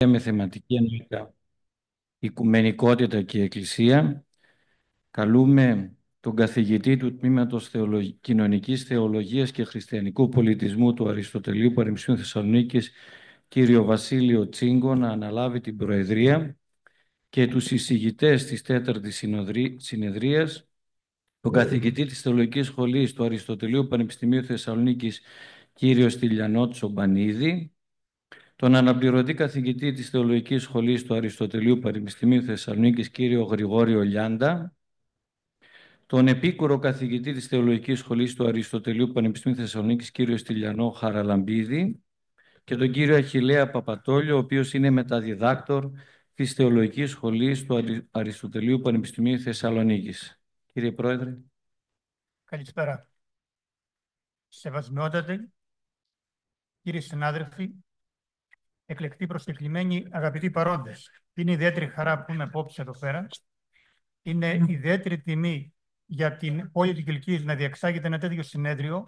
με θεματική ενότητα Οικουμενικότητα και Εκκλησία, καλούμε τον καθηγητή του Τμήματος Κοινωνικής Θεολογίας και Χριστιανικού Πολιτισμού του Αριστοτελείου Πανεπιστημίου Θεσσαλονίκης, κύριο Βασίλειο Τσίγκο, να αναλάβει την Προεδρία και τους εισηγητές της 4ης Συνεδρίας, τον καθηγητή της Θεολογικής Σχολής του Αριστοτελείου Πανεπιστημίου Θεσσαλονίκης, κύριο Στυλιανό Τσομπανίδη, τον αναπληρωτή καθηγητή της Θεολογικής Σχολής του Αριστοτελείου Πανεπιστημίου Θεσσαλονίκης, κύριο Γρηγόριο Λιάντα, τον επίκουρο καθηγητή της Θεολογικής Σχολής του Αριστοτελείου Πανεπιστημίου Θεσσαλονίκης, κύριο Στυλιανό Χαραλαμπίδη, και τον κύριο Αχιλλέα Παπατόλιο, ο οποίος είναι μεταδιδάκτορ της Θεολογικής Σχολής του Αριστοτελείου Πανεπιστημίου Θεσσαλονίκης. Κύριε Πρόεδρε. Καλησπέρα. Σεβασμιότατε, κύριοι συνάδελφοι, εκλεκτοί προσκεκλημένοι, αγαπητοί παρόντες. Είναι ιδιαίτερη χαρά που είμαι απόψε εδώ πέρα. Είναι ιδιαίτερη τιμή για την πόλη της Κιλκής να διεξάγεται ένα τέτοιο συνέδριο,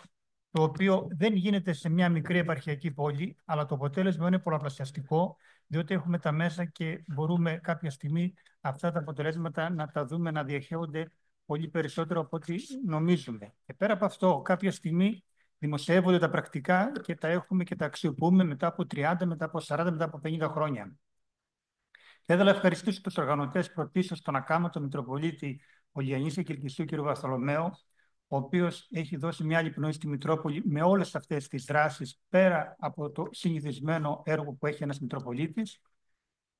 το οποίο δεν γίνεται σε μια μικρή επαρχιακή πόλη, αλλά το αποτέλεσμα είναι πολλαπλασιαστικό, διότι έχουμε τα μέσα και μπορούμε κάποια στιγμή αυτά τα αποτελέσματα να τα δούμε να διαχέονται πολύ περισσότερο από ό,τι νομίζουμε. Και πέρα από αυτό, κάποια στιγμή δημοσιεύονται τα πρακτικά και τα έχουμε και τα αξιοποιούμε μετά από 30, μετά από 40, μετά από 50 χρόνια. Θα ήθελα να ευχαριστήσω τους οργανωτές, πρωτίστως τον ακάματο Μητροπολίτη Πολυανήσια Κιλκισσίου κ. Βαρθολομαίο, ο οποίος έχει δώσει μια άλλη πνοή στη Μητρόπολη με όλες αυτές τις δράσεις, πέρα από το συνηθισμένο έργο που έχει ένας Μητροπολίτης,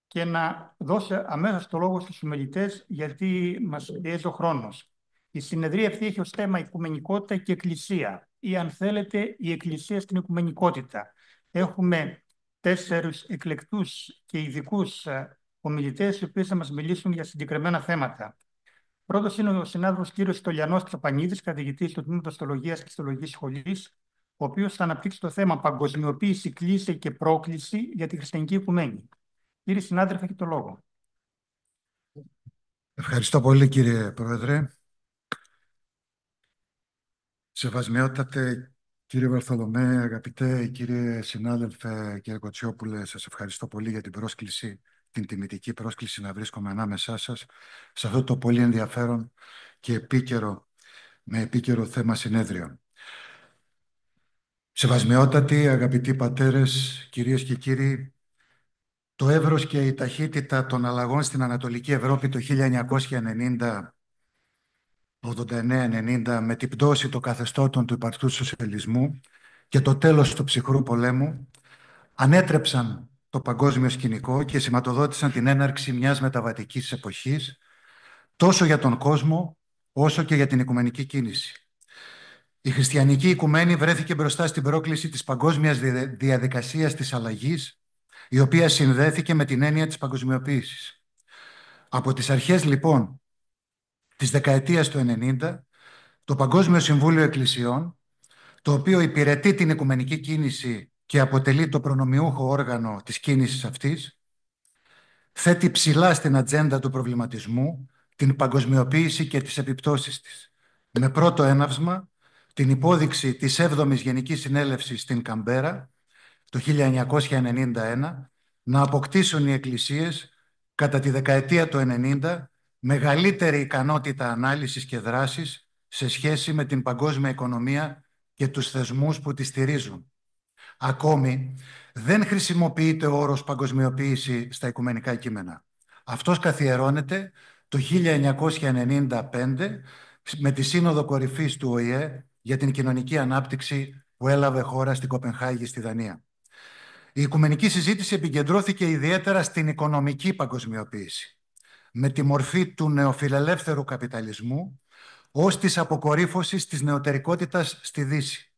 και να δώσω αμέσως το λόγο στους ομιλητές, γιατί μας πιέζει ο χρόνος. Η συνεδρία αυτή έχει ως θέμα Οικουμενικότητα και Εκκλησία, ή αν θέλετε η Εκκλησία στην Οικουμενικότητα. Έχουμε 4 εκλεκτούς και ειδικούς ομιλητές, οι οποίοι θα μας μιλήσουν για συγκεκριμένα θέματα. Πρώτος είναι ο συνάδελφος κ. Στυλιανός Τσομπανίδης, καθηγητής του Τμήματος Θεολογίας και Θεολογικής Σχολής, ο οποίος θα αναπτύξει το θέμα παγκοσμιοποίηση, κλίση και πρόκληση για τη χριστιανική οικουμένη. Κύριε συνάδελφε, έχετε το λόγο. Ευχαριστώ πολύ, κύριε Πρόεδρε. Σεβασμιότατε κύριε Βαρθολομέ, αγαπητέ κύριε συνάδελφε, κύριε Κοτσιόπουλε, σας ευχαριστώ πολύ για την πρόσκληση, την τιμητική πρόσκληση να βρίσκομαι ανάμεσά σας σε αυτό το πολύ ενδιαφέρον και με επίκαιρο θέμα συνέδριο. Σεβασμιότατοι, αγαπητοί πατέρες, κυρίες και κύριοι, το εύρος και η ταχύτητα των αλλαγών στην Ανατολική Ευρώπη το 1990, 89-90, με την πτώση των καθεστώτων του υπαρκτού σοσιαλισμού και το τέλος του ψυχρού πολέμου, ανέτρεψαν το παγκόσμιο σκηνικό και σηματοδότησαν την έναρξη μιας μεταβατικής εποχής, τόσο για τον κόσμο, όσο και για την οικουμενική κίνηση. Η χριστιανική οικουμένη βρέθηκε μπροστά στην πρόκληση της παγκόσμιας διαδικασίας της αλλαγής, η οποία συνδέθηκε με την έννοια της παγκοσμιοποίησης. Από τις αρχές, λοιπόν, της δεκαετίας του 90, το Παγκόσμιο Συμβούλιο Εκκλησιών, το οποίο υπηρετεί την οικουμενική κίνηση και αποτελεί το προνομιούχο όργανο της κίνησης αυτής, θέτει ψηλά στην ατζέντα του προβληματισμού την παγκοσμιοποίηση και τις επιπτώσεις της, με πρώτο έναυσμα την υπόδειξη της 7ης Γενικής Συνέλευσης στην Καμπέρα το 1991 να αποκτήσουν οι εκκλησίες κατά τη δεκαετία του 90 μεγαλύτερη ικανότητα ανάλυσης και δράσης σε σχέση με την παγκόσμια οικονομία και τους θεσμούς που τη στηρίζουν. Ακόμη, δεν χρησιμοποιείται ο όρος παγκοσμιοποίηση στα οικουμενικά κείμενα. Αυτός καθιερώνεται το 1995 με τη Σύνοδο Κορυφής του ΟΗΕ για την κοινωνική ανάπτυξη που έλαβε χώρα στην Κοπενχάγη, στη Δανία. Η οικουμενική συζήτηση επικεντρώθηκε ιδιαίτερα στην οικονομική παγκοσμιοποίηση, με τη μορφή του νεοφιλελεύθερου καπιταλισμού ως της αποκορύφωσης της νεωτερικότητας στη Δύση.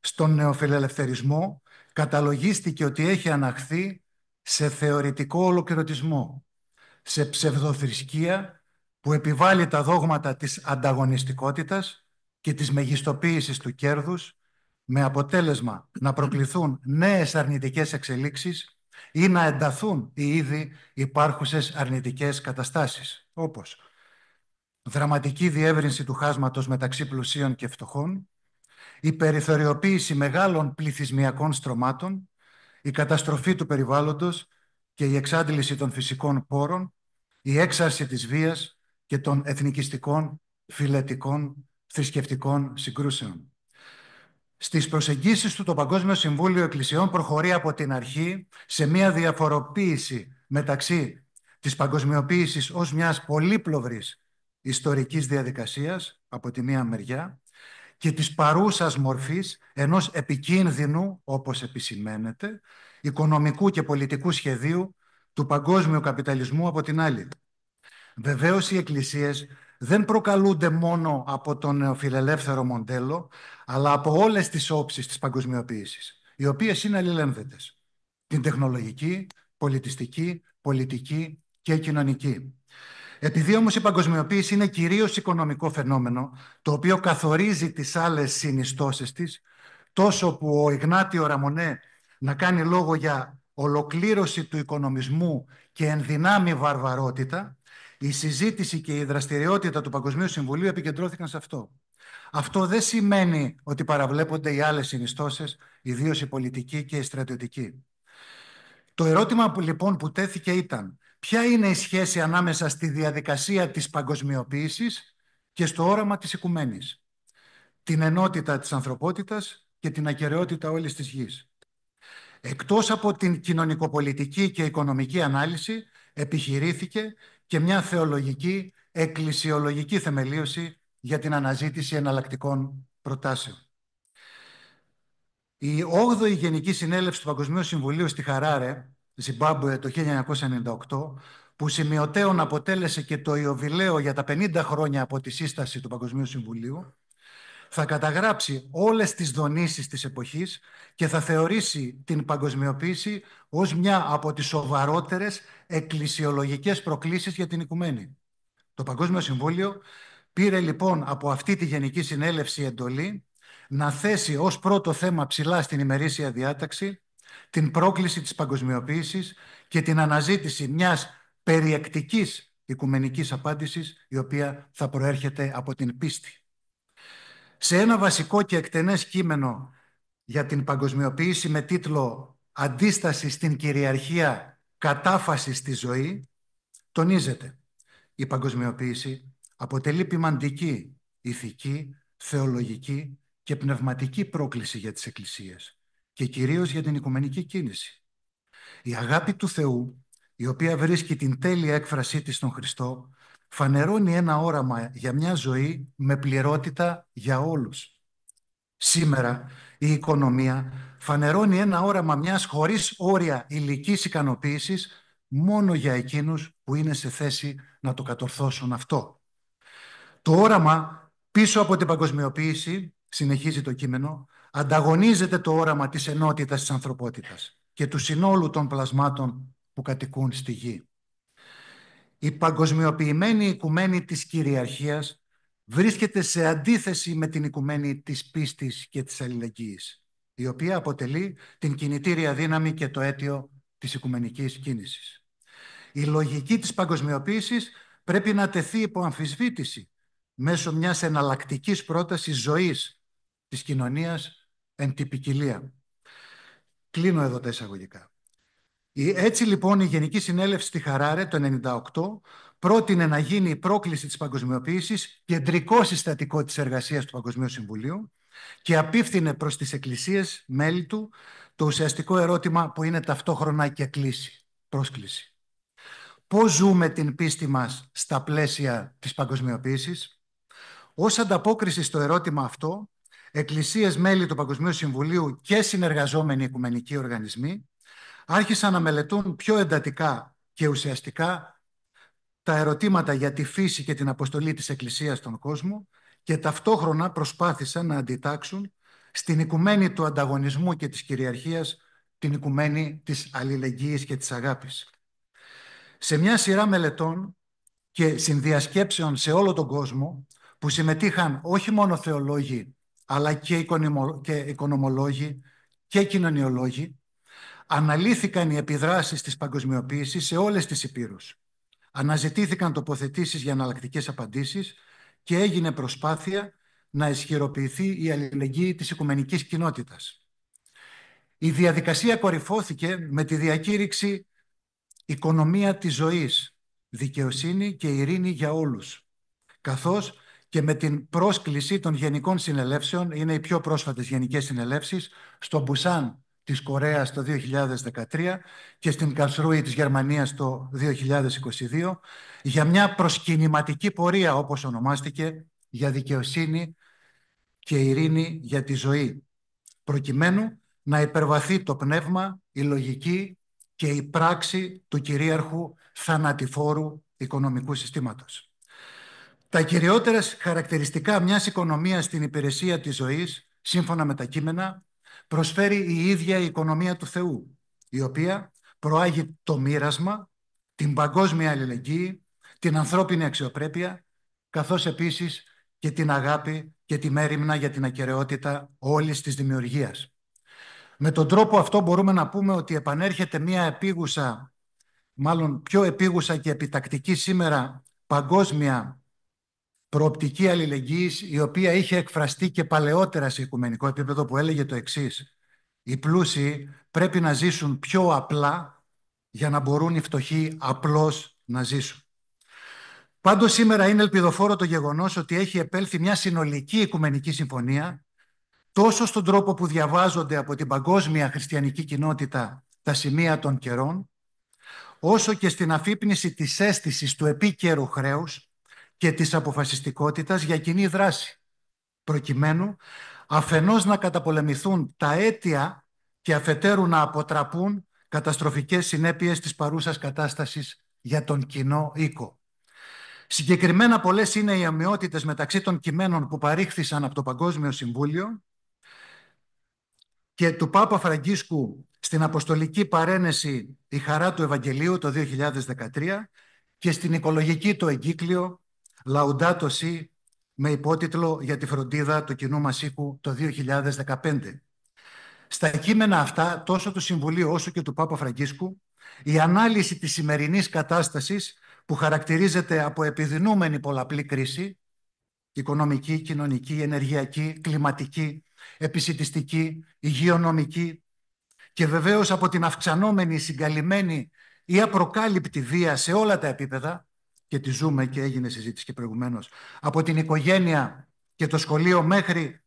Στον νεοφιλελευθερισμό καταλογίστηκε ότι έχει αναχθεί σε θεωρητικό ολοκληρωτισμό, σε ψευδοθρησκεία που επιβάλλει τα δόγματα της ανταγωνιστικότητας και της μεγιστοποίησης του κέρδους, με αποτέλεσμα να προκληθούν νέες αρνητικές εξελίξεις ή να ενταθούν οι ήδη υπάρχουσες αρνητικές καταστάσεις, όπως δραματική διεύρυνση του χάσματος μεταξύ πλουσίων και φτωχών, η περιθωριοποίηση μεγάλων πληθυσμιακών στρωμάτων, η καταστροφή του περιβάλλοντος και η εξάντληση των φυσικών πόρων, η έξαρση της βίας και των εθνικιστικών, φυλετικών, θρησκευτικών συγκρούσεων. Στις προσεγγίσεις του, το Παγκόσμιο Συμβούλιο Εκκλησιών προχωρεί από την αρχή σε μια διαφοροποίηση μεταξύ της παγκοσμιοποίησης ως μιας πολύπλευρης ιστορικής διαδικασίας από τη μία μεριά και της παρούσας μορφής ενός επικίνδυνου, όπως επισημαίνεται, οικονομικού και πολιτικού σχεδίου του παγκόσμιου καπιταλισμού από την άλλη. Βεβαίως οι εκκλησίες δεν προκαλούνται μόνο από το νεοφιλελεύθερο μοντέλο, αλλά από όλες τις όψεις της παγκοσμιοποίησης, οι οποίες είναι αλληλένδετες. Την τεχνολογική, πολιτιστική, πολιτική και κοινωνική. Επειδή όμως η παγκοσμιοποίηση είναι κυρίως οικονομικό φαινόμενο, το οποίο καθορίζει τις άλλες συνιστώσεις της, τόσο που ο Ιγνάτιο Ραμονέ να κάνει λόγο για ολοκλήρωση του οικονομισμού και ενδυνάμει βαρβαρότητα, η συζήτηση και η δραστηριότητα του Παγκοσμίου Συμβουλίου επικεντρώθηκαν σε αυτό. Αυτό δεν σημαίνει ότι παραβλέπονται οι άλλες συνιστώσεις, ιδίως η πολιτική και η στρατιωτική. Το ερώτημα λοιπόν που τέθηκε ήταν ποια είναι η σχέση ανάμεσα στη διαδικασία της παγκοσμιοποίησης και στο όραμα της οικουμένης, την ενότητα της ανθρωπότητας και την ακεραιότητα όλης της γης. Εκτός από την κοινωνικοπολιτική και οικονομική ανάλυση, επιχειρήθηκε και μια θεολογική, εκκλησιολογική θεμελίωση για την αναζήτηση εναλλακτικών προτάσεων. Η 8η Γενική Συνέλευση του Παγκοσμίου Συμβουλίου στη Χαράρε, Ζιμπάμπουε, το 1998, που σημειωτέων αποτέλεσε και το ιωβιλέο για τα 50 χρόνια από τη σύσταση του Παγκοσμίου Συμβουλίου, θα καταγράψει όλες τις δονήσεις της εποχής και θα θεωρήσει την παγκοσμιοποίηση ως μια από τις σοβαρότερες εκκλησιολογικές προκλήσεις για την οικουμένη. Το Παγκόσμιο Συμβούλιο πήρε λοιπόν από αυτή τη Γενική Συνέλευση εντολή να θέσει ως πρώτο θέμα ψηλά στην ημερήσια διάταξη την πρόκληση της παγκοσμιοποίησης και την αναζήτηση μιας περιεκτικής οικουμενικής απάντησης, η οποία θα προέρχεται από την πίστη. Σε ένα βασικό και εκτενές κείμενο για την παγκοσμιοποίηση με τίτλο «Αντίσταση στην κυριαρχία, κατάφαση στη ζωή», τονίζεται η παγκοσμιοποίηση αποτελεί ποιμαντική, ηθική, θεολογική και πνευματική πρόκληση για τις εκκλησίες και κυρίως για την οικουμενική κίνηση. Η αγάπη του Θεού, η οποία βρίσκει την τέλεια έκφρασή της στον Χριστό, φανερώνει ένα όραμα για μια ζωή με πληρότητα για όλους. Σήμερα η οικονομία φανερώνει ένα όραμα μιας χωρίς όρια ηλικής ικανοποίησης μόνο για εκείνους που είναι σε θέση να το κατορθώσουν αυτό. Το όραμα πίσω από την παγκοσμιοποίηση, συνεχίζει το κείμενο, ανταγωνίζεται το όραμα της ενότητας της ανθρωπότητας και του συνόλου των πλασμάτων που κατοικούν στη γη. Η παγκοσμιοποιημένη οικουμένη της κυριαρχίας βρίσκεται σε αντίθεση με την οικουμένη της πίστης και της αλληλεγγύης, η οποία αποτελεί την κινητήρια δύναμη και το αίτιο της οικουμενικής κίνησης. Η λογική της παγκοσμιοποίησης πρέπει να τεθεί υπό αμφισβήτηση μέσω μιας εναλλακτικής πρότασης ζωής της κοινωνίας εν τη ποικιλία. Κλείνω εδώ τα εισαγωγικά. Έτσι λοιπόν η Γενική Συνέλευση στη Χαράρε το 1998 πρότεινε να γίνει η πρόκληση της παγκοσμιοποίησης κεντρικό συστατικό της εργασίας του Παγκοσμίου Συμβουλίου και απίφθινε προς τις εκκλησίες μέλη του το ουσιαστικό ερώτημα που είναι ταυτόχρονα και πρόσκληση. Πώς ζούμε την πίστη μας στα πλαίσια της παγκοσμιοποίησης? Ως ανταπόκριση στο ερώτημα αυτό, εκκλησίες μέλη του Παγκοσμίου Συμβουλίου και συνεργαζόμενοι οικουμενικοί οργανισμοί άρχισαν να μελετούν πιο εντατικά και ουσιαστικά τα ερωτήματα για τη φύση και την αποστολή της Εκκλησίας στον κόσμο και ταυτόχρονα προσπάθησαν να αντιτάξουν στην οικουμένη του ανταγωνισμού και της κυριαρχίας την οικουμένη της αλληλεγγύης και της αγάπης. Σε μια σειρά μελετών και συνδιασκέψεων σε όλο τον κόσμο που συμμετείχαν όχι μόνο θεολόγοι αλλά και οικονομολόγοι και κοινωνιολόγοι, αναλύθηκαν οι επιδράσεις της παγκοσμιοποίησης σε όλες τις υπήρους. Αναζητήθηκαν τοποθετήσεις για εναλλακτικές απαντήσεις και έγινε προσπάθεια να ισχυροποιηθεί η αλληλεγγύη της οικουμενικής κοινότητας. Η διαδικασία κορυφώθηκε με τη διακήρυξη οικονομία της ζωής, δικαιοσύνη και ειρήνη για όλους, καθώς και με την πρόσκληση των Γενικών Συνελεύσεων, είναι οι πιο πρόσφατες Γενικές Συνελεύσεις, στο Μπουσάν της Κορέας το 2013 και στην Καρλσρούη της Γερμανίας το 2022, για μια προσκυνηματική πορεία, όπως ονομάστηκε, για δικαιοσύνη και ειρήνη για τη ζωή, προκειμένου να υπερβαθεί το πνεύμα, η λογική και η πράξη του κυρίαρχου θανατηφόρου οικονομικού συστήματος. Τα κυριότερα χαρακτηριστικά μιας οικονομίας στην υπηρεσία της ζωής, σύμφωνα με τα κείμενα, προσφέρει η ίδια η οικονομία του Θεού, η οποία προάγει το μοίρασμα, την παγκόσμια αλληλεγγύη, την ανθρώπινη αξιοπρέπεια, καθώς επίσης και την αγάπη και τη μέριμνα για την ακεραιότητα όλης της δημιουργίας. Με τον τρόπο αυτό μπορούμε να πούμε ότι επανέρχεται μια επίγουσα, μάλλον πιο επίγουσα και επιτακτική σήμερα, παγκόσμια προοπτική αλληλεγγύης, η οποία είχε εκφραστεί και παλαιότερα σε οικουμενικό επίπεδο, που έλεγε το εξής: οι πλούσιοι πρέπει να ζήσουν πιο απλά για να μπορούν οι φτωχοί απλώς να ζήσουν. Πάντως σήμερα είναι ελπιδοφόρο το γεγονός ότι έχει επέλθει μια συνολική οικουμενική συμφωνία, τόσο στον τρόπο που διαβάζονται από την παγκόσμια χριστιανική κοινότητα τα σημεία των καιρών, όσο και στην αφύπνιση της αίσθησης του επίκαιρου χρέους και της αποφασιστικότητας για κοινή δράση, προκειμένου αφενός να καταπολεμηθούν τα αίτια και αφετέρου να αποτραπούν καταστροφικές συνέπειες της παρούσας κατάστασης για τον κοινό οίκο. Συγκεκριμένα πολλές είναι οι ομοιότητες μεταξύ των κειμένων που παρήχθησαν από το Παγκόσμιο Συμβούλιο και του Πάπα Φραγκίσκου στην Αποστολική Παρένεση «Η Χαρά του Ευαγγελίου» το 2013 και στην οικολογική του εγκύκλιο «Laudato Si» με υπότιτλο «Για τη φροντίδα του κοινού μας οίκου» το 2015. Στα κείμενα αυτά, τόσο του Συμβουλίου όσο και του Πάπα Φραγκίσκου, η ανάλυση της σημερινής κατάστασης, που χαρακτηρίζεται από επιδεινούμενη πολλαπλή κρίση, οικονομική, κοινωνική, ενεργειακή, κλιματική, επισιτιστική, υγειονομική, και βεβαίως από την αυξανόμενη, συγκαλυμμένη ή απροκάλυπτη βία σε όλα τα επίπεδα, και τη ζούμε και έγινε συζήτηση και προηγουμένως, από την οικογένεια και το σχολείο μέχρι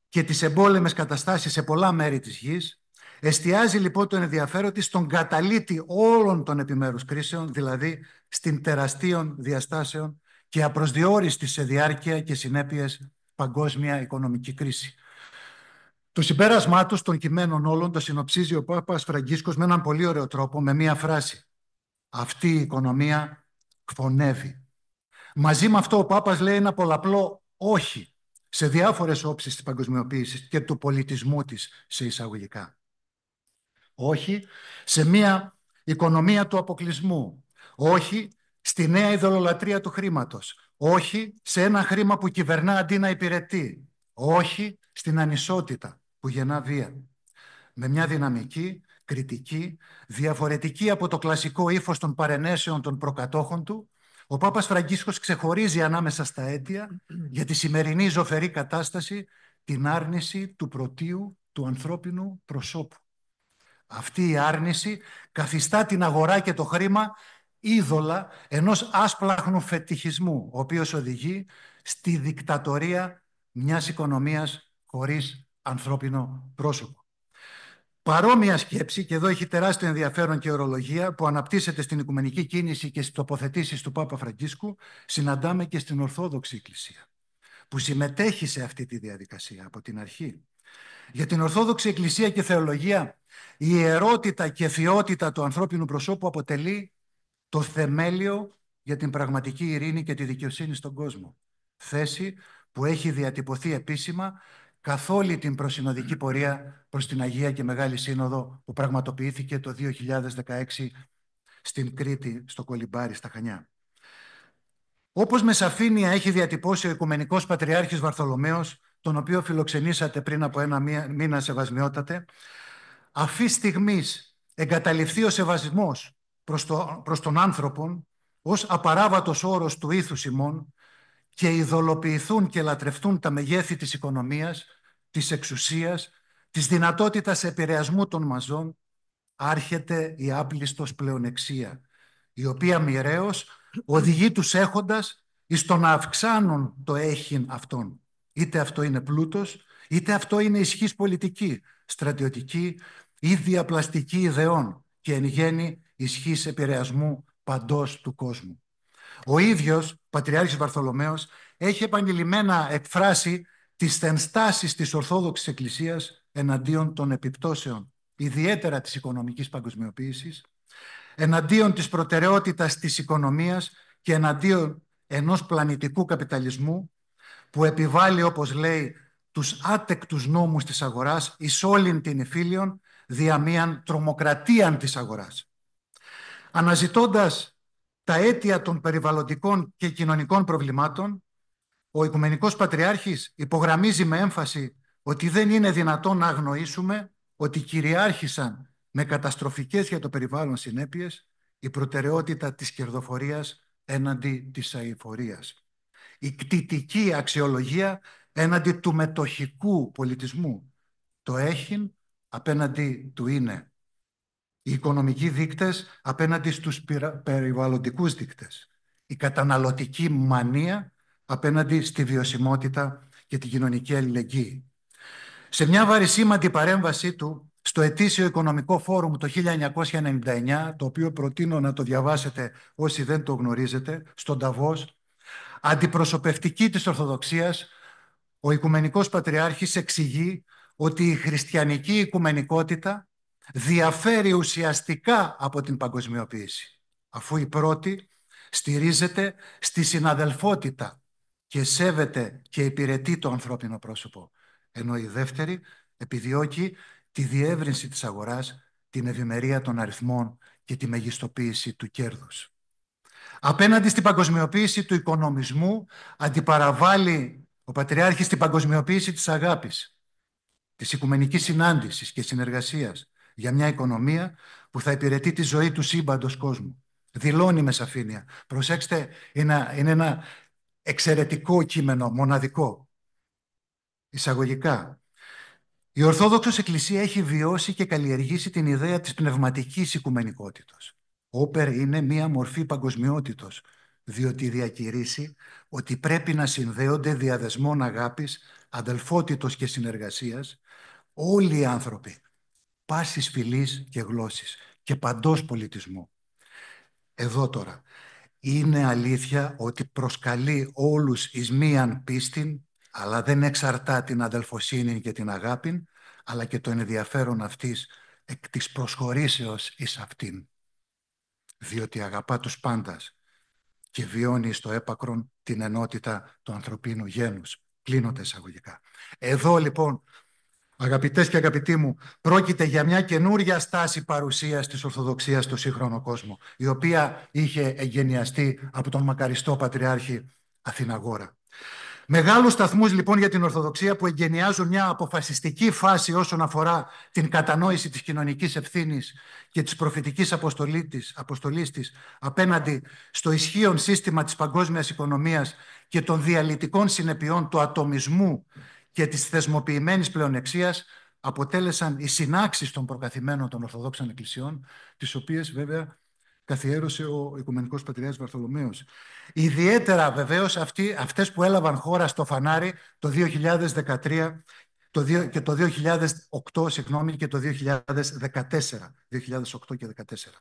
και τις εμπόλεμες καταστάσεις σε πολλά μέρη της γης, εστιάζει λοιπόν το ενδιαφέρον της στον καταλύτη όλων των επιμέρους κρίσεων, δηλαδή στην τεραστίων διαστάσεων και απροσδιόριστη σε διάρκεια και συνέπειες παγκόσμια οικονομική κρίση. Το συμπέρασμά του των κειμένων όλων το συνοψίζει ο Πάπας Φραγκίσκος με έναν πολύ ωραίο τρόπο, με μία φράση: αυτή η οικονομία χφωνεύει. Μαζί με αυτό ο Πάπας λέει ένα πολλαπλό όχι σε διάφορες όψεις της παγκοσμιοποίησης και του πολιτισμού της, σε εισαγωγικά. Όχι σε μία οικονομία του αποκλεισμού. Όχι στη νέα ειδωλολατρία του χρήματος. Όχι σε ένα χρήμα που κυβερνά αντί να υπηρετεί. Όχι στην ανισότητα που γεννά βία. Με μια δυναμική, κριτική, διαφορετική από το κλασικό ύφος των παρενέσεων των προκατόχων του, ο Πάπας Φραγκίσκος ξεχωρίζει ανάμεσα στα αίτια για τη σημερινή ζωφερή κατάσταση την άρνηση του πρωτείου του ανθρώπινου προσώπου. Αυτή η άρνηση καθιστά την αγορά και το χρήμα είδωλα ενός άσπλαχνου φετιχισμού, ο οποίος οδηγεί στη δικτατορία μιας οικονομίας χωρίς ανθρώπινο πρόσωπο. Παρόμοια σκέψη, και εδώ έχει τεράστιο ενδιαφέρον και ορολογία, που αναπτύσσεται στην οικουμενική κίνηση και στις τοποθετήσεις του Πάπα Φραγκίσκου, συναντάμε και στην Ορθόδοξη Εκκλησία, που συμμετέχει σε αυτή τη διαδικασία από την αρχή. Για την Ορθόδοξη Εκκλησία και Θεολογία, η ιερότητα και θεότητα του ανθρώπινου προσώπου αποτελεί το θεμέλιο για την πραγματική ειρήνη και τη δικαιοσύνη στον κόσμο. Θέση που έχει διατυπωθεί επίσημα καθ' όλη την προσυνοδική πορεία προς την Αγία και Μεγάλη Σύνοδο που πραγματοποιήθηκε το 2016 στην Κρήτη, στο Κολυμπάρι, στα Χανιά. Όπως με σαφήνεια έχει διατυπώσει ο Οικουμενικός Πατριάρχης Βαρθολομαίος, τον οποίο φιλοξενήσατε πριν από ένα μήνα, σεβασμιότατε, αυτή στιγμής εγκαταλειφθεί ο σεβασμός προς τον άνθρωπον ως απαράβατος όρος του ήθους ημών και ειδωλοποιηθούν και λατρευτούν τα μεγέθη της οικονομίας, της εξουσίας, της δυνατότητας επηρεασμού των μαζών, άρχεται η άπλιστος πλεονεξία, η οποία μοιραίως οδηγεί τους έχοντας εις το να αυξάνουν το έχειν αυτών. Είτε αυτό είναι πλούτος, είτε αυτό είναι ισχύς πολιτική, στρατιωτική ή διαπλαστική ιδεών και εν γέννη ισχύς επηρεασμού παντός του κόσμου. Ο ίδιος, Πατριάρχης Βαρθολομαίος, έχει επανειλημμένα εκφράσει τις ενστάσεις της Ορθόδοξης Εκκλησίας εναντίον των επιπτώσεων, ιδιαίτερα της οικονομικής παγκοσμιοποίησης, εναντίον της προτεραιότητας της οικονομίας και εναντίον ενός πλανητικού καπιταλισμού που επιβάλλει, όπως λέει, τους άτεκτους νόμους της αγοράς εις όλην την υφήλιον δια μίαν τρομοκρατίαν της αγοράς. Αναζητώντας τα αίτια των περιβαλλοντικών και κοινωνικών προβλημάτων, ο Οικουμενικός Πατριάρχης υπογραμμίζει με έμφαση ότι δεν είναι δυνατόν να αγνοήσουμε ότι κυριάρχησαν με καταστροφικές για το περιβάλλον συνέπειες η προτεραιότητα της κερδοφορίας έναντι της αειφορίας. Η κτητική αξιολογία έναντι του μετοχικού πολιτισμού. Το έχειν απέναντι του είναι. Οι οικονομικοί δείκτες απέναντι στους περιβαλλοντικούς δείκτες. Η καταναλωτική μανία απέναντι στη βιωσιμότητα και την κοινωνική αλληλεγγύη. Σε μια βαρισίμαντη παρέμβασή του στο ετήσιο Οικονομικό Φόρουμ το 1999, το οποίο προτείνω να το διαβάσετε όσοι δεν το γνωρίζετε, στον Νταβός, αντιπροσωπευτική της Ορθοδοξίας, ο Οικουμενικός Πατριάρχης εξηγεί ότι η χριστιανική οικουμενικότητα διαφέρει ουσιαστικά από την παγκοσμιοποίηση, αφού η πρώτη στηρίζεται στη συναδελφότητα και σέβεται και υπηρετεί το ανθρώπινο πρόσωπο, ενώ η δεύτερη επιδιώκει τη διεύρυνση της αγοράς, την ευημερία των αριθμών και τη μεγιστοποίηση του κέρδους. Απέναντι στην παγκοσμιοποίηση του οικονομισμού αντιπαραβάλλει ο Πατριάρχης την παγκοσμιοποίηση της αγάπης, της οικουμενικής συνάντησης και συνεργασίας για μια οικονομία που θα υπηρετεί τη ζωή του σύμπαντος κόσμου. Δηλώνει με σαφήνεια. Προσέξτε, είναι ένα εξαιρετικό κείμενο, μοναδικό. Εισαγωγικά. Η Ορθόδοξος Εκκλησία έχει βιώσει και καλλιεργήσει την ιδέα της πνευματικής οικουμενικότητος. Όπερ είναι μία μορφή παγκοσμιότητος, διότι διακηρύσει ότι πρέπει να συνδέονται διαδεσμών αγάπης, αδελφότητος και συνεργασίας όλοι οι άνθρωποι, πάσης φυλής και γλώσσης και παντός πολιτισμού. Εδώ τώρα, είναι αλήθεια ότι προσκαλεί όλους εις μίαν πίστην, αλλά δεν εξαρτά την αδελφοσύνη και την αγάπη, αλλά και το ενδιαφέρον αυτής εκ της προσχωρήσεως εις αυτήν. Διότι αγαπά τους πάντας και βιώνει στο έπακρον την ενότητα του ανθρωπίνου γένους. Κλείνω τα εισαγωγικά. Εδώ λοιπόν, αγαπητές και αγαπητοί μου, πρόκειται για μια καινούρια στάση παρουσίας της Ορθοδοξίας στο σύγχρονο κόσμο, η οποία είχε εγκαινιαστεί από τον μακαριστό Πατριάρχη Αθηναγόρα. Μεγάλους σταθμούς λοιπόν για την Ορθοδοξία που εγκαινιάζουν μια αποφασιστική φάση όσον αφορά την κατανόηση της κοινωνικής ευθύνης και της προφητικής αποστολής της απέναντι στο ισχύον σύστημα της παγκόσμιας οικονομίας και των διαλυτικών συνεπειών του ατομισμού και της θεσμοποιημένης πλεονεξίας, αποτέλεσαν οι συνάξεις των προκαθημένων των Ορθοδόξων Εκκλησιών, τις οποίες βέβαια καθιέρωσε ο Οικουμενικός Πατριάρχης Βαρθολομαίος. Ιδιαίτερα βεβαίως αυτές που έλαβαν χώρα στο Φανάρι το 2013 και το 2008, και το 2014. 2008 και 2014.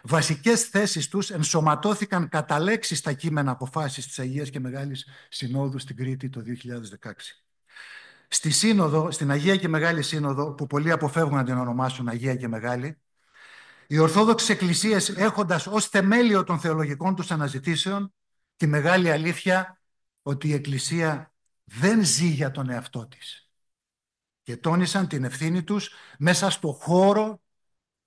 Βασικές θέσεις τους ενσωματώθηκαν κατά λέξη στα κείμενα αποφάσεις της Αγίας και Μεγάλης Συνόδου στην Κρήτη το 2016. Στη Σύνοδο, στην Αγία και Μεγάλη Σύνοδο, που πολλοί αποφεύγουν να την ονομάσουν Αγία και Μεγάλη, οι Ορθόδοξες Εκκλησίες, έχοντας ως θεμέλιο των θεολογικών τους αναζητήσεων τη μεγάλη αλήθεια ότι η Εκκλησία δεν ζει για τον εαυτό της, και τόνισαν την ευθύνη τους μέσα στο χώρο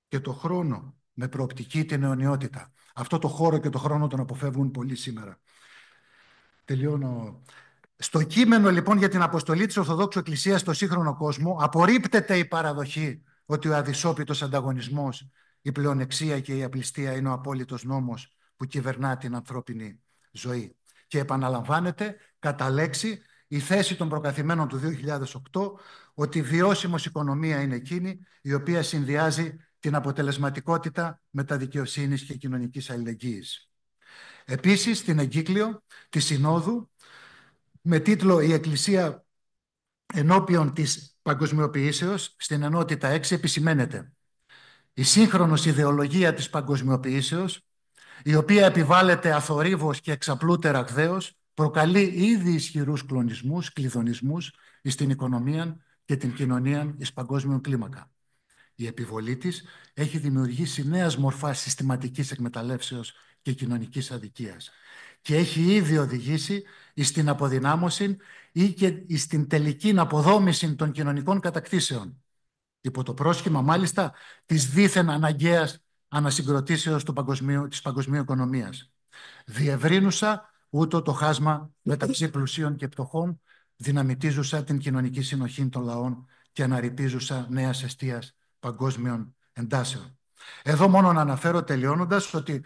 και το χρόνο, με προοπτική την αιωνιότητα. Αυτό το χώρο και το χρόνο τον αποφεύγουν πολλοί σήμερα. Τελειώνω. Στο κείμενο λοιπόν για την αποστολή της Ορθοδόξου Εκκλησίας στο σύγχρονο κόσμο απορρίπτεται η παραδοχή ότι ο αδυσόπιτος ανταγωνισμός, η πλεονεξία και η απληστία είναι ο απόλυτος νόμος που κυβερνά την ανθρώπινη ζωή. Και επαναλαμβάνεται κατά λέξη η θέση των προκαθημένων του 2008 ότι η βιώσιμος οικονομία είναι εκείνη η οποία συνδυάζει την αποτελεσματικότητα μεταδικαιοσύνης και κοινωνικής αλληλεγγύης. Επίσης, στην εγκύκλιο της Συνόδου, με τίτλο «Η Εκκλησία ενώπιον της παγκοσμιοποιήσεως», στην ενότητα 6 επισημαίνεται η σύγχρονος ιδεολογία της παγκοσμιοποιήσεως, η οποία επιβάλλεται αθορύβως και εξαπλούτερα ραγδαίως, προκαλεί ήδη ισχυρούς κλειδονισμούς στην οικονομία και την κοινωνία εις παγκόσμιον κλίμακα. Η επιβολή της έχει δημιουργήσει νέας μορφάς συστηματικής εκμεταλλεύσεως και κοινωνικής αδικίας και έχει ήδη οδηγήσει στην αποδυνάμωση ή και στην τελική αποδόμηση των κοινωνικών κατακτήσεων, υπό το πρόσχημα μάλιστα της δίθεν αναγκαίας ανασυγκροτήσεως της παγκοσμίου οικονομίας. Διευρύνουσα ούτω το χάσμα μεταξύ πλουσίων και πτωχών, δυναμητίζουσα την κοινωνική συνοχή των λαών και αναρρυπίζουσα νέας εστίας παγκόσμιων εντάσεων. Εδώ μόνο να αναφέρω τελειώνοντας ότι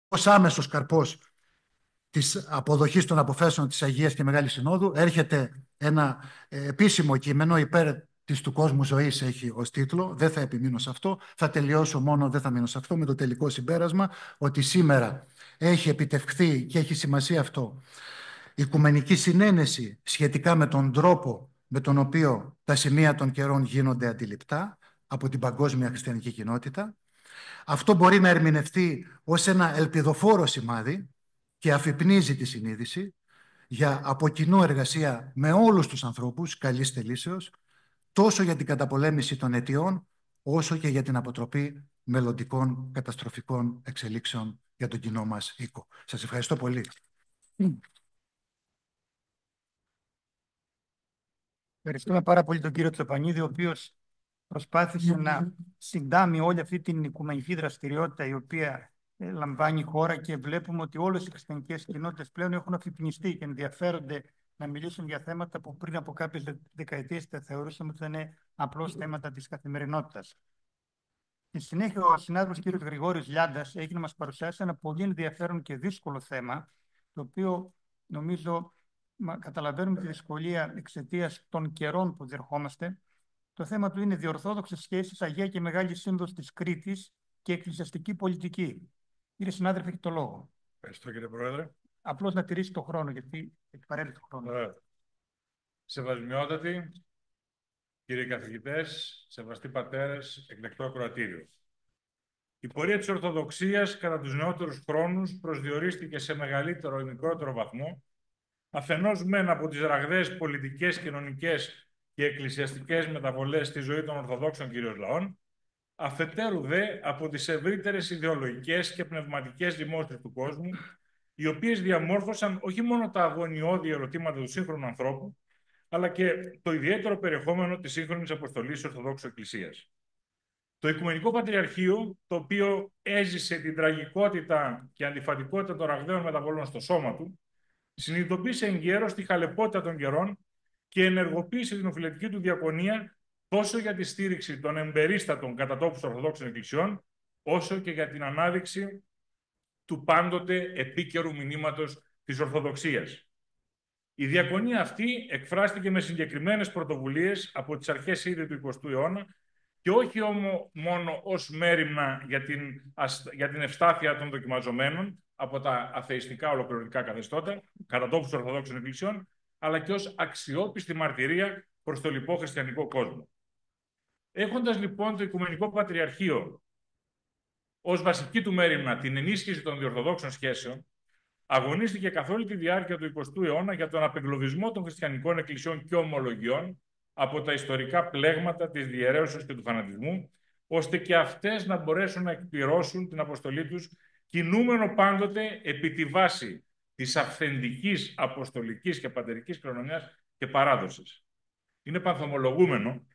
ως άμεσος καρπός της αποδοχής των αποφάσεων της Αγίας και Μεγάλης Συνόδου έρχεται ένα επίσημο κείμενο υπέρ της του κόσμου ζωής, έχει ως τίτλο. Δεν θα επιμείνω σε αυτό, θα τελειώσω μόνο, δεν θα μείνω σε αυτό, με το τελικό συμπέρασμα ότι σήμερα έχει επιτευχθεί και έχει σημασία αυτό οικουμενική συνένεση σχετικά με τον τρόπο με τον οποίο τα σημεία των καιρών γίνονται αντιληπτά από την παγκόσμια χριστιανική κοινότητα. Αυτό μπορεί να ερμηνευτεί ως ένα ελπιδοφόρο σημάδι και αφυπνίζει τη συνείδηση για από κοινού εργασία με όλους τους ανθρώπους καλής θελήσεως, τόσο για την καταπολέμηση των αιτιών, όσο και για την αποτροπή μελλοντικών καταστροφικών εξελίξεων για τον κοινό μας οίκο. Σας ευχαριστώ πολύ. Ευχαριστούμε πάρα πολύ τον κύριο Τσοπανίδη, ο οποίος προσπάθησε να συντάμει όλη αυτή την οικουμενική δραστηριότητα η οποία λαμβάνει η χώρα, και βλέπουμε ότι όλες οι χριστιανικές κοινότητες πλέον έχουν αφυπνιστεί και ενδιαφέρονται να μιλήσουν για θέματα που πριν από κάποιες δεκαετίες θα θεωρούσαμε ότι είναι απλώς θέματα της καθημερινότητας. Στη συνέχεια, ο συνάδελφος κ. Γρηγόρης Λιάντας έχει να μας παρουσιάσει ένα πολύ ενδιαφέρον και δύσκολο θέμα, το οποίο νομίζω καταλαβαίνουμε τη δυσκολία εξαιτίας των καιρών που διερχόμαστε. Το θέμα του είναι διορθόδοξες σχέσεις, Αγία και Μεγάλη Σύνοδος της Κρήτης και εκκλησιαστική πολιτική. Κύριε συνάδελφε, έχει το λόγο. Ευχαριστώ, κύριε Πρόεδρε. Απλώς να τηρήσει το χρόνο, γιατί έχει παρέλθει το χρόνο. Σεβασμιότατοι, κύριοι καθηγητές, σεβαστοί πατέρες, εκλεκτό ακροατήριο. Η πορεία της Ορθοδοξίας κατά τους νεότερους χρόνους προσδιορίστηκε σε μεγαλύτερο ή μικρότερο βαθμό, αφενός μεν από τις ραγδαίες πολιτικές, κοινωνικές και εκκλησιαστικές μεταβολές στη ζωή των Ορθοδόξων κυρίως λαών, αφετέρου δε από τις ευρύτερες ιδεολογικές και πνευματικές δημόσιες του κόσμου, οι οποίες διαμόρφωσαν όχι μόνο τα αγωνιώδη ερωτήματα του σύγχρονου ανθρώπου, αλλά και το ιδιαίτερο περιεχόμενο της σύγχρονης αποστολής της Ορθοδόξου Εκκλησίας. Το Οικουμενικό Πατριαρχείο, το οποίο έζησε την τραγικότητα και αντιφατικότητα των ραγδαίων μεταβολών στο σώμα του, συνειδητοποίησε εγκαίρως τη χαλεπότητα των καιρών και ενεργοποίησε την οφειλετική του διακονία τόσο για τη στήριξη των εμπερίστατων κατά τόπους Ορθοδόξων Εκκλησιών, όσο και για την ανάδειξη του πάντοτε επίκαιρου μηνύματος της Ορθοδοξίας. Η διακονία αυτή εκφράστηκε με συγκεκριμένες πρωτοβουλίες από τις αρχές ήδη του 20ου αιώνα και όχι μόνο ως μέριμνα για την ευστάθεια των δοκιμαζομένων από τα αθεϊστικά ολοκληρωτικά καθεστώτα κατά τόπους Ορθοδόξων Εκκλησιών, αλλά και ως αξιόπιστη μαρτυρία προς το λοιπό χριστιανικό κόσμο. Έχοντας λοιπόν το Οικουμενικό Πατριαρχείο ως βασική του μέριμνα την ενίσχυση των διορθοδόξων σχέσεων, αγωνίστηκε καθ' όλη τη διάρκεια του 20ου αιώνα για τον απεγκλωβισμό των χριστιανικών εκκλησιών και ομολογιών από τα ιστορικά πλέγματα της διαιρέωσης και του φανατισμού, ώστε και αυτές να μπορέσουν να εκπληρώσουν την αποστολή τους, κινούμενο πάντοτε επί τη βάση της αυθεντικής αποστολικής και πατερικής κληρονομιάς και παράδοσης. Είναι πανθομολογούμενο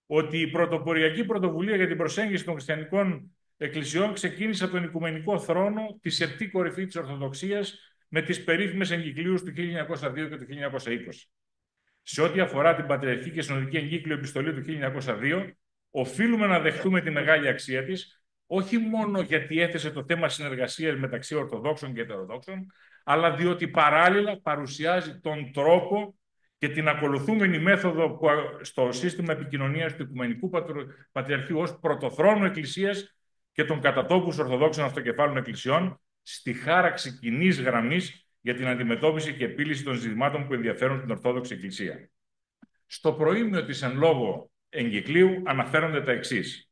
ότι η πρωτοποριακή πρωτοβουλία για την προσέγγιση των χριστιανικών εκκλησιών ξεκίνησε από τον Οικουμενικό Θρόνο, τη σεπτή κορυφή της Ορθοδοξίας, με τις περίφημες εγκυκλίους του 1902 και του 1920. Σε ό,τι αφορά την Πατριαρχική και Συνοδική Εγκύκλιο Επιστολή του 1902, οφείλουμε να δεχτούμε τη μεγάλη αξία της, όχι μόνο γιατί έθεσε το θέμα συνεργασίας μεταξύ Ορθοδόξων και Ετεροδόξων, αλλά διότι παράλληλα παρουσιάζει τον τρόπο και την ακολουθούμενη μέθοδο που στο σύστημα επικοινωνίας του Οικουμενικού Πατριαρχείου ως πρωτοθρόνου Εκκλησίας και των κατατόπους Ορθοδόξων Αυτοκεφάλων Εκκλησιών στη χάραξη κοινής γραμμής για την αντιμετώπιση και επίλυση των ζητημάτων που ενδιαφέρουν την Ορθόδοξη Εκκλησία. Στο προήμιο της εν λόγω εγκυκλίου αναφέρονται τα εξής.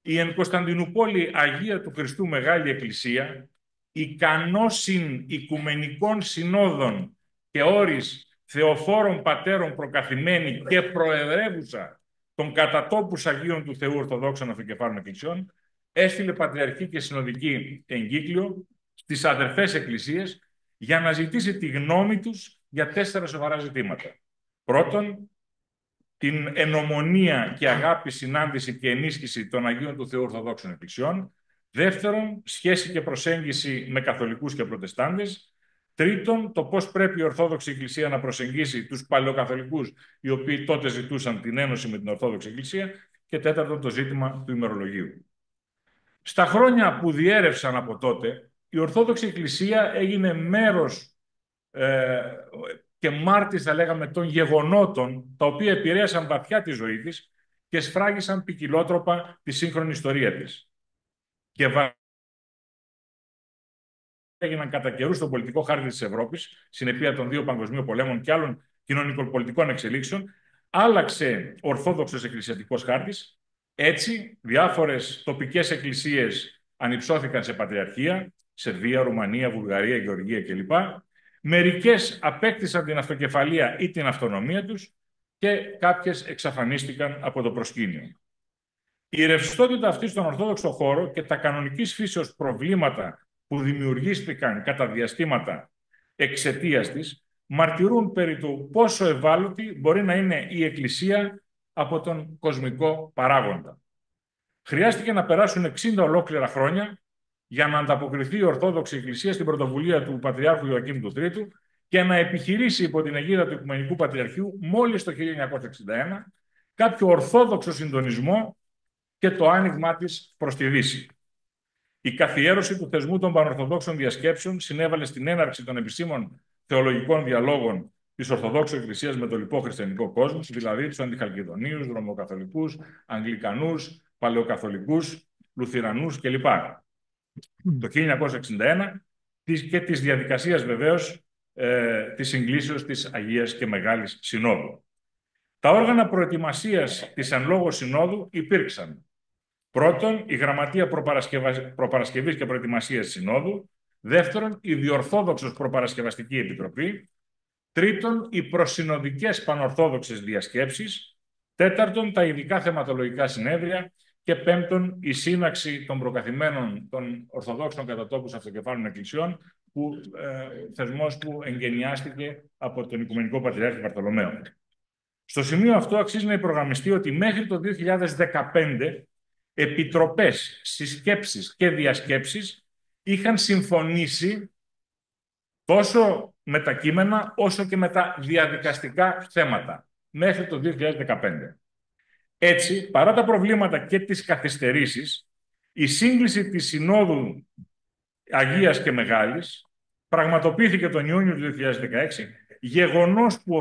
Η εν Κωνσταντινούπολη Αγία του Χριστού Μεγάλη Εκκλησία, ικανόσυν οικουμενικών συνόδων και όρις Θεοφόρων Πατέρων προκαθημένη και προεδρεύουσα των κατατόπους Αγίων του Θεού Ορθοδόξων Αυτοκεφάλων Εκκλησιών, έστειλε πατριαρχή και συνοδική εγκύκλιο στις αδερφές εκκλησίες για να ζητήσει τη γνώμη τους για 4 σοβαρά ζητήματα. Πρώτον, την ενομονία και αγάπη, συνάντηση και ενίσχυση των Αγίων του Θεού Ορθοδόξων Εκκλησιών. Δεύτερον, σχέση και προσέγγιση με καθολικούς και προτεστάντες. Τρίτον, το πώς πρέπει η Ορθόδοξη Εκκλησία να προσεγγίσει τους παλαιοκαθολικούς, οι οποίοι τότε ζητούσαν την ένωση με την Ορθόδοξη Εκκλησία. Και τέταρτον, το ζήτημα του ημερολογίου. Στα χρόνια που διέρευσαν από τότε, η Ορθόδοξη Εκκλησία έγινε μέρος και μάρτης, θα λέγαμε, των γεγονότων, τα οποία επηρέασαν βαθιά τη ζωή της και σφράγισαν ποικιλότροπα τη σύγχρονη ιστορία της. Και έγιναν κατά καιρούς στον πολιτικό χάρτη της Ευρώπης, συνεπεία των 2 παγκοσμίων πολέμων και άλλων κοινωνικοπολιτικών εξελίξεων, άλλαξε ορθόδοξος εκκλησιατικός χάρτης. Έτσι, διάφορες τοπικές εκκλησίες ανυψώθηκαν σε πατριαρχία, Σερβία, Ρουμανία, Βουλγαρία, Γεωργία κλπ. Μερικές απέκτησαν την αυτοκεφαλία ή την αυτονομία τους και κάποιες εξαφανίστηκαν από το προσκήνιο. Η ρευστότητα αυτή στον Ορθόδοξο χώρο και τα κανονικής φύσεως προβλήματα που δημιουργήθηκαν κατά διαστήματα εξαιτίας της μαρτυρούν περί του πόσο ευάλωτη μπορεί να είναι η Εκκλησία από τον κοσμικό παράγοντα. Χρειάστηκε να περάσουν 60 ολόκληρα χρόνια για να ανταποκριθεί η Ορθόδοξη Εκκλησία στην πρωτοβουλία του Πατριάρχου Ιωακήμ του Τρίτου και να επιχειρήσει υπό την αιγίδα του Οικουμενικού Πατριαρχείου μόλις το 1961 κάποιο ορθόδοξο συντονισμό και το άνοιγμά της προς τη Δύση. Η καθιέρωση του θεσμού των πανορθοδόξων διασκέψεων συνέβαλε στην έναρξη των επισήμων θεολογικών διαλόγων της Ορθοδόξου Εκκλησίας με τον λοιπό χριστιανικό κόσμο, δηλαδή τους Αντιχαλκιδονίους, Ρωμοκαθολικούς, Αγγλικανούς, Παλαιοκαθολικούς, Λουθυρανούς κλπ. Το 1961 και της διαδικασίας βεβαίως της συγκλήσεως της Αγίας και Μεγάλης Συνόδου. Τα όργανα προετοιμασίας της εν λόγω Συνόδου υπήρξαν. Πρώτον, η Γραμματεία Προπαρασκευής και Προετοιμασίας Συνόδου. Δεύτερον, η Διορθόδοξος Προπαρασκευαστική Επιτροπή. Τρίτον, οι προσυνοδικές πανορθόδοξες διασκέψεις. Τέταρτον, τα ειδικά θεματολογικά συνέδρια. Και πέμπτον, η σύναξη των προκαθημένων των Ορθοδόξων κατατόπους Αυτοκεφάλων Εκκλησιών, θεσμός που εγκαινιάστηκε από τον Οικουμενικό Πατριάρχη Βαρθολομαίο. Στο σημείο αυτό αξίζει να υπογραμμιστεί ότι μέχρι το 2015 επιτροπές, συσκέψεις και διασκέψεις είχαν συμφωνήσει τόσο με τα κείμενα όσο και με τα διαδικαστικά θέματα μέχρι το 2015. Έτσι, παρά τα προβλήματα και τις καθυστερήσεις, η σύγκληση της Συνόδου Αγίας και Μεγάλης πραγματοποιήθηκε τον Ιούνιο του 2016, γεγονός που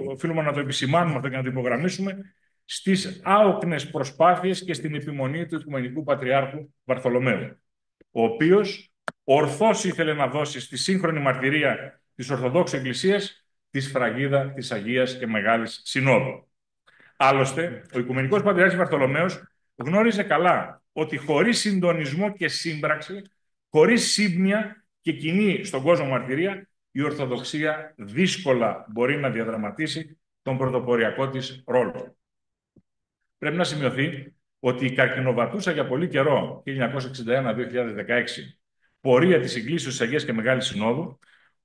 οφείλουμε να το επισημάνουμε αυτό και να το υπογραμμίσουμε, στις άοκνες προσπάθειες και στην επιμονή του Οικουμενικού Πατριάρχου Βαρθολομαίου, ο οποίος ορθώς ήθελε να δώσει στη σύγχρονη μαρτυρία της Ορθοδόξου Εκκλησίας τη σφραγίδα της Αγίας και Μεγάλης Συνόδου. Άλλωστε, ο Οικουμενικός Πατριάρχης Βαρθολομαίος γνώριζε καλά ότι χωρίς συντονισμό και σύμπραξη, χωρίς σύμπνοια και κοινή στον κόσμο μαρτυρία, η Ορθοδοξία δύσκολα μπορεί να διαδραματίσει τον πρωτοποριακό της ρόλο. Πρέπει να σημειωθεί ότι η καρκινοβατούσα για πολύ καιρό, 1961-2016, πορεία της συγκλήσεως της Αγίας και Μεγάλης Συνόδου,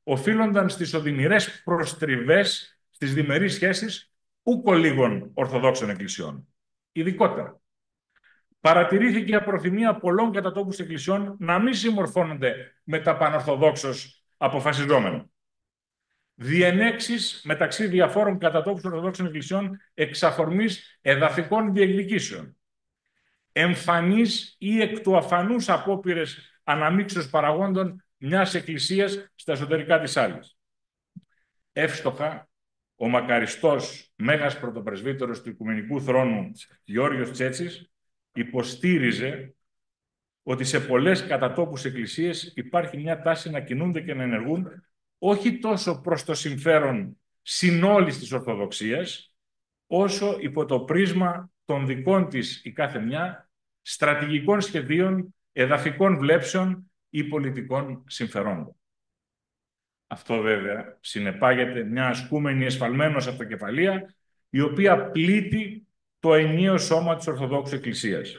οφείλονταν στις οδυνηρές προστριβές στις διμερείς σχέσεις ούκο λίγων Ορθοδόξων Εκκλησιών. Ειδικότερα, παρατηρήθηκε η απροθυμία πολλών κατατόπους εκκλησιών να μην συμμορφώνονται με τα πανορθοδόξως αποφασιζόμενα. Διενέξεις μεταξύ διαφόρων κατατόπους Ορθοδόξων Εκκλησιών εξ αφορμής εδαφικών διεκδικήσεων. Εμφανείς ή εκ του αφανούς απόπειρες αναμίξεως παραγόντων μιας εκκλησίας στα εσωτερικά της άλλης. Εύστοχα ο μακαριστός Μέγας Πρωτοπρεσβύτερος του Οικουμενικού Θρόνου Γεώργιος Τσέτσης υποστήριζε ότι σε πολλές κατατόπους εκκλησίες υπάρχει μια τάση να κινούνται και να ενεργούν όχι τόσο προς το συμφέρον συνόλης της Ορθοδοξίας, όσο υπό το πρίσμα των δικών της η κάθε μια στρατηγικών σχεδίων, εδαφικών βλέψεων ή πολιτικών συμφερόντων. Αυτό βέβαια συνεπάγεται μια ασκούμενη εσφαλμένος αυτοκεφαλία, η οποία πλήττει το ενιαίο σώμα της Ορθοδόξου Εκκλησίας.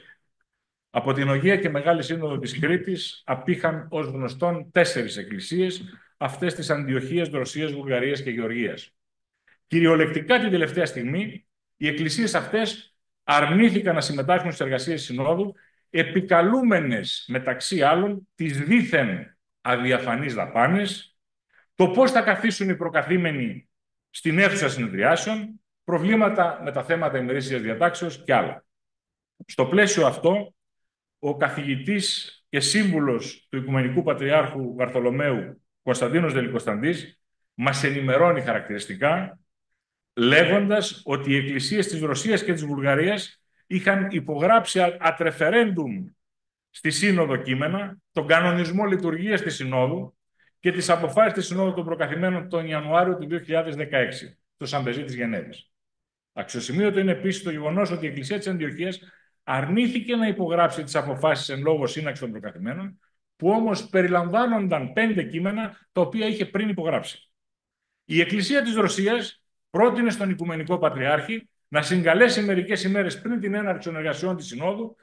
Από την Ογεία και Μεγάλη Σύνοδο της Κρήτης απήχαν ως γνωστόν 4 εκκλησίες, αυτές της Αντιοχίας, Ρωσίας, Βουλγαρίας και Γεωργίας. Κυριολεκτικά την τελευταία στιγμή, οι εκκλησίες αυτές αρνήθηκαν να συμμετάσχουν στις εργασίες συνόδου, επικαλούμενες μεταξύ άλλων τις δήθεν αδιαφανείς δαπάνες, το πώς θα καθίσουν οι προκαθήμενοι στην αίθουσα συνεδριάσεων, προβλήματα με τα θέματα ημερήσιας διατάξεως και άλλα. Στο πλαίσιο αυτό, ο καθηγητής και σύμβουλος του Οικουμενικού Πατριάρχου Βαρθολομαίου, Κωνσταντίνος Δελικοσταντής, μας ενημερώνει χαρακτηριστικά, λέγοντας ότι οι εκκλησίες της Ρωσίας και της Βουλγαρίας είχαν υπογράψει ατρεφερέντουμ στη Σύνοδο κείμενα, τον κανονισμό λειτουργίας της Συνόδου και τις αποφάσεις της Συνόδου των Προκαθημένων τον Ιανουάριο του 2016, στο Σαμπεζί της Γενέβης. Αξιοσημείωτο είναι επίσης το γεγονός ότι η Εκκλησία της Αντιοχίας αρνήθηκε να υπογράψει τις αποφάσεις εν λόγω σύναξη των Προκαθημένων, που όμως περιλαμβάνονταν 5 κείμενα τα οποία είχε πριν υπογράψει. Η Εκκλησία της Ρωσίας πρότεινε στον Οικουμενικό Πατριάρχη να συγκαλέσει μερικές ημέρες πριν την έναρξη των εργασιών της Συνόδου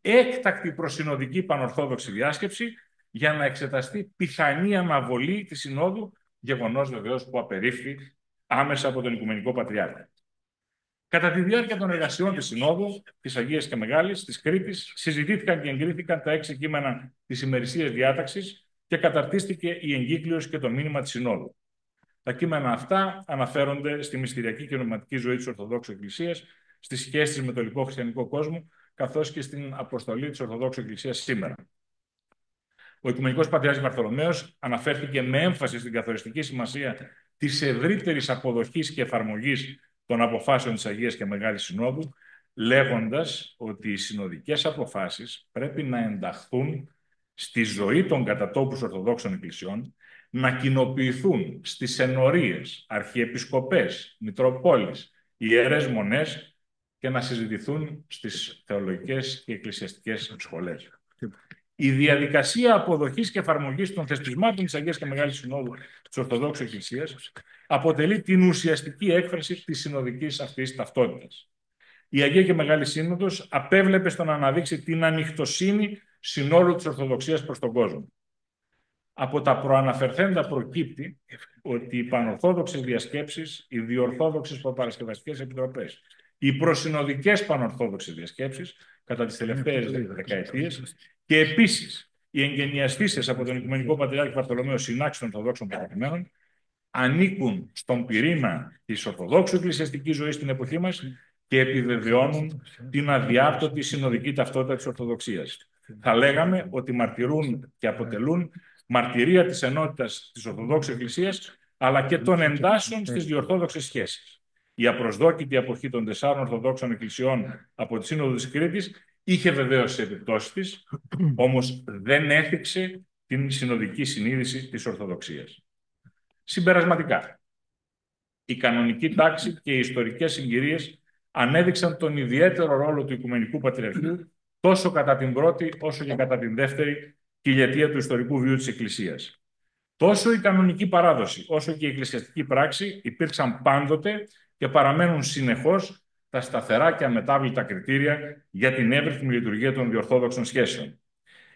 έκτακτη προσυνοδική πανορθόδοξη διάσκεψη για να εξεταστεί πιθανή αναβολή της Συνόδου, γεγονός βεβαίως που απερίφθη άμεσα από τον Οικουμενικό Πατριάρχη. Κατά τη διάρκεια των εργασιών της Συνόδου, της Αγίας και Μεγάλης, της Κρήτης, συζητήθηκαν και εγκρίθηκαν τα 6 κείμενα της ημερησίας διάταξης και καταρτίστηκε η εγκύκλειος και το μήνυμα της Συνόδου. Τα κείμενα αυτά αναφέρονται στη μυστηριακή και νοηματική ζωή της Ορθοδόξου Εκκλησίας, στις σχέσεις της με το λοιπό χριστιανικό κόσμο, καθώς και στην αποστολή της Ορθοδόξου Εκκλησίας σήμερα. Ο Οικουμενικός Πατριάρχης Βαρθολομαίος αναφέρθηκε με έμφαση στην καθοριστική σημασία της ευρύτερης αποδοχής και εφαρμογής των αποφάσεων της Αγίας και Μεγάλης Συνόδου, λέγοντας ότι οι συνοδικές αποφάσεις πρέπει να ενταχθούν στη ζωή των κατατόπους Ορθοδόξων Εκκλησιών, να κοινοποιηθούν στις ενορίες, αρχιεπισκοπές, μητροπόλεις, ιερές μονές και να συζητηθούν στις θεολογικές και εκκλησιαστικές σχολές. Η διαδικασία αποδοχής και εφαρμογής των θεσπισμάτων της Αγίας και Μεγάλης Συνόδου της Ορθοδόξου Εκκλησίας αποτελεί την ουσιαστική έκφραση της συνοδικής αυτής ταυτότητας. Η Αγία και Μεγάλη Σύνοδος απέβλεπε στο να αναδείξει την ανοιχτοσύνη συνόλου της Ορθοδοξίας προς τον κόσμο. Από τα προαναφερθέντα προκύπτει ότι οι πανορθόδοξες διασκέψεις, οι διορθόδοξες προπαρασκευαστικές επιτροπές, οι προσυνοδικές πανορθόδοξες διασκέψεις κατά τις τελευταίες δεκαετίες και επίσης οι εγγενιαστήσεις από τον Οικουμενικό Πατριάρχη Βαρθολομαίο συνάξεις των Ορθοδόξων Παρακειμένων ανήκουν στον πυρήνα της Ορθοδόξου εκκλησιαστικής ζωής στην εποχή μας και επιβεβαιώνουν την αδιάπτωτη συνοδική ταυτότητα της Ορθοδοξίας. Θα λέγαμε ότι μαρτυρούν και αποτελούν μαρτυρία της ενότητας της Ορθοδόξου Εκκλησίας, αλλά και των εντάσσεων στις διορθόδοξες σχέσεις. Η απροσδόκητη αποχή των 4 Ορθοδόξων Εκκλησιών από τη Σύνοδο της Κρήτης είχε βεβαίως τις επιπτώσεις της, όμως δεν έθιξε την συνοδική συνείδηση της Ορθοδοξίας. Συμπερασματικά, η κανονική τάξη και οι ιστορικές συγκυρίες ανέδειξαν τον ιδιαίτερο ρόλο του Οικουμενικού Πατριαρχείου τόσο κατά την πρώτη όσο και κατά την δεύτερη χιλιετία του ιστορικού βίου της Εκκλησίας. Τόσο η κανονική παράδοση όσο και η εκκλησιαστική πράξη υπήρξαν πάντοτε και παραμένουν συνεχώς τα σταθερά και αμετάβλητα κριτήρια για την εύρυθμη λειτουργία των διορθόδοξων σχέσεων.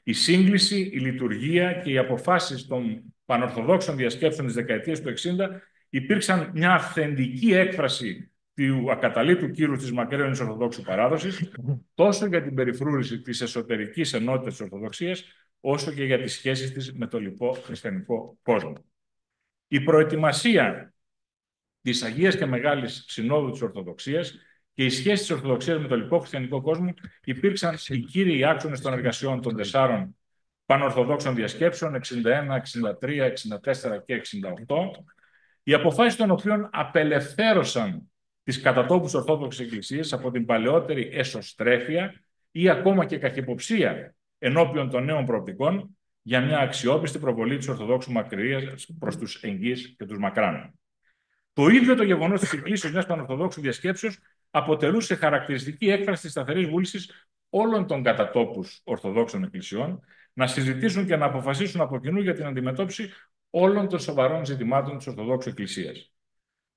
Η σύγκληση, η λειτουργία και οι αποφάσεις των πανορθοδόξων διασκέψεων της δεκαετίας του 60 υπήρξαν μια αυθεντική έκφραση του ακαταλείπτου κύρους της μακραίωνης Ορθοδόξου παράδοσης, τόσο για την περιφρούρηση της εσωτερικής ενότητας της Ορθοδοξίας, όσο και για τις σχέσεις της με το λοιπό χριστιανικό κόσμο. Η προετοιμασία της Αγίας και Μεγάλης Συνόδου της Ορθοδοξίας και οι σχέσεις της Ορθοδοξίας με το λοιπό χριστιανικό κόσμο υπήρξαν οι κύριοι άξονες των εργασιών των 4 πανορθοδόξων διασκέψεων 61, 63, 64 και 68 οι αποφάσεις των οποίων απελευθέρωσαν τις κατατόπους Ορθόδοξες Εκκλησίες από την παλαιότερη εσωστρέφεια ή ακόμα και καχυποψία ενώπιον των νέων προοπτικών για μια αξιόπιστη προβολή της Ορθοδόξου μακρίας προς τους εγγύς και τους μακράν. Το ίδιο το γεγονός της εκκλήσεως μιας πανορθοδόξου διασκέψεως αποτελούσε χαρακτηριστική έκφραση της σταθερής βούλησης όλων των κατατόπους Ορθοδόξων Εκκλησιών να συζητήσουν και να αποφασίσουν από κοινού για την αντιμετώπιση όλων των σοβαρών ζητημάτων της Ορθοδόξου Εκκλησίας.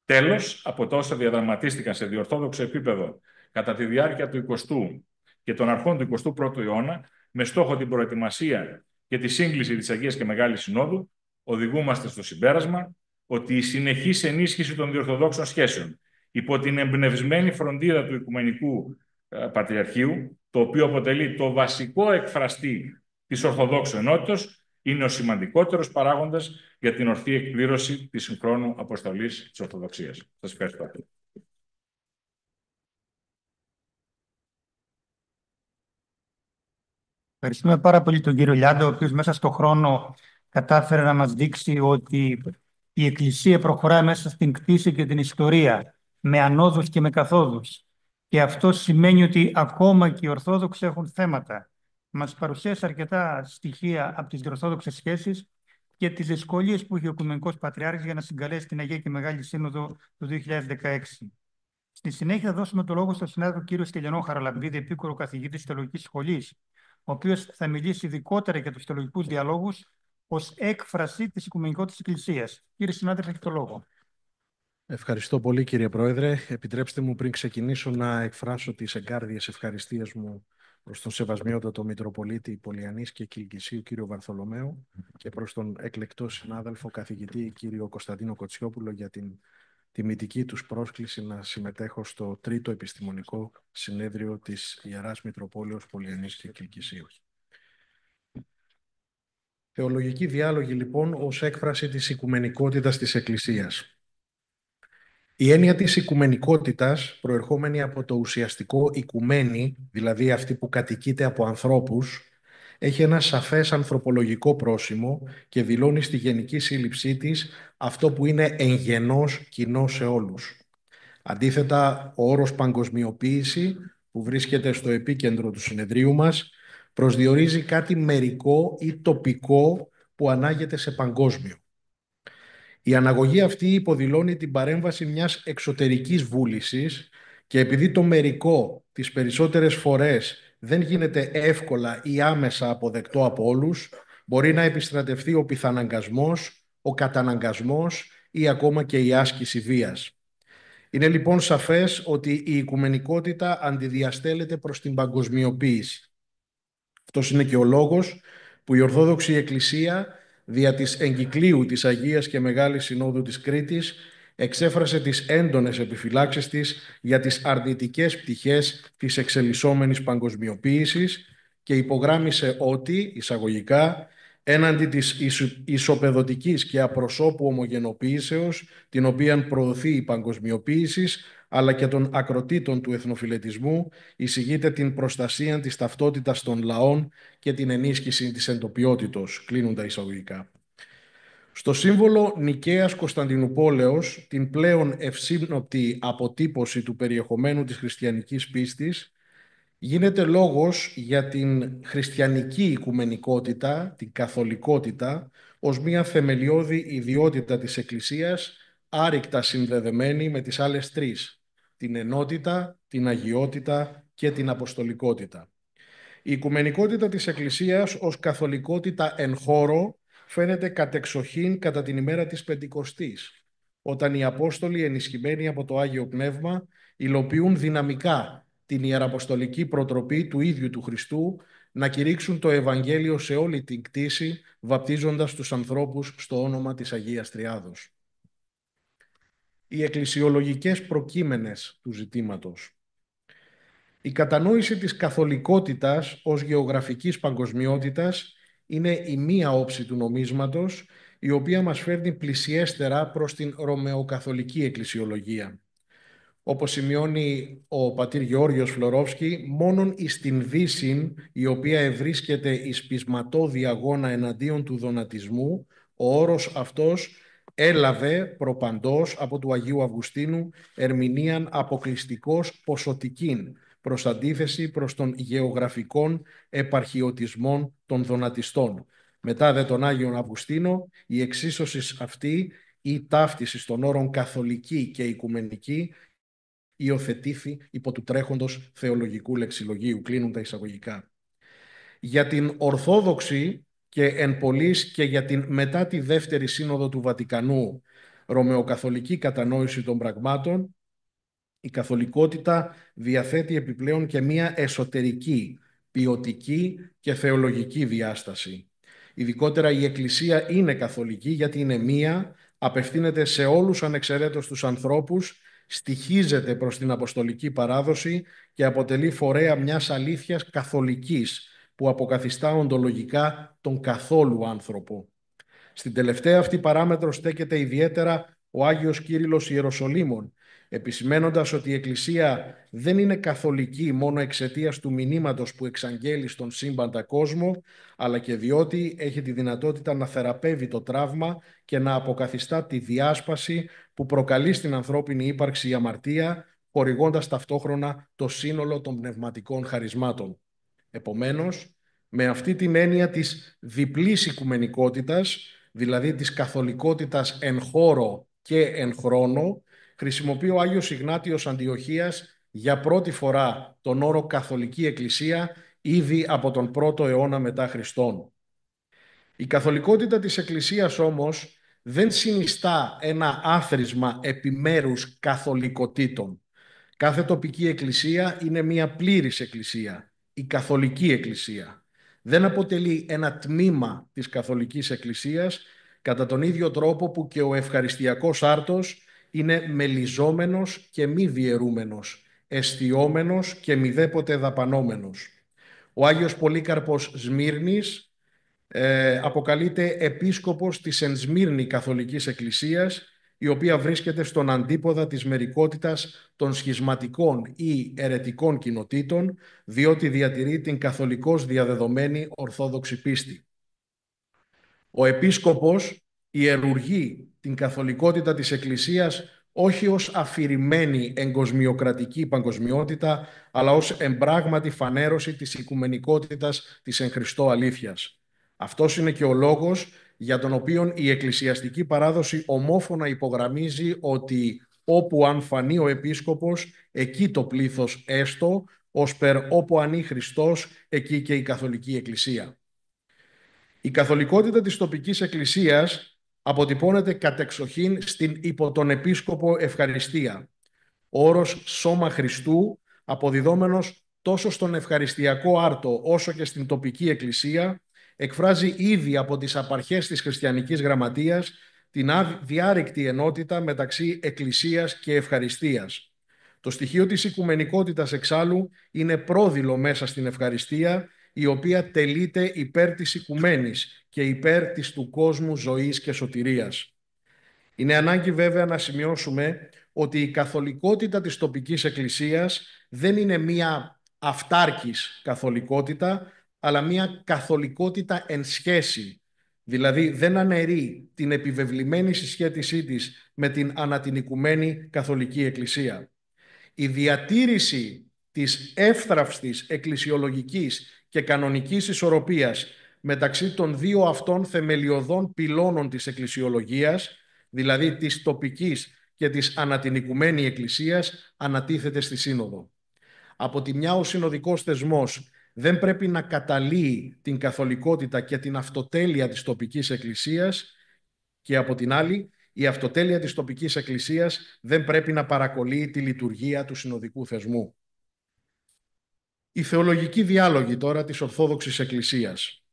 Τέλος, από τα όσα διαδραματίστηκαν σε διορθόδοξο επίπεδο κατά τη διάρκεια του 20ου και των αρχών του 21ου αιώνα, με στόχο την προετοιμασία και τη σύγκληση της Αγίας και Μεγάλης Συνόδου, οδηγούμαστε στο συμπέρασμα ότι η συνεχής ενίσχυση των διορθοδόξων σχέσεων υπό την εμπνευσμένη φροντίδα του Οικουμενικού Πατριαρχείου, το οποίο αποτελεί το βασικό εκφραστή της Ορθοδόξου Ενότητος, είναι ο σημαντικότερος παράγοντας για την ορθή εκπλήρωση της συγχρόνου αποστολής της Ορθοδοξίας. Σας ευχαριστώ. Ευχαριστούμε πάρα πολύ τον κύριο Λιάντα, ο οποίος μέσα στον χρόνο κατάφερε να μας δείξει ότι η Εκκλησία προχωράει μέσα στην κτήση και την ιστορία, με ανόδους και με καθόδους. Και αυτό σημαίνει ότι ακόμα και οι Ορθόδοξοι έχουν θέματα. Μας παρουσίασε αρκετά στοιχεία από τις διορθόδοξες σχέσεις και τις δυσκολίες που είχε ο Οικουμενικός Πατριάρχης για να συγκαλέσει την Αγία και Μεγάλη Σύνοδο του 2016. Στη συνέχεια θα δώσουμε το λόγο στον συνάδελφο κύριο Στυλιανό Χαραλαμπίδη, επίκουρο καθηγητή της Θεολογικής Σχολής, ο οποίος θα μιλήσει ειδικότερα για τους θεολογικούς διαλόγους ως έκφραση της Οικουμενικότητας της Εκκλησίας. Κύριε συνάδελφε, έχετε το λόγο. Ευχαριστώ πολύ, κύριε Πρόεδρε. Επιτρέψτε μου πριν ξεκινήσω να εκφράσω τις εγκάρδιες ευχαριστίες μου προς τον Σεβασμιότατο Μητροπολίτη Πολιανής και Κιλκυσίου, κύριο Βαρθολομαίο, και προς τον εκλεκτό συνάδελφο καθηγητή, κύριο Κωνσταντίνο Κοτσιόπουλο, για την τιμητική τους πρόσκληση να συμμετέχω στο τρίτο επιστημονικό συνέδριο της Ιεράς Μητροπόλεως Πολιανής και Κιλκυσίου. Θεολογικοί διάλογοι, λοιπόν, ως έκφραση της οικουμενικότητας της Εκκλησίας. Η έννοια της οικουμενικότητας, προερχόμενη από το ουσιαστικό οικουμένη, δηλαδή αυτή που κατοικείται από ανθρώπους, έχει ένα σαφές ανθρωπολογικό πρόσημο και δηλώνει στη γενική σύλληψή της αυτό που είναι εν γενός κοινό σε όλους. Αντίθετα, ο όρος παγκοσμιοποίηση, που βρίσκεται στο επίκεντρο του συνεδρίου μας, προσδιορίζει κάτι μερικό ή τοπικό που ανάγεται σε παγκόσμιο. Η αναγωγή αυτή υποδηλώνει την παρέμβαση μιας εξωτερικής βούλησης και επειδή το μερικό τις περισσότερες φορές δεν γίνεται εύκολα ή άμεσα αποδεκτό από όλους, μπορεί να επιστρατευτεί ο πιθαναγκασμός, ο καταναγκασμός ή ακόμα και η άσκηση βίας. Είναι λοιπόν σαφές ότι η οικουμενικότητα αντιδιαστέλλεται προς την παγκοσμιοποίηση. Αυτός είναι και ο λόγος που η Ορθόδοξη Εκκλησία δια της εγκυκλίου της Αγίας και Μεγάλης Συνόδου της Κρήτης εξέφρασε τις έντονες επιφυλάξεις της για τις αρνητικές πτυχές της εξελισσόμενης παγκοσμιοποίησης και υπογράμμισε ότι, εισαγωγικά, έναντι της ισοπεδωτικής και απροσώπου ομογενοποίησεως, την οποία προωθεί η παγκοσμιοποίηση, αλλά και των ακροτήτων του εθνοφιλετισμού, εισηγείται την προστασία της ταυτότητας των λαών και την ενίσχυση της εντοπιότητος, κλείνουν τα εισαγωγικά. Στο σύμβολο Νικαίας Κωνσταντινουπόλεως, την πλέον ευσύμνοπτη αποτύπωση του περιεχομένου της χριστιανικής πίστης, γίνεται λόγος για την χριστιανική οικουμενικότητα, την καθολικότητα, ως μια θεμελιώδη ιδιότητα της Εκκλησίας, άρρηκτα συνδεδεμένη με τις άλλες τρεις, την ενότητα, την αγιότητα και την αποστολικότητα. Η οικουμενικότητα της Εκκλησίας ως καθολικότητα εν χώρο φαίνεται κατεξοχήν κατά την ημέρα της Πεντηκοστής, όταν οι Απόστολοι, ενισχυμένοι από το Άγιο Πνεύμα, υλοποιούν δυναμικά την ιεραποστολική προτροπή του ίδιου του Χριστού να κηρύξουν το Ευαγγέλιο σε όλη την κτήση, βαπτίζοντας τους ανθρώπους στο όνομα της Αγίας Τριάδος. Οι εκκλησιολογικές προκείμενες του ζητήματος. Η κατανόηση της καθολικότητας ως γεωγραφικής παγκοσμιότητας είναι η μία όψη του νομίσματος, η οποία μας φέρνει πλησιέστερα προς την ρωμαιοκαθολική εκκλησιολογία. Όπως σημειώνει ο πατήρ Γεώργιος Φλωρόφσκι, μόνον εις την Δύσιν, η οποία ευρίσκεται εις πεισματώδη αγώνα εναντίον του δονατισμού, ο όρος αυτός έλαβε προπαντός από του Αγίου Αυγουστίνου ερμηνείαν αποκλειστικώς ποσοτικήν, προς αντίθεση προς των γεωγραφικών επαρχιωτισμών των δονατιστών. Μετά δε τον Άγιον Αυγουστίνο, η εξίσωση αυτή ή ταύτιση των όρων καθολική και οικουμενική υιοθετήθη υπό του τρέχοντος θεολογικού λεξιλογίου. Κλείνουν τα εισαγωγικά. Για την Ορθόδοξη και εν πολλοίς και για την μετά τη Δεύτερη Σύνοδο του Βατικανού ρωμαιοκαθολική κατανόηση των πραγμάτων, η καθολικότητα διαθέτει επιπλέον και μία εσωτερική, ποιοτική και θεολογική διάσταση. Ειδικότερα η Εκκλησία είναι καθολική γιατί είναι μία, απευθύνεται σε όλους ανεξαιρέτως τους ανθρώπους, στοιχίζεται προς την αποστολική παράδοση και αποτελεί φορέα μιας αλήθειας καθολικής που αποκαθιστά οντολογικά τον καθόλου άνθρωπο. Στην τελευταία αυτή παράμετρο στέκεται ιδιαίτερα ο Άγιος Κύριλλος Ιεροσολύμων, επισημένοντας ότι η Εκκλησία δεν είναι καθολική μόνο εξαιτίας του μηνύματος που εξαγγέλει στον σύμπαντα κόσμο, αλλά και διότι έχει τη δυνατότητα να θεραπεύει το τραύμα και να αποκαθιστά τη διάσπαση που προκαλεί στην ανθρώπινη ύπαρξη η αμαρτία, χορηγώντας ταυτόχρονα το σύνολο των πνευματικών χαρισμάτων. Επομένως, με αυτή την έννοια της διπλής οικουμενικότητας, δηλαδή της καθολικότητας εν χώρο και εν χρόνο, χρησιμοποιεί ο Άγιος Ιγνάτιος Αντιοχίας για πρώτη φορά τον όρο Καθολική Εκκλησία ήδη από τον 1ο αιώνα μετά Χριστόν. Η καθολικότητα της Εκκλησίας όμως δεν συνιστά ένα άθροισμα επιμέρους καθολικοτήτων. Κάθε τοπική εκκλησία είναι μια πλήρης εκκλησία, η Καθολική Εκκλησία. Δεν αποτελεί ένα τμήμα της Καθολικής Εκκλησίας κατά τον ίδιο τρόπο που και ο ευχαριστιακός άρτος είναι μελιζόμενος και μη διαιρούμενος, εστιόμενος και μηδέποτε δαπανόμενος. Ο Άγιος Πολύκαρπος Σμύρνης αποκαλείται επίσκοπος της εν Σμύρνη Καθολικής Εκκλησίας, η οποία βρίσκεται στον αντίποδα της μερικότητας των σχισματικών ή αιρετικών κοινοτήτων, διότι διατηρεί την καθολικώς διαδεδομένη ορθόδοξη πίστη. Ο επίσκοπος ιερουργεί την καθολικότητα της Εκκλησίας όχι ως αφηρημένη εγκοσμιοκρατική παγκοσμιότητα, αλλά ως εμπράγματη φανέρωση της οικουμενικότητας της εν Χριστώ αλήθειας. Αυτός είναι και ο λόγος για τον οποίο η εκκλησιαστική παράδοση ομόφωνα υπογραμμίζει ότι όπου αν φανεί ο επίσκοπος, εκεί το πλήθος έστω, ώσπερ όπου ανεί Χριστός, εκεί και η Καθολική Εκκλησία. Η καθολικότητα της τοπικής εκκλησίας αποτυπώνεται κατεξοχήν στην υπό τον επίσκοπο ευχαριστία. Ο όρος σώμα Χριστού, αποδιδόμενος τόσο στον ευχαριστιακό άρτο όσο και στην τοπική εκκλησία, εκφράζει ήδη από τις απαρχές της χριστιανικής γραμματείας την διάρρηκτη ενότητα μεταξύ εκκλησίας και ευχαριστίας. Το στοιχείο της οικουμενικότητας εξάλλου είναι πρόδειλο μέσα στην ευχαριστία, η οποία τελείται υπέρ της οικουμένης και υπέρ της του κόσμου ζωής και σωτηρίας. Είναι ανάγκη βέβαια να σημειώσουμε ότι η καθολικότητα της τοπικής εκκλησίας δεν είναι μία αυτάρκης καθολικότητα, αλλά μία καθολικότητα εν σχέση, δηλαδή δεν αναιρεί την επιβεβλημένη συσχέτισή της με την ανατινικουμένη καθολική εκκλησία. Η διατήρηση της εύθραυστης εκκλησιολογικής και κανονικής ισορροπίας μεταξύ των δύο αυτών θεμελιωδών πυλώνων της εκκλησιολογίας, δηλαδή της τοπικής και της ανατινικουμένη εκκλησίας, ανατίθεται στη Σύνοδο. Από τη μια ο συνοδικός θεσμός δεν πρέπει να καταλύει την καθολικότητα και την αυτοτέλεια της τοπικής εκκλησίας και από την άλλη η αυτοτέλεια της τοπικής εκκλησίας δεν πρέπει να παρακολύει τη λειτουργία του συνοδικού θεσμού. Οι θεολογικοί διάλογοι τώρα της Ορθόδοξης Εκκλησίας.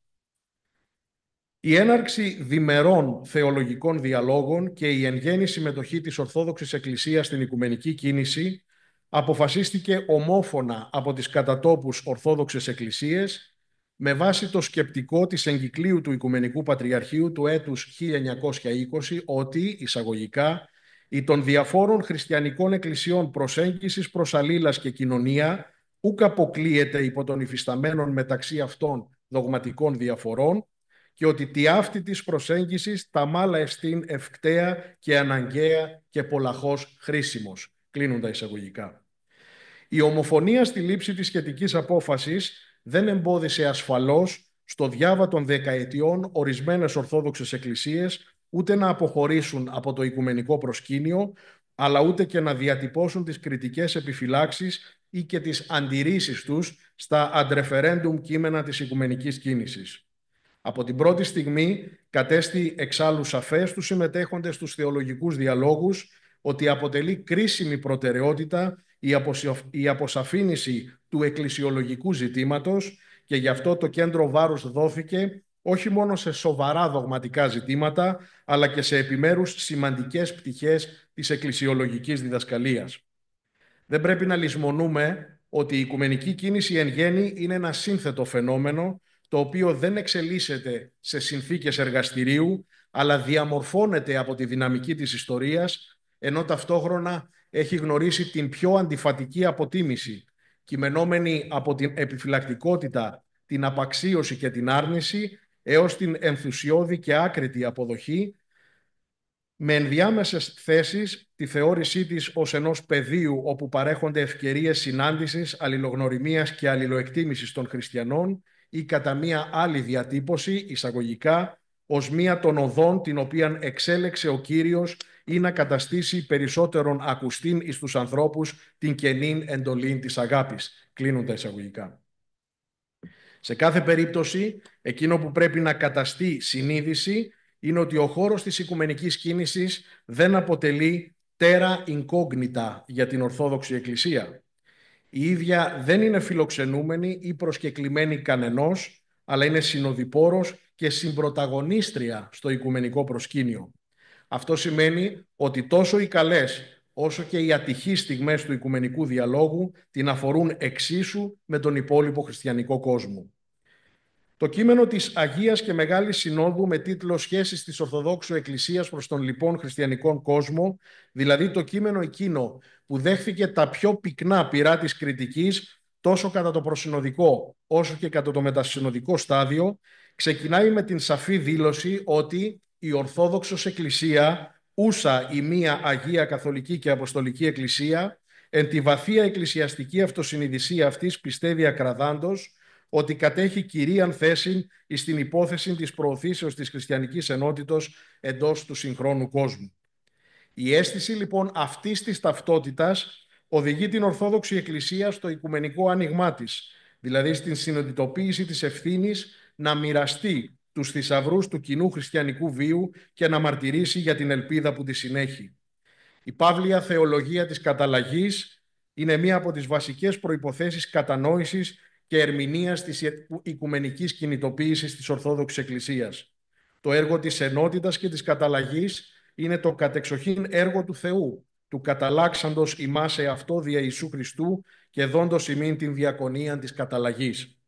Η έναρξη διμερών θεολογικών διαλόγων και η εν γέννη συμμετοχή της Ορθόδοξης Εκκλησίας στην οικουμενική κίνηση αποφασίστηκε ομόφωνα από τις κατατόπους Ορθόδοξες Εκκλησίες με βάση το σκεπτικό της εγκυκλίου του Οικουμενικού Πατριαρχείου του έτους 1920 ότι, εισαγωγικά, η των διαφόρων χριστιανικών εκκλησιών προσέγγισης προς αλλήλας και κοινωνία ούκ αποκλείεται υπό των υφισταμένων μεταξύ αυτών δογματικών διαφορών και ότι τη αυτή της προσέγγισης τα μάλα εστίν ευκταία και αναγκαία και πολλαχώς χρήσιμος. Κλείνουν τα εισαγωγικά. Η ομοφωνία στη λήψη της σχετικής απόφασης δεν εμπόδισε ασφαλώς στο διάβα των δεκαετιών ορισμένες ορθόδοξες εκκλησίες ούτε να αποχωρήσουν από το οικουμενικό προσκήνιο, αλλά ούτε και να διατυπώσουν τις κριτικές επιφυλάξεις ή και τις αντιρρήσεις τους στα αντρεφερέντουμ κείμενα της οικουμενικής κίνησης. Από την πρώτη στιγμή κατέστη εξάλλου σαφές στους συμμετέχοντες στους θεολογικούς διαλόγους ότι αποτελεί κρίσιμη προτεραιότητα η αποσαφήνιση του εκκλησιολογικού ζητήματος και γι' αυτό το κέντρο βάρους δόθηκε όχι μόνο σε σοβαρά δογματικά ζητήματα, αλλά και σε επιμέρους σημαντικές πτυχές της εκκλησιολογικής διδασκαλίας. Δεν πρέπει να λησμονούμε ότι η οικουμενική κίνηση εν γέννη είναι ένα σύνθετο φαινόμενο, το οποίο δεν εξελίσσεται σε συνθήκες εργαστηρίου, αλλά διαμορφώνεται από τη δυναμική της ιστορίας, ενώ ταυτόχρονα έχει γνωρίσει την πιο αντιφατική αποτίμηση, κειμενόμενη από την επιφυλακτικότητα, την απαξίωση και την άρνηση, έως την ενθουσιώδη και άκριτη αποδοχή, με ενδιάμεσες θέσεις τη θεώρησή της ως ενός πεδίου όπου παρέχονται ευκαιρίες συνάντησης, αλληλογνωριμίας και αλληλοεκτίμησης των χριστιανών ή κατά μία άλλη διατύπωση, εισαγωγικά, ως μία των οδών την οποίαν εξέλεξε ο Κύριος ή να καταστήσει περισσότερον ακουστήν εις τους ανθρώπους την καινήν εντολήν της αγάπης. Κλείνουν τα εισαγωγικά. Σε κάθε περίπτωση, εκείνο που πρέπει να καταστεί συνείδηση είναι ότι ο χώρος της οικουμενικής κίνησης δεν αποτελεί terra incognita για την Ορθόδοξη Εκκλησία. Η ίδια δεν είναι φιλοξενούμενη ή προσκεκλημένη κανενός, αλλά είναι συνοδοιπόρος και συμπρωταγωνίστρια στο οικουμενικό προσκήνιο. Αυτό σημαίνει ότι τόσο οι καλές όσο και οι ατυχείς στιγμές του οικουμενικού διαλόγου την αφορούν εξίσου με τον υπόλοιπο χριστιανικό κόσμο. Το κείμενο της Αγίας και Μεγάλης Συνόδου με τίτλο «Σχέσεις της Ορθοδόξου Εκκλησίας προς τον λοιπόν χριστιανικό κόσμο», δηλαδή το κείμενο εκείνο που δέχθηκε τα πιο πυκνά πυρά της κριτικής τόσο κατά το προσυνοδικό όσο και κατά το μετασυνοδικό στάδιο, ξεκινάει με την σαφή δήλωση ότι η Ορθόδοξος Εκκλησία, ούσα η μία Αγία Καθολική και Αποστολική Εκκλησία, εν τη βαθία εκκλησιαστική αυτοσυνειδησία αυτής πιστεύει ακραδάντως ότι κατέχει κυρίαν θέση στην υπόθεση της προωθήσεως της χριστιανικής ενότητος εντός του συγχρόνου κόσμου. Η αίσθηση λοιπόν αυτής της ταυτότητας οδηγεί την Ορθόδοξη Εκκλησία στο οικουμενικό άνοιγμά της, δηλαδή στην συνειδητοποίηση της ευθύνης να μοιραστεί τους θησαυρούς του κοινού χριστιανικού βίου και να μαρτυρήσει για την ελπίδα που τη συνέχει. Η παύλια θεολογία της καταλλαγής είναι μία από τις βασικές προϋποθέσεις κατανόησης και ερμηνείας της οικουμενικής κινητοποίησης της Ορθόδοξης Εκκλησίας. Το έργο της ενότητας και της καταλλαγής είναι το κατεξοχήν έργο του Θεού, του καταλάξαντος ημάς εαυτό δια Ιησού Χριστού και δόντος ημίν την διακονία της καταλλαγής.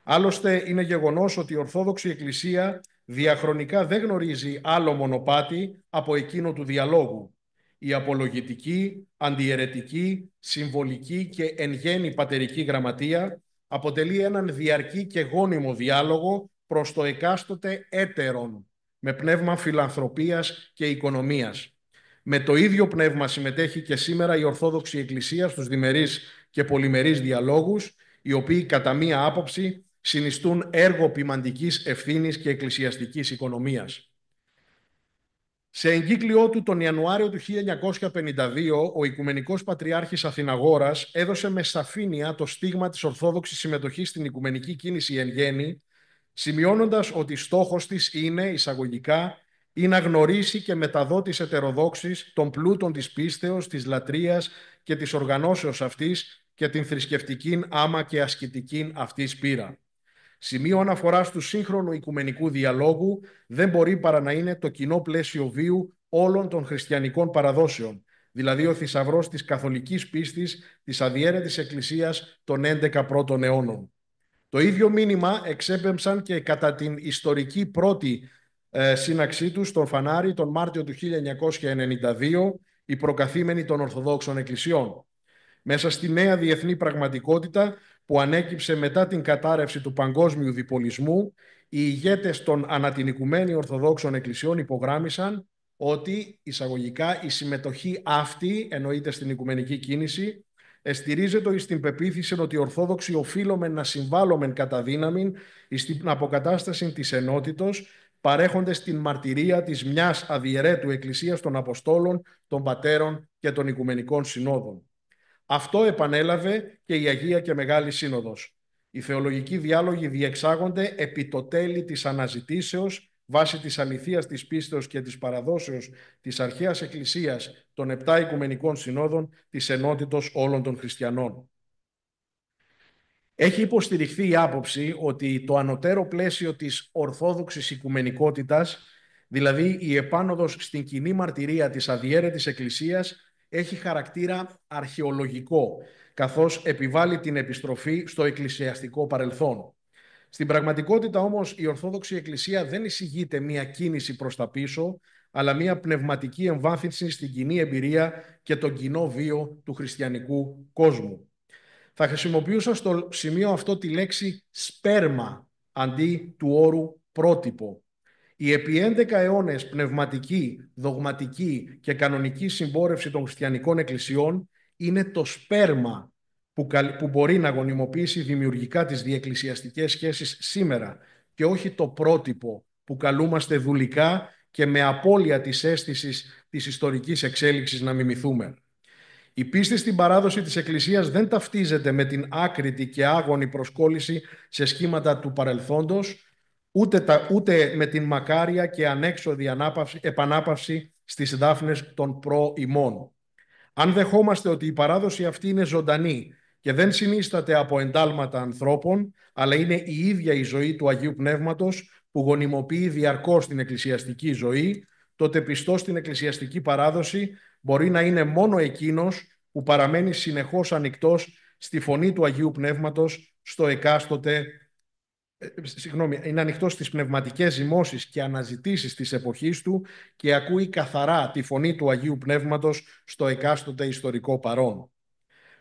Άλλωστε είναι γεγονός ότι η Ορθόδοξη Εκκλησία διαχρονικά δεν γνωρίζει άλλο μονοπάτι από εκείνο του διαλόγου. Η απολογητική, αντιαιρετική, συμβολική και εν γέννη πατερική γραμματεία αποτελεί έναν διαρκή και γόνιμο διάλογο προς το εκάστοτε έτερον, με πνεύμα φιλανθρωπίας και οικονομίας. Με το ίδιο πνεύμα συμμετέχει και σήμερα η Ορθόδοξη Εκκλησία στους διμερείς και πολυμερείς διαλόγους, οι οποίοι κατά μία άποψη συνιστούν έργο ποιμαντικής ευθύνης και εκκλησιαστικής οικονομίας. Σε εγκύκλιό του τον Ιανουάριο του 1952, ο Οικουμενικός Πατριάρχης Αθηναγόρας έδωσε με σαφήνεια το στίγμα της Ορθόδοξης συμμετοχής στην οικουμενική κίνηση εν γέννη, σημειώνοντας ότι στόχος της είναι, εισαγωγικά, ή να γνωρίσει και μεταδώ τις ετεροδόξεις των πλούτων της πίστεως, της λατρείας και της οργανώσεως αυτής και την θρησκευτικήν άμα και ασκητικήν αυτής πείρα. Σημείο αναφοράς του σύγχρονου οικουμενικού διαλόγου δεν μπορεί παρά να είναι το κοινό πλαίσιο βίου όλων των χριστιανικών παραδόσεων, δηλαδή ο θησαυρός της καθολικής πίστης της αδιέρετης Εκκλησίας των 11 πρώτων αιώνων. Το ίδιο μήνυμα εξέπεμψαν και κατά την ιστορική πρώτη σύναξή τους στον Φανάρι τον Μάρτιο του 1992 οι προκαθήμενοι των Ορθοδόξων Εκκλησιών. Μέσα στη νέα διεθνή πραγματικότητα που ανέκυψε μετά την κατάρρευση του παγκόσμιου διπολισμού, οι ηγέτες των ανατινικουμένων Ορθοδόξων Εκκλησιών υπογράμμισαν ότι εισαγωγικά η συμμετοχή αυτή, εννοείται στην οικουμενική κίνηση, εστηρίζεται στην πεποίθηση ότι οι Ορθόδοξοι οφείλουμε να συμβάλλομεν κατά δύναμη στην αποκατάσταση της ενότητος, παρέχοντες την μαρτυρία της μιας αδιαιρέτου Εκκλησίας των Αποστόλων, των Πατέρων και των Οικουμενικών Συνόδων. Αυτό επανέλαβε και η Αγία και Μεγάλη Σύνοδος. Οι θεολογικοί διάλογοι διεξάγονται επί το τέλη της αναζητήσεως βάσει της αληθείας της πίστεως και της παραδόσεως της αρχαίας Εκκλησίας των 7 Οικουμενικών Συνόδων της ενότητος όλων των χριστιανών. Έχει υποστηριχθεί η άποψη ότι το ανωτέρω πλαίσιο της ορθόδοξης οικουμενικότητας, δηλαδή η επάνωδος στην κοινή μαρτυρία της αδιέρετης Εκκλησίας, έχει χαρακτήρα αρχαιολογικό, καθώς επιβάλλει την επιστροφή στο εκκλησιαστικό παρελθόν. Στην πραγματικότητα όμως η Ορθόδοξη Εκκλησία δεν εισηγείται μία κίνηση προς τα πίσω, αλλά μία πνευματική εμβάθυνση στην κοινή εμπειρία και τον κοινό βίο του χριστιανικού κόσμου. Θα χρησιμοποιούσα στο σημείο αυτό τη λέξη σπέρμα αντί του όρου πρότυπο. Η επί 11 αιώνες πνευματική, δογματική και κανονική συμπόρευση των χριστιανικών εκκλησιών είναι το σπέρμα που μπορεί να γονιμοποιήσει δημιουργικά τις διεκκλησιαστικές σχέσεις σήμερα και όχι το πρότυπο που καλούμαστε δουλικά και με απώλεια της αίσθησης της ιστορικής εξέλιξης να μιμηθούμε. Η πίστη στην παράδοση της Εκκλησίας δεν ταυτίζεται με την άκρητη και άγωνη προσκόλληση σε σχήματα του παρελθόντος, ούτε με την μακάρια και ανέξοδη επανάπαυση στις δάφνες των προ-ημών. Αν δεχόμαστε ότι η παράδοση αυτή είναι ζωντανή και δεν συνίσταται από εντάλματα ανθρώπων, αλλά είναι η ίδια η ζωή του Αγίου Πνεύματος που γονιμοποιεί διαρκώς την εκκλησιαστική ζωή, τότε πιστός στην εκκλησιαστική παράδοση μπορεί να είναι μόνο εκείνος που παραμένει συνεχώς ανοιχτός στη φωνή του Αγίου Πνεύματος στο εκάστοτε. Είναι ανοιχτός στις πνευματικές ζυμώσεις και αναζητήσεις της εποχής του και ακούει καθαρά τη φωνή του Αγίου Πνεύματος στο εκάστοτε ιστορικό παρόν.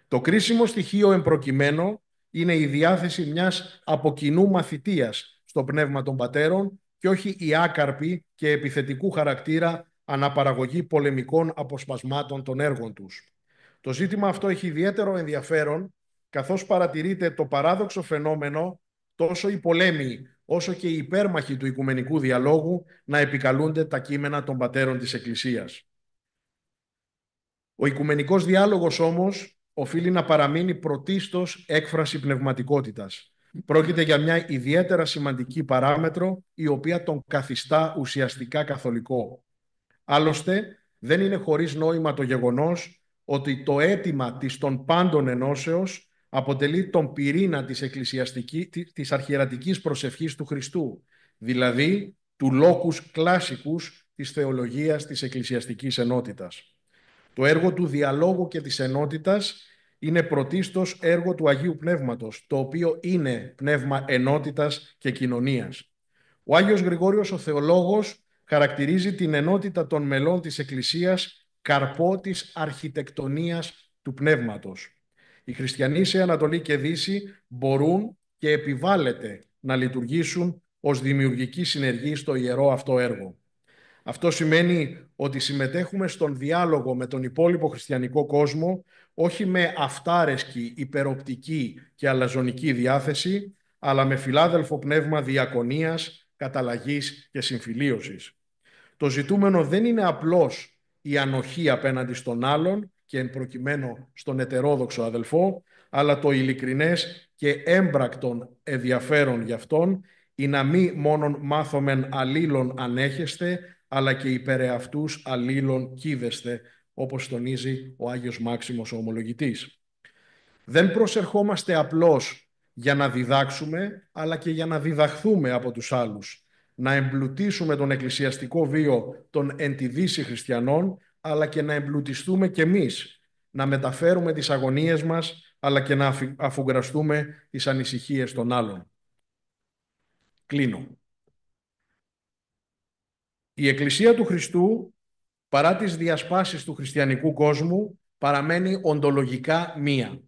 Το κρίσιμο στοιχείο εμπροκειμένου είναι η διάθεση μιας από κοινού μαθητείας στο πνεύμα των πατέρων και όχι η άκαρπη και επιθετικού χαρακτήρα αναπαραγωγή πολεμικών αποσπασμάτων των έργων τους. Το ζήτημα αυτό έχει ιδιαίτερο ενδιαφέρον, καθώς παρατηρείται το παράδοξο φαινόμενο τόσο οι πολέμοι όσο και οι υπέρμαχοι του οικουμενικού διαλόγου να επικαλούνται τα κείμενα των πατέρων της Εκκλησίας. Ο οικουμενικός διάλογος όμως οφείλει να παραμείνει πρωτίστως έκφραση πνευματικότητας. Πρόκειται για μια ιδιαίτερα σημαντική παράμετρο η οποία τον καθιστά ουσιαστικά καθολικό. Άλλωστε, δεν είναι χωρίς νόημα το γεγονός ότι το αίτημα της των πάντων ενώσεως αποτελεί τον πυρήνα της αρχιερατικής προσευχής του Χριστού, δηλαδή του λόγους κλάσικους της θεολογίας της εκκλησιαστικής ενότητας. Το έργο του διαλόγου και της ενότητας είναι πρωτίστως έργο του Αγίου Πνεύματος, το οποίο είναι πνεύμα ενότητας και κοινωνίας. Ο Άγιος Γρηγόριος ο Θεολόγος χαρακτηρίζει την ενότητα των μελών της Εκκλησίας καρπό της αρχιτεκτονίας του πνεύματος. Οι χριστιανοί σε Ανατολή και Δύση μπορούν και επιβάλλεται να λειτουργήσουν ως δημιουργική συνεργή στο ιερό αυτό έργο. Αυτό σημαίνει ότι συμμετέχουμε στον διάλογο με τον υπόλοιπο χριστιανικό κόσμο, όχι με αυτάρεσκη, υπεροπτική και αλαζονική διάθεση, αλλά με φιλάδελφο πνεύμα διακονίας, καταλλαγής και συμφιλίωσης. Το ζητούμενο δεν είναι απλώς η ανοχή απέναντι στον άλλον και εν προκειμένου στον ετερόδοξο αδελφό, αλλά το ειλικρινές και έμπρακτον ενδιαφέρον γι' αυτόν, ή να μη μόνον μάθομεν αλλήλων ανέχεστε, αλλά και υπέρ εαυτούς αλλήλων κοίδεστε, όπως τονίζει ο Άγιος Μάξιμος ο Ομολογητής. Δεν προσερχόμαστε απλώς για να διδάξουμε, αλλά και για να διδαχθούμε από τους άλλους, να εμπλουτίσουμε τον εκκλησιαστικό βίο των εν τη Δύση χριστιανών, αλλά και να εμπλουτιστούμε κι εμείς, να μεταφέρουμε τις αγωνίες μας, αλλά και να αφουγκραστούμε τις ανησυχίες των άλλων. Κλείνω. Η Εκκλησία του Χριστού, παρά τις διασπάσεις του χριστιανικού κόσμου, παραμένει οντολογικά μία.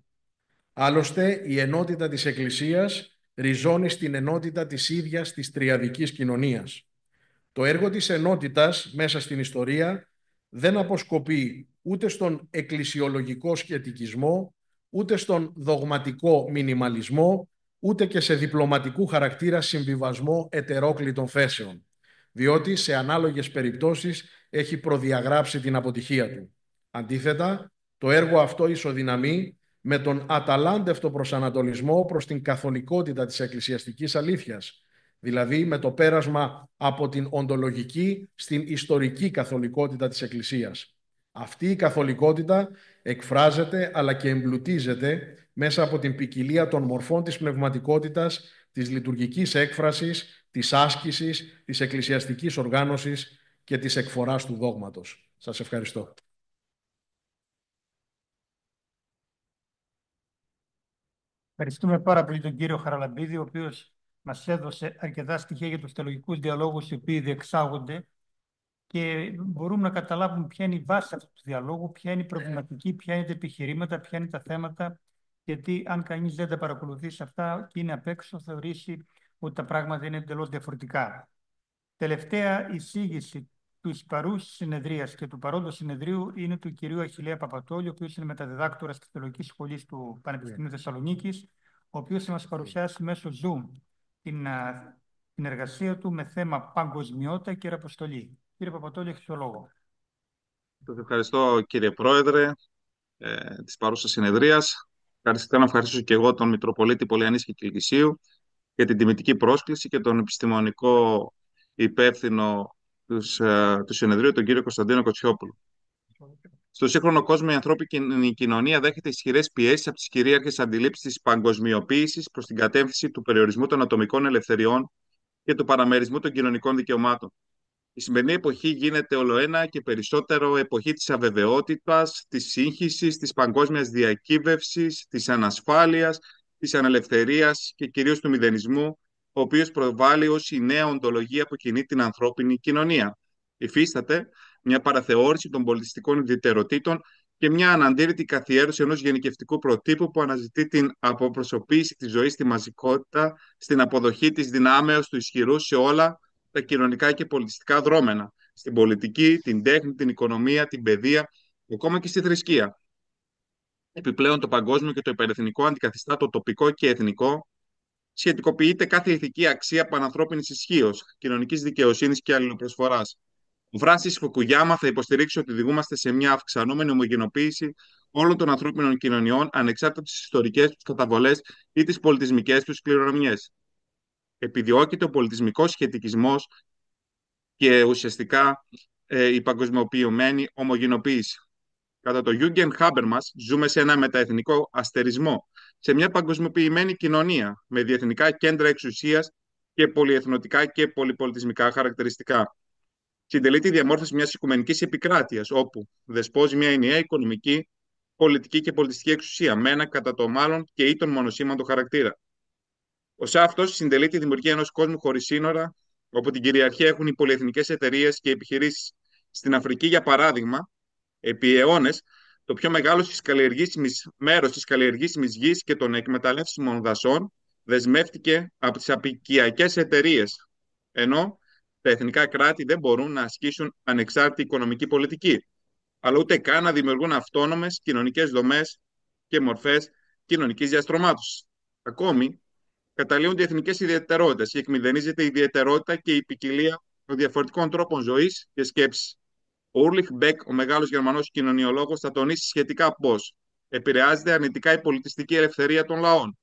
Άλλωστε, η ενότητα της Εκκλησίας ριζώνει στην ενότητα της ίδιας της τριαδικής κοινωνίας. Το έργο της ενότητας μέσα στην ιστορία δεν αποσκοπεί ούτε στον εκκλησιολογικό σκεπτικισμό, ούτε στον δογματικό μινιμαλισμό, ούτε και σε διπλωματικού χαρακτήρα συμβιβασμό ετερόκλητων θέσεων, διότι σε ανάλογες περιπτώσεις έχει προδιαγράψει την αποτυχία του. Αντίθετα, το έργο αυτό ισοδυναμεί με τον αταλάντευτο προσανατολισμό προς την καθολικότητα της εκκλησιαστικής αλήθειας, δηλαδή με το πέρασμα από την οντολογική στην ιστορική καθολικότητα της Εκκλησίας. Αυτή η καθολικότητα εκφράζεται αλλά και εμπλουτίζεται μέσα από την ποικιλία των μορφών της πνευματικότητας, της λειτουργικής έκφρασης, της άσκησης, της εκκλησιαστικής οργάνωσης και της εκφοράς του δόγματος. Σας ευχαριστώ. Ευχαριστούμε πάρα πολύ τον κύριο Χαραλαμπίδη, ο οποίος μας έδωσε αρκετά στοιχεία για τους θεολογικούς διαλόγους οι οποίοι διεξάγονται και μπορούμε να καταλάβουμε ποια είναι η βάση αυτού του διαλόγου, ποια είναι η προβληματική, ποια είναι τα επιχειρήματα, ποια είναι τα θέματα, γιατί αν κανείς δεν τα παρακολουθήσει αυτά και είναι απ' έξω, θεωρήσει ότι τα πράγματα είναι εντελώς διαφορετικά. Τελευταία εισήγηση της παρούσης συνεδρίας και του παρόντος συνεδρίου είναι του κυρίου Αχιλλέα Παπατόλη, ο οποίος είναι μεταδιδάκτορας της Θεολογικής Σχολής του Πανεπιστημίου Θεσσαλονίκης, ο οποίος θα μας παρουσιάσει μέσω Zoom την εργασία του με θέμα παγκοσμιότητα και ιεραποστολή. Κύριε Παπατόλη, έχετε το λόγο. Σας ευχαριστώ, κύριε Πρόεδρε της παρούσας συνεδρίας. Θέλω να ευχαριστήσω και εγώ τον Μητροπολίτη Πολιανής και Κιλκυσίου για την τιμητική πρόσκληση και τον επιστημονικό υπεύθυνο του συνεδρίου, τον κύριο Κωνσταντίνο Κοτσιόπουλο. Στο σύγχρονο κόσμο, η ανθρώπινη κοινωνία δέχεται ισχυρές πιέσεις από τις κυρίαρχες αντιλήψεις της παγκοσμιοποίησης προς την κατεύθυνση του περιορισμού των ατομικών ελευθεριών και του παραμερισμού των κοινωνικών δικαιωμάτων. Η σημερινή εποχή γίνεται ολοένα και περισσότερο εποχή της αβεβαιότητας, της σύγχυσης, της παγκόσμιας διακύβευσης, της ανασφάλειας, της ανελευθερίας και κυρίως του μηδενισμού, ο οποίος προβάλλει ως η νέα οντολογία που κινεί την ανθρώπινη κοινωνία. Υφίσταται μια παραθεώρηση των πολιτιστικών ιδιαιτεροτήτων και μια αναντήρητη καθιέρωση ενός γενικευτικού προτύπου που αναζητεί την αποπροσωποποίηση της ζωής στη μαζικότητα, στην αποδοχή της δυνάμεως του ισχυρού σε όλα τα κοινωνικά και πολιτιστικά δρόμενα, στην πολιτική, την τέχνη, την οικονομία, την παιδεία, ακόμα και στη θρησκεία. Επιπλέον, το παγκόσμιο και το υπερεθνικό αντικαθιστά το τοπικό και εθνικό, σχετικοποιείται κάθε ηθική αξία πανανθρώπινης ισχύως, κοινωνικής δικαιοσύνης και αλληλοπροσφοράς. Ο Φράνσις Φουκουγιάμα θα υποστηρίξει ότι οδηγούμαστε σε μια αυξανόμενη ομογενοποίηση όλων των ανθρώπινων κοινωνιών, ανεξάρτητα τις ιστορικές τους καταβολές ή τις πολιτισμικές τους κληρονομιές. Επιδιώκεται ο πολιτισμικός σχετικισμός και ουσιαστικά η παγκοσμιοποιημένη ομογενοποίηση. Κατά το Jürgen Habermas, ζούμε σε ένα μεταεθνικό αστερισμό, σε μια παγκοσμιοποιημένη κοινωνία με διεθνικά κέντρα εξουσίας και πολυεθνοτικά και πολυπολιτισμικά χαρακτηριστικά. Συντελεί τη διαμόρφωση μιας οικουμενικής επικράτειας, όπου δεσπόζει μια ενιαία οικονομική, πολιτική και πολιτιστική εξουσία, με ένα κατά το μάλλον και ή τον μονοσήμαντο χαρακτήρα. Ως αυτός συντελεί τη δημιουργία ενός κόσμου χωρίς σύνορα, όπου την κυριαρχία έχουν οι πολυεθνικές εταιρείες και επιχειρήσεις. Στην Αφρική, για παράδειγμα, επί αιώνες, το πιο μεγάλο μέρος της καλλιεργήσιμης γης και των εκμεταλλεύσιμων δασών δεσμεύτηκε από τις αποικιακές εταιρείες, ενώ τα εθνικά κράτη δεν μπορούν να ασκήσουν ανεξάρτητη οικονομική πολιτική, αλλά ούτε καν να δημιουργούν αυτόνομες κοινωνικές δομές και μορφές κοινωνικής διαστρωμάτωσης. Ακόμη, καταλύονται οι εθνικές ιδιαιτερότητες και εκμηδενίζεται η ιδιαιτερότητα και η ποικιλία των διαφορετικών τρόπων ζωής και σκέψης. Ο Ούρλιχ Μπεκ, ο μεγάλος Γερμανός κοινωνιολόγος, θα τονίσει σχετικά πώς επηρεάζεται αρνητικά η πολιτιστική ελευθερία των λαών.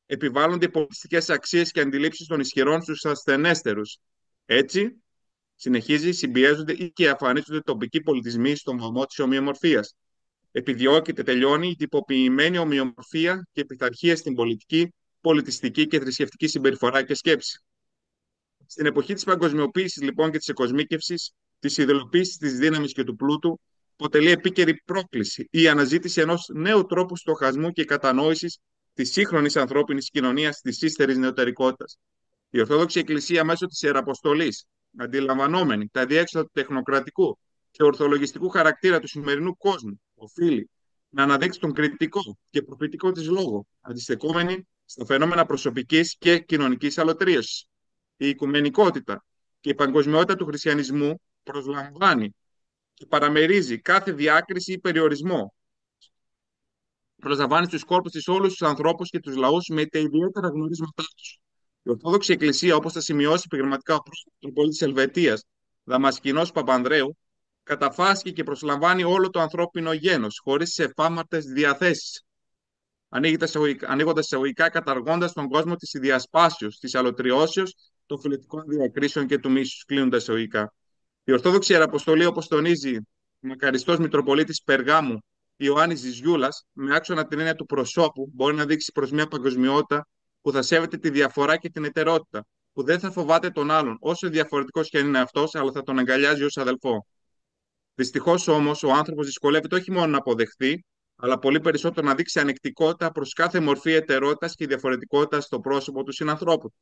Επιβάλλονται οι πολιτιστικές αξίες και αντιλήψεις των ισχυρών στους ασθενέστερους. Έτσι, συνεχίζει, συμπιέζονται ή και αφανίζονται τοπικοί πολιτισμοί στον βωμό της ομοιομορφίας. Επιδιώκεται, τελειώνει η τυποποιημένη ομοιομορφία και πειθαρχία στην πολιτική, πολιτιστική και θρησκευτική συμπεριφορά και σκέψη. Στην εποχή της παγκοσμιοποίησης, λοιπόν, και της εκοσμίκευσης, της ιδεολογοποίησης της δύναμης και του πλούτου, αποτελεί επίκαιρη πρόκληση η αναζήτηση ενός νέου τρόπου στοχασμού και κατανόησης της σύγχρονης ανθρώπινης κοινωνίας της ύστερης νεωτερικότητας. Η Ορθόδοξη Εκκλησία, μέσω της Ιεραποστολής, αντιλαμβανόμενη τα διέξοδα του τεχνοκρατικού και ορθολογιστικού χαρακτήρα του σημερινού κόσμου, οφείλει να αναδείξει τον κριτικό και προφητικό της λόγο, αντιστεκόμενη στα φαινόμενα προσωπικής και κοινωνικής αλωτρίωσης. Η οικουμενικότητα και η παγκοσμιότητα του χριστιανισμού προσλαμβάνει και παραμερίζει κάθε διάκριση ή περιορισμό. Προσλαμβάνει στους κόρπους της όλους τους ανθρώπους και τους λαούς με τα ιδιαίτερα γνωρίσματά τους. Η Ορθόδοξη Εκκλησία, όπως θα σημειώσει επιγραμματικά ο Μητροπολίτης της Ελβετίας, Δαμασκηνός Παπανδρέου, καταφάσκει και προσλαμβάνει όλο το ανθρώπινο γένος, χωρίς τις εφάμαρτες διαθέσεις. Ανοίγοντας εισαγωγικά, καταργώντας τον κόσμο της ιδιασπάσεως, της αλωτριώσεως, των φιλετικών διακρίσεων και του μίσους, κλείνοντας εισαγωγικά. Η Ορθόδοξη Ιεραποστολή, όπως τονίζει ο μακαριστός Μητροπολίτης Περγάμου Ιωάννης Ζιζιούλας, με άξονα την έννοια του προσώπου, μπορεί να δείξει προς μια παγκοσμιότητα που θα σέβεται τη διαφορά και την ετερότητα, που δεν θα φοβάται τον άλλον, όσο διαφορετικός και αν είναι αυτός, αλλά θα τον αγκαλιάζει ως αδελφό. Δυστυχώς όμως, ο άνθρωπος δυσκολεύεται όχι μόνο να αποδεχθεί, αλλά πολύ περισσότερο να δείξει ανεκτικότητα προς κάθε μορφή ετερότητας και διαφορετικότητας στο πρόσωπο του συνανθρώπου.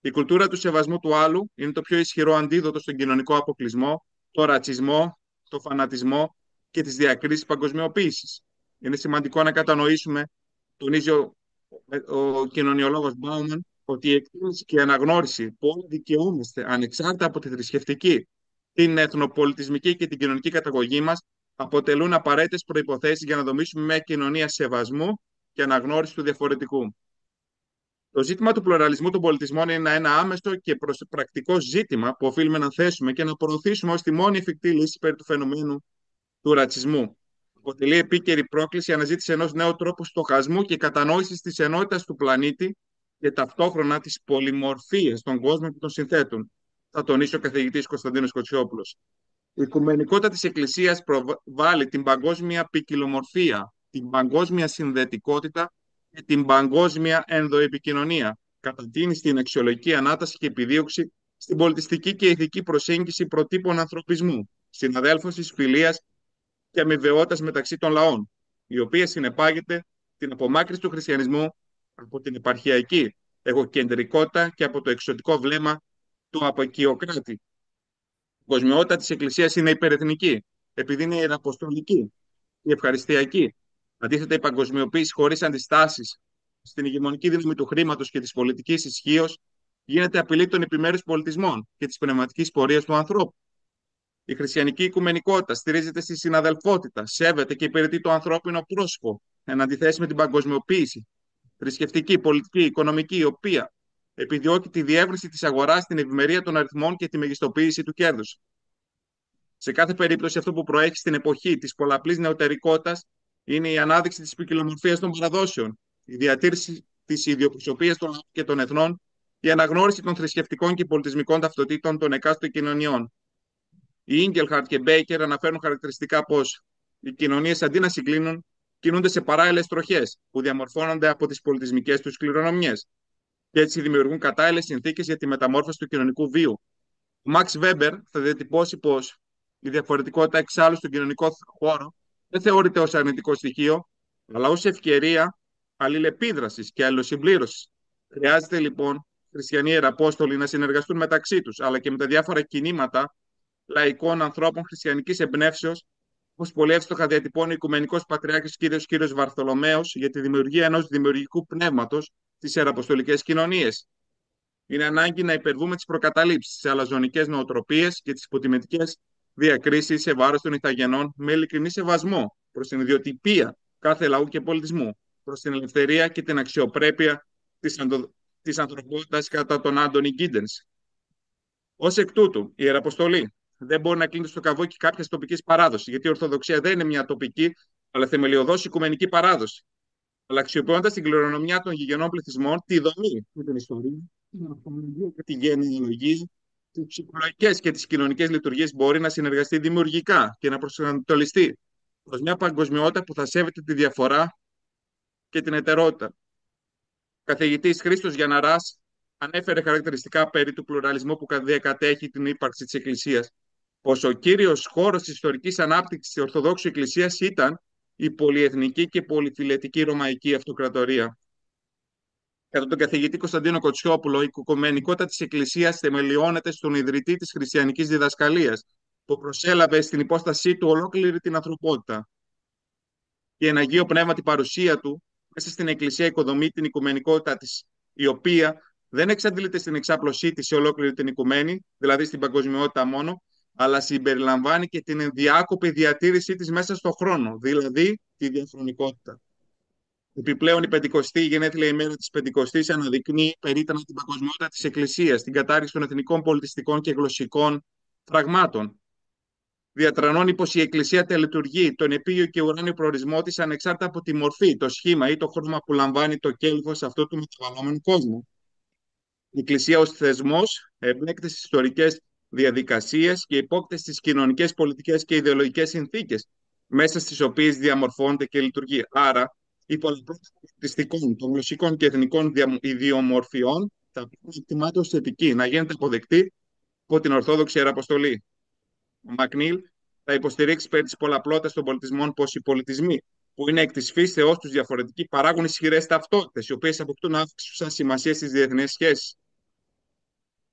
Η κουλτούρα του σεβασμού του άλλου είναι το πιο ισχυρό αντίδοτο στον κοινωνικό αποκλεισμό, το ρατσισμό, το φανατισμό και τις διακρίσεις παγκοσμιοποίησης. Είναι σημαντικό να κατανοήσουμε, τονίζει ο κοινωνιολόγος Μπάουμαν, ότι η εκτίμηση και η αναγνώριση που όλοι δικαιούμαστε ανεξάρτητα από τη θρησκευτική, την εθνοπολιτισμική και την κοινωνική καταγωγή μας, αποτελούν απαραίτητες προϋποθέσεις για να δομήσουμε μια κοινωνία σεβασμού και αναγνώριση του διαφορετικού. Το ζήτημα του πλουραλισμού των πολιτισμών είναι ένα άμεσο και πρακτικό ζήτημα που οφείλουμε να θέσουμε και να προωθήσουμε ως τη μόνη εφικτή λύση περί του φαινομένου του ρατσισμού. Αποτελεί επίκαιρη πρόκληση η αναζήτηση ενός νέου τρόπου στοχασμού και κατανόησης της ενότητας του πλανήτη και ταυτόχρονα της πολυμορφίας των κόσμων που τον συνθέτουν, θα τονίσει ο καθηγητής Κωνσταντίνος Κοτσιόπουλος. Η οικουμενικότητα της Εκκλησίας προβάλλει την παγκόσμια ποικιλομορφία, την παγκόσμια συνδετικότητα και την παγκόσμια ενδοεπικοινωνία. Κατατείνει στην αξιολογική ανάταση και επιδίωξη, στην πολιτιστική και ηθική προσέγγιση προτύπων ανθρωπισμού, συναδέλφωσης, φιλίας και αμοιβαιότητας μεταξύ των λαών, η οποία συνεπάγεται την απομάκρυνση του χριστιανισμού από την επαρχιακή εγωκεντρικότητα και από το εξωτικό βλέμμα του αποκιοκράτη. Η κοσμιότητα της Εκκλησίας είναι υπερεθνική, επειδή είναι ιεραποστολική και ευχαριστιακή. Αντίθετα, η παγκοσμιοποίηση χωρίς αντιστάσεις στην ηγεμονική δύναμη του χρήματος και της πολιτικής ισχύως γίνεται απειλή των επιμέρους πολιτισμών και της πνευματικής πορείας του ανθρώπου. Η χριστιανική οικουμενικότητα στηρίζεται στη συναδελφότητα, σέβεται και υπηρετεί το ανθρώπινο πρόσωπο, εν αντιθέσει με την παγκοσμιοποίηση, θρησκευτική, πολιτική, οικονομική, η οποία επιδιώκει τη διεύρυνση της αγοράς, την ευημερία των αριθμών και τη μεγιστοποίηση του κέρδους. Σε κάθε περίπτωση, αυτό που προέχει στην εποχή της πολλαπλής νεωτερικότητας είναι η ανάδειξη της ποικιλομορφίας των παραδόσεων, η διατήρηση της ιδιοπροσωπείας των λαών και των εθνών, η αναγνώριση των θρησκευτικών και πολιτισμικών ταυτοτήτων των εκάστοτε κοινωνιών. Οι Ίγκελχαρτ και Μπέικερ αναφέρουν χαρακτηριστικά πως οι κοινωνίες αντί να συγκλίνουν, κινούνται σε παράλληλες τροχές που διαμορφώνονται από τις πολιτισμικές τους κληρονομιές και έτσι δημιουργούν κατάλληλες συνθήκες για τη μεταμόρφωση του κοινωνικού βίου. Ο Μαξ Βέμπερ θα διατυπώσει πως η διαφορετικότητα εξάλλου στον κοινωνικό χώρο δεν θεωρείται ως αρνητικό στοιχείο, αλλά ως ευκαιρία αλληλεπίδρασης και αλληλοσυμπλήρωσης. Χρειάζεται λοιπόν χριστιανοί ιεραπόστολοι να συνεργαστούν μεταξύ τους, αλλά και με τα διάφορα κινήματα λαϊκών ανθρώπων χριστιανικής εμπνεύσεως, όπως πολύ εύστοχα διατυπώνει ο Οικουμενικός Πατριάρχης Κύριος Βαρθολομαίος για τη δημιουργία ενός δημιουργικού πνεύματος στις ιεραποστολικές κοινωνίες. Είναι ανάγκη να υπερβούμε τις προκαταλήψεις, τις αλαζονικές νοοτροπίες και τις υποτιμητικές διακρίσεις σε βάρος των ηθαγενών με ειλικρινή σεβασμό προς την ιδιοτυπία κάθε λαού και πολιτισμού, προς την ελευθερία και την αξιοπρέπεια της ανθρωπότητας κατά τον Άντονι Γκίντενς. Ως εκ τούτου, η Ιεραποστολή δεν μπορεί να κλείνει στο καβούκι κάποια τοπική παράδοση, γιατί η Ορθοδοξία δεν είναι μια τοπική, αλλά θεμελιωδώς οικουμενική παράδοση. Αλλά αξιοποιώντας την κληρονομιά των γηγενών πληθυσμών, τη δομή και την ιστορία, την ανθρωπολογία και τη γενεολογία, τις ψυχολογικές και τις κοινωνικές λειτουργίες, μπορεί να συνεργαστεί δημιουργικά και να προσανατολιστεί προς μια παγκοσμιότητα που θα σέβεται τη διαφορά και την ετερότητα. Ο καθηγητής Χρήστος Γιανναράς ανέφερε χαρακτηριστικά περί του πλουραλισμού που διακατέχει την ύπαρξη της Εκκλησίας, πως ο κύριος χώρος της ιστορικής ανάπτυξης της Ορθοδόξου Εκκλησίας ήταν η πολυεθνική και πολυφιλετική Ρωμαϊκή Αυτοκρατορία. Κατά τον καθηγητή Κωνσταντίνο Κοτσιόπουλο, η οικουμενικότητα της Εκκλησίας θεμελιώνεται στον ιδρυτή της χριστιανικής διδασκαλίας, που προσέλαβε στην υπόστασή του ολόκληρη την ανθρωπότητα. Η εν Αγίο Πνεύμα την παρουσία του μέσα στην Εκκλησία οικοδομεί την οικουμενικότητα της, η οποία δεν εξαντλείται στην εξάπλωσή της σε ολόκληρη την οικουμένη, δηλαδή στην παγκοσμιότητα μόνο, αλλά συμπεριλαμβάνει και την ενδιάκοπη διατήρησή της μέσα στον χρόνο, δηλαδή τη διαχρονικότητα. Επιπλέον, η Πεντηκοστή, η γενέθλια ημέρα της Πεντηκοστής, αναδεικνύει περίτρανα την παγκοσμιότητα της Εκκλησίας, την κατάρριξη των εθνικών πολιτιστικών και γλωσσικών φραγμάτων. Διατρανώνει πως η Εκκλησία τελετουργεί τον επίγειο και ουράνιο προορισμό της ανεξάρτητα από τη μορφή, το σχήμα ή το χρώμα που λαμβάνει το κέλυφος αυτού του μεταβαλλόμενου κόσμου. Η Εκκλησία ως θεσμός εμπλέκεται στις ιστορικές διαδικασίες και υπόκειται στις κοινωνικές, πολιτικές και ιδεολογικές συνθήκες, μέσα στις οποίες διαμορφώνεται και λειτουργεί. Άρα, η πολυπλοκότητα των πολιτιστικών, των γλωσσικών και εθνικών ιδιομορφιών θα πρέπει να εκτιμάται ως θετική, να γίνεται αποδεκτή από την Ορθόδοξη Ιεραποστολή. Ο Μακνίλ θα υποστηρίξει περί της πολλαπλότητας των πολιτισμών πως οι πολιτισμοί, που είναι εκ της φύσεώς τους διαφορετικοί, παράγουν ισχυρές ταυτότητες, οι οποίες αποκτούν αύξουσα σημασία στις διεθνείς σχέσεις.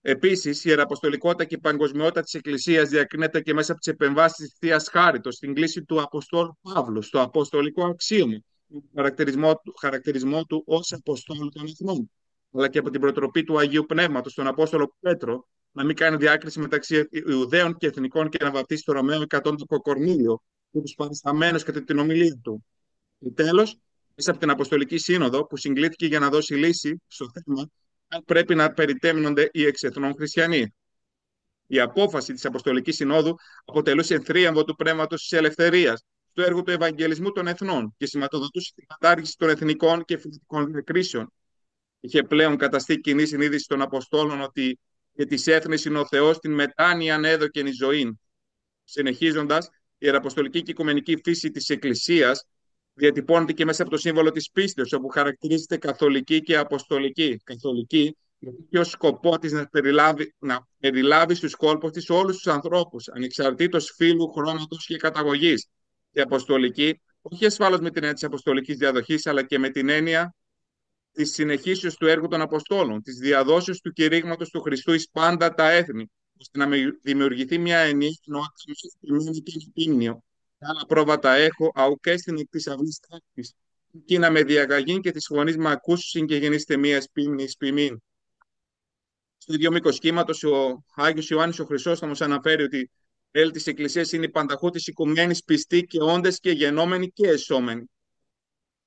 Επίσης, η ιεραποστολικότητα και η παγκοσμιότητα της Εκκλησίας διακρίνεται και μέσα από τις επεμβάσεις της Θείας Χάριτος, στην κλίση του Αποστόλου Παύλου, στο αποστολικό αξίωμα, χαρακτηρισμό του ως Αποστόλου των Εθνών, αλλά και από την προτροπή του Αγίου Πνεύματος, στον Απόστολο Πέτρο, να μην κάνει διάκριση μεταξύ Ιουδαίων και Εθνικών και να βαπτίσει το Ρωμαίο εκατόντακο Κορνήλιο και τους παρισταμένους κατά την ομιλία του. Και τέλος, μέσα από την Αποστολική Σύνοδο, που συγκλήθηκε για να δώσει λύση στο θέμα αν πρέπει να περιτέμνονται οι εξ-εθνών χριστιανοί. Η απόφαση της Αποστολικής Συνόδου αποτελούσε θρίαμβο του πνεύματος της ελευθερίας, του έργου του Ευαγγελισμού των Εθνών και σηματοδοτούσε την κατάργηση των εθνικών και φυλετικών διακρίσεων. Είχε πλέον καταστεί κοινή συνείδηση των Αποστόλων ότι για τις έθνες είναι ο Θεός την μετάνοια ανέδοκεν η ζωή. Συνεχίζοντας, η ιεραποστολική και οικουμενική φύση της Εκκλησίας διατυπώνεται και μέσα από το σύμβολο της πίστεως, όπου χαρακτηρίζεται καθολική και αποστολική. Καθολική, γιατί ως σκοπό της να περιλάβει στους κόλπους της όλους τους ανθρώπους, ανεξαρτήτως φύλου, χρώματος και καταγωγής. Και αποστολική, όχι ασφαλώς με την έννοια της αποστολικής διαδοχής, αλλά και με την έννοια της συνεχίσεως του έργου των Αποστόλων, της διαδόσεως του κηρύγματος του Χριστού εις πάντα τα έθνη, ώστε να δημιουργηθεί μια ενιαία κοινότητα με συγκεκριμένη και επίμνιο. Άλλα πρόβατα έχω, αουκέ στην εκ της αυλής τάκτης, και να με διαγαγήν και της φωνής με ακούσουσιν και γεννήστε μία σπίμνης ποιμήν. Στο ίδιο μήκος κύματος, ο Άγιος Ιωάννης ο Χρυσόστομος αναφέρει ότι έλη της Εκκλησίας είναι η πανταχού της οικουμένης πιστή και όντες και γενόμενοι και εσώμενοι.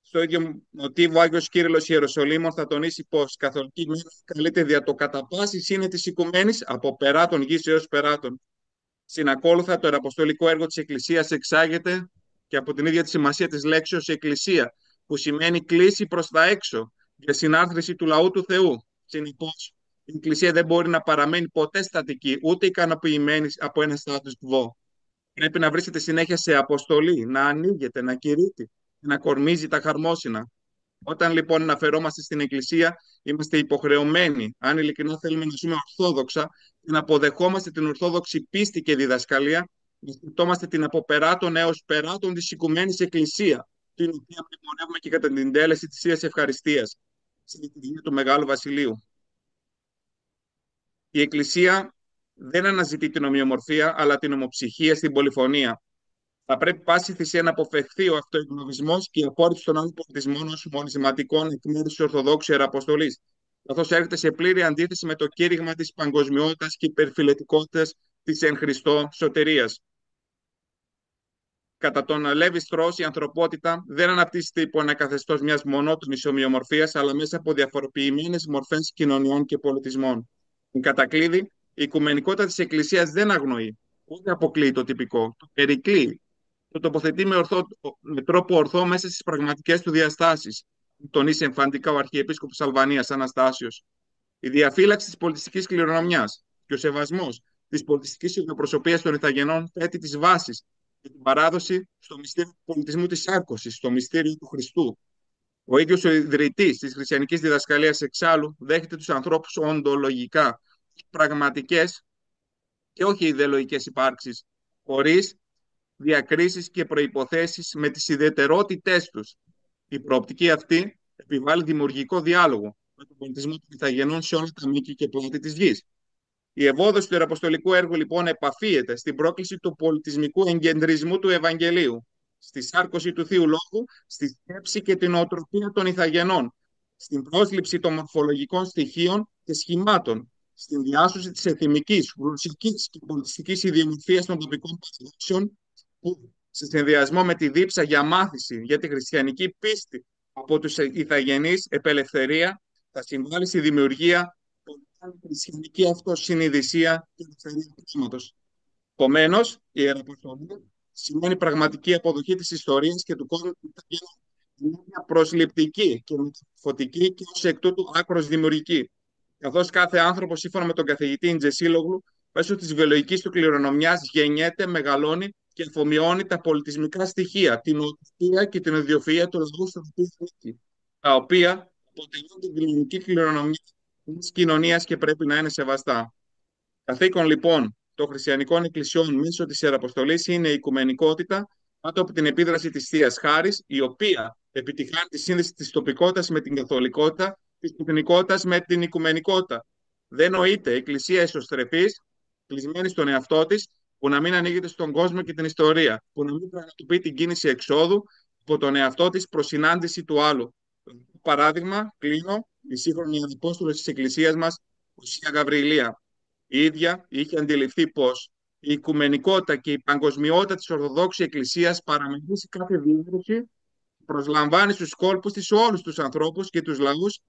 Στο ίδιο μοτίβο, ο Άγιος Κύριλλος Ιεροσολύμων θα τονίσει πως καθολική μέρα καλείται δια το κατά πάση σύνε της οικουμένης από περάτων γης έως περάτων. Συνακόλουθα, το ιεραποστολικό έργο της Εκκλησίας εξάγεται και από την ίδια τη σημασία της λέξεως Εκκλησία, που σημαίνει κλίση προς τα έξω για συνάρθρωση του λαού του Θεού. Συνεπώς, η Εκκλησία δεν μπορεί να παραμένει ποτέ στατική, ούτε ικανοποιημένη από ένα status quo. Πρέπει να βρίσκεται συνέχεια σε αποστολή, να ανοίγεται, να κηρύττει, να κορμίζει τα χαρμόσυνα. Όταν λοιπόν αναφερόμαστε στην Εκκλησία, είμαστε υποχρεωμένοι, αν ειλικρινά θέλουμε να ζούμε ορθόδοξα και να αποδεχόμαστε την ορθόδοξη πίστη και διδασκαλία, να σκεφτόμαστε την από περάτων έως περάτων της οικουμένης Εκκλησία, την οποία μνημονεύουμε και κατά την τέλεση της Θείας Ευχαριστίας, στην λειτουργία του Μεγάλου Βασιλείου. Η Εκκλησία δεν αναζητεί την ομοιομορφία, αλλά την ομοψυχία στην πολυφωνία. Θα πρέπει πάση θυσία να αποφευχθεί ο αυτοεγνωβισμός και η απόρριψη των άλλων πολιτισμών ως μονισματικών εκ μέρους της Ορθοδόξου Ιεραποστολής, καθώς έρχεται σε πλήρη αντίθεση με το κήρυγμα της παγκοσμιότητας και υπερφιλετικότητας της εν Χριστώ σωτηρίας. Κατά τον Λέβι Στρός, η ανθρωπότητα δεν αναπτύσσεται υπό ένα καθεστώς μιας μονότονης ομοιομορφίας, αλλά μέσα από διαφοροποιημένες μορφές κοινωνιών και πολιτισμών. Εν κατακλείδη, η οικουμενικότητα της Εκκλησίας δεν αγνοεί, ούτε αποκλείει το τυπικό, το περικλεί. Το τοποθετεί με τρόπο ορθό μέσα στις πραγματικές του διαστάσεις, τονίσει εμφαντικά ο Αρχιεπίσκοπος Αλβανίας Αναστάσιος. Η διαφύλαξη της πολιτιστικής κληρονομιάς και ο σεβασμός της πολιτιστικής ιδιοπροσωπείας των Ιθαγενών θέτει τις βάσεις για την παράδοση στο μυστήριο του πολιτισμού της Σάρκωσης, στο μυστήριο του Χριστού. Ο ίδιος ο ιδρυτής της χριστιανικής διδασκαλίας εξάλλου δέχεται τους ανθρώπους οντολογικά, πραγματικές και όχι ιδεολογικές υπάρξεις, χωρίς διακρίσεις και προϋποθέσεις με τις ιδιαιτερότητές τους. Η προοπτική αυτή επιβάλλει δημιουργικό διάλογο με τον πολιτισμό των Ιθαγενών σε όλα τα μήκη και πλάτη της γης. Η ευόδοση του ιεραποστολικού έργου λοιπόν επαφίεται στην πρόκληση του πολιτισμικού εγκεντρισμού του Ευαγγελίου, στη σάρκωση του Θείου Λόγου, στη σκέψη και την οτροπία των ηθαγενών, στην πρόσληψη των μορφολογικών στοιχείων και σχημάτων, στην διάσωση της εθιμικής, γλωσσικής και πολιτιστικής ιδιομορφίας των τοπικών παραδόσεων, που σε συνδυασμό με τη δίψα για μάθηση για τη χριστιανική πίστη από τους ηθαγενείς επελευθερία, θα συμβάλλει στη δημιουργία των χριστιανική αυτοσυνειδησία και ελευθερία πνεύματος. Επομένως, η Ιεραποστολή σημαίνει πραγματική αποδοχή της ιστορίας και του κόσμου του Ηθαγενών. Είναι μια προσληπτική και μεταφωτική και ως εκ τούτου άκρως δημιουργική. Καθώς κάθε άνθρωπος, σύμφωνα με τον καθηγητή Ντζεσίλογλου, μέσω της βιολογικής του κληρονομιάς γεννιέται, μεγαλώνει και αφομοιώνει τα πολιτισμικά στοιχεία, την οτροπία και την ιδιοφυΐα του λαού στον οποίο ανήκει, τα οποία αποτελούν την κοινωνική κληρονομιά της κοινωνίας και πρέπει να είναι σεβαστά. Καθήκον λοιπόν των χριστιανικών εκκλησιών μέσω της Ιεραποστολής είναι η οικουμενικότητα κάτω από την επίδραση της Θείας Χάρης, η οποία επιτυχάνει τη σύνδεση της τοπικότητας με την καθολικότητα, της εθνικότητας με την οικουμενικότητα. Δεν νοείται εκκλησία εσωστρεφής, κλεισμένη στον εαυτό της, που να μην ανοίγεται στον κόσμο και την ιστορία, που να μην πραγματοποιεί την κίνηση εξόδου από τον εαυτό της προς συνάντηση του άλλου. Παράδειγμα, κλείνω, η σύγχρονη αντιπόστολος της εκκλησίας μας, Οσία Γαβριλία. Η ίδια είχε αντιληφθεί πως η οικουμενικότητα και η παγκοσμιότητα της Ορθοδόξης Εκκλησίας παραμερίζει κάθε διεύθυνση, προσλαμβάνει στους κόλπους της όλους τους ανθρώπους και τους λαούς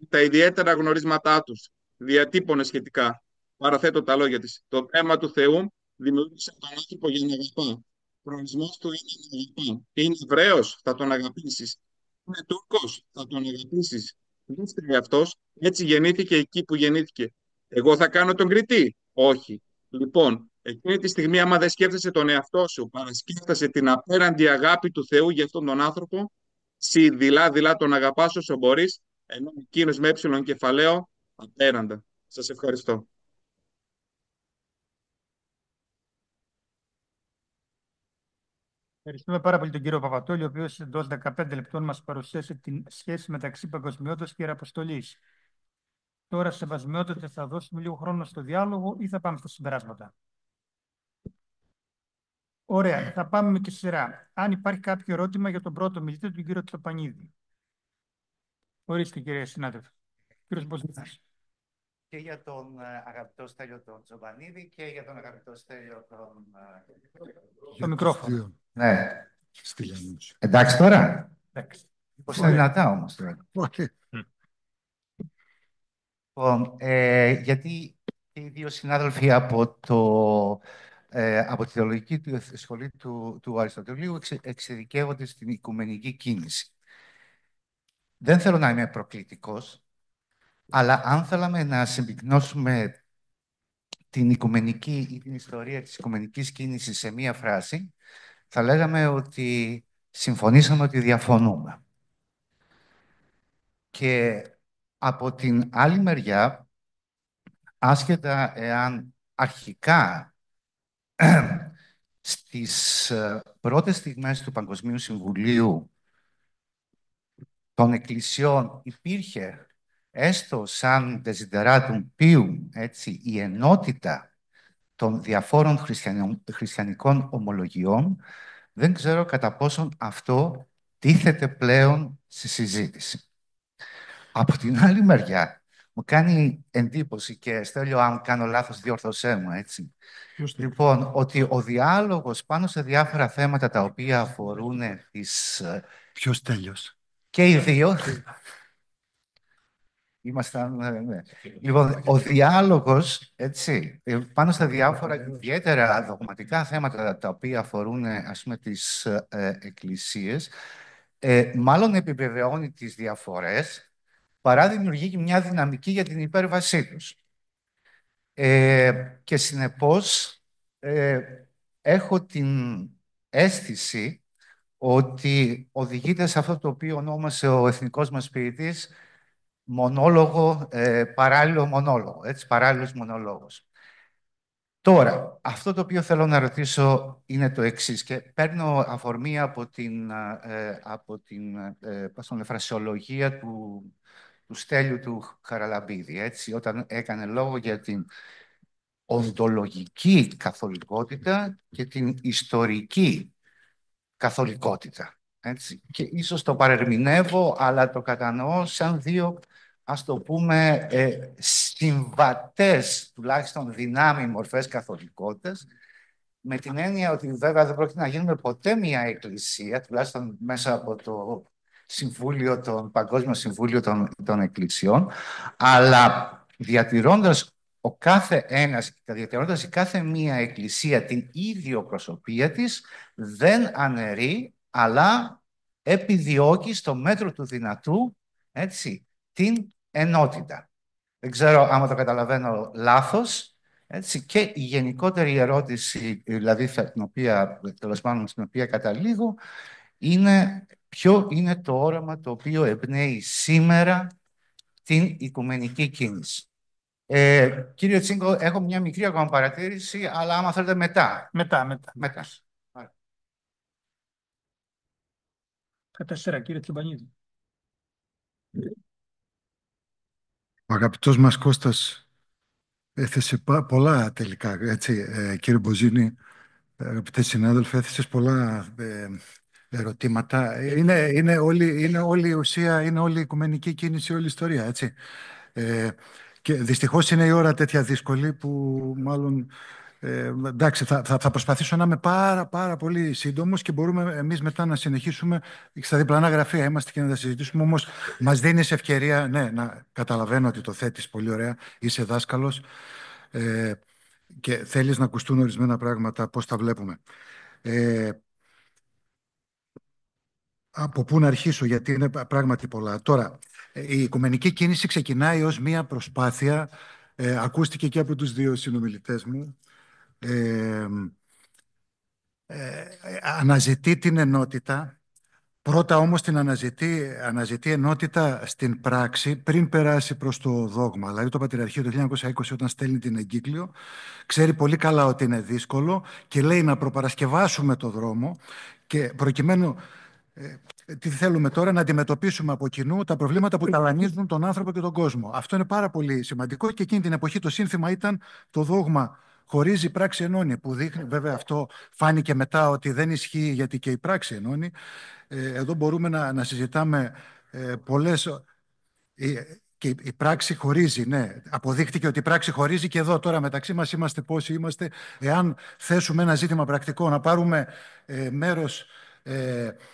τα ιδιαίτερα γνωρίσματά τους. Διατύπωνε σχετικά. Παραθέτω τα λόγια της. Το αίμα του Θεού δημιούργησε τον άνθρωπο για να αγαπά. Ο προορισμός του είναι να αγαπά. Είναι Εβραίος, θα τον αγαπήσεις. Είναι Τούρκος, θα τον αγαπήσεις. Δεν φταίει αυτός. Έτσι γεννήθηκε εκεί που γεννήθηκε. Εγώ θα κάνω τον κριτή. Όχι. Λοιπόν, εκείνη τη στιγμή, άμα δεν σκέφτεσαι τον εαυτό σου, παρασκέφτεσαι την απέραντη αγάπη του Θεού για αυτόν τον άνθρωπο, εσύ δειλά τον αγαπάς όσο μπορείς, ενώ εκείνος με έψιλον κεφαλαίο απέραντα. Σας ευχαριστώ. Ευχαριστούμε πάρα πολύ τον κύριο Παπατόλη, ο οποίος εντός 15 λεπτών μας παρουσίασε τη σχέση μεταξύ παγκοσμιότητας και Ιεραποστολής. Τώρα, σεβασμιότητα, θα δώσουμε λίγο χρόνο στο διάλογο ή θα πάμε στα συμπεράσματα? Ωραία, θα πάμε με τη σειρά. Αν υπάρχει κάποιο ερώτημα για τον πρώτο μιλητή, τον κύριο Τσοπανίδη. Ορίστε, κύριε συνάδελφε. Κύριος Μποσνιάς. Και για τον αγαπητό Στέλιο τον Τζοβανίδη και για τον αγαπητό Στέλιο τον... Το μικρόφωνο. Ναι. Εντάξει τώρα. Εντάξει. Πώς είναι δυνατά όμως τώρα. Λοιπόν, γιατί και οι δύο συνάδελφοι από τη θεολογική σχολή του Αριστοτελείου εξειδικεύονται στην οικουμενική κίνηση. Δεν θέλω να είμαι προκλητικός, αλλά αν θέλαμε να συμπυκνώσουμε την οικουμενική ή την ιστορία της οικουμενικής κίνησης σε μία φράση, θα λέγαμε ότι συμφωνήσαμε ότι διαφωνούμε. Και από την άλλη μεριά, άσχετα εάν αρχικά στις πρώτες στιγμές του Παγκοσμίου Συμβουλίου των Εκκλησιών υπήρχε έστω σαν desideratum pium, έτσι, η ενότητα των διαφόρων χριστιανικών ομολογιών, δεν ξέρω κατά πόσον αυτό τίθεται πλέον στη συζήτηση. Από την άλλη μεριά, μου κάνει εντύπωση και Στέλιο, αν κάνω λάθος, διόρθωσέ μου, έτσι. Λοιπόν, ότι ο διάλογος πάνω σε διάφορα θέματα τα οποία αφορούν τις... Ποιος Στέλιος? Και οι δύο. Ήμασταν, ναι. Λοιπόν, ο διάλογος, έτσι, πάνω στα διάφορα ιδιαίτερα δογματικά θέματα τα οποία αφορούν, ας πούμε, τις εκκλησίες, μάλλον επιβεβαιώνει τις διαφορές, παρά δημιουργεί μια δυναμική για την υπέρβασή τους. Και συνεπώς, έχω την αίσθηση ότι οδηγείται σε αυτό το οποίο ονόμασε ο εθνικός μας ποιητής μονόλογο, παράλληλο μονόλογο, έτσι, παράλληλος μονολόγος. Τώρα, αυτό το οποίο θέλω να ρωτήσω είναι το εξής και παίρνω αφορμή από την φρασιολογία του Στέλιου του Χαραλαμπίδη, έτσι, όταν έκανε λόγο για την οντολογική καθολικότητα και την ιστορική καθολικότητα. Έτσι. Και ίσως το παρερμηνεύω, αλλά το κατανοώ σαν δύο, ας το πούμε, συμβατές, τουλάχιστον δυνάμει μορφές καθολικότητας, με την έννοια ότι βέβαια δεν πρόκειται να γίνουμε ποτέ μια εκκλησία, τουλάχιστον μέσα από το Παγκόσμιο Συμβούλιο των Εκκλησιών, αλλά διατηρώντας ο κάθε ένας, διατηρώντας η κάθε μία εκκλησία την ίδια προσωπία της, δεν αναιρεί, αλλά επιδιώκει στο μέτρο του δυνατού, έτσι, την ενότητα. Δεν ξέρω άμα το καταλαβαίνω λάθος. Έτσι, και η γενικότερη ερώτηση, δηλαδή τέλος πάντων στην οποία καταλήγω, είναι ποιο είναι το όραμα το οποίο εμπνέει σήμερα την οικουμενική κίνηση. Κύριε Τσίγκο, έχω μια μικρή ακόμα παρατήρηση, αλλά άμα θέλετε μετά. Μετά. Τα 4, κύριε Τσιμπανίδη. Ο αγαπητός μας Κώστας έθεσε πολλά τελικά, έτσι, κύριε Μποζίνη, αγαπητέ συνάδελφοι, έθεσες πολλά ερωτήματα. Είναι όλη η ουσία, είναι όλη η οικουμενική κίνηση, όλη η ιστορία, έτσι. Και δυστυχώς είναι η ώρα τέτοια δύσκολη που μάλλον εντάξει, θα προσπαθήσω να είμαι πάρα πολύ σύντομος και μπορούμε εμείς μετά να συνεχίσουμε στα διπλανά γραφεία. Είμαστε και να τα συζητήσουμε, όμως μας δίνεις ευκαιρία, ναι, να καταλαβαίνω ότι το θέτεις πολύ ωραία, είσαι δάσκαλος και θέλεις να ακουστούν ορισμένα πράγματα, πώς τα βλέπουμε. Από πού να αρχίσω, γιατί είναι πράγματι πολλά. Τώρα, η οικουμενική κίνηση ξεκινάει ως μία προσπάθεια, ακούστηκε και από τους δύο συνομιλητές μου, αναζητεί την ενότητα. Πρώτα όμως την αναζητεί ενότητα στην πράξη πριν περάσει προς το δόγμα. Δηλαδή το Πατριαρχείο το 1920 όταν στέλνει την εγκύκλιο ξέρει πολύ καλά ότι είναι δύσκολο και λέει να προπαρασκευάσουμε το δρόμο και προκειμένου τι θέλουμε τώρα, να αντιμετωπίσουμε από κοινού τα προβλήματα που ταλανίζουν τον άνθρωπο και τον κόσμο. Αυτό είναι πάρα πολύ σημαντικό και εκείνη την εποχή το σύνθημα ήταν το δόγμα χωρίζει, η πράξη ενώνει, που δείχνει, βέβαια αυτό φάνηκε μετά ότι δεν ισχύει γιατί και η πράξη ενώνει. Εδώ μπορούμε να συζητάμε πολλές... Και η πράξη χωρίζει, ναι. Αποδείχτηκε ότι η πράξη χωρίζει και εδώ τώρα μεταξύ μας είμαστε πόσοι είμαστε. Εάν θέσουμε ένα ζήτημα πρακτικό, να πάρουμε μέρος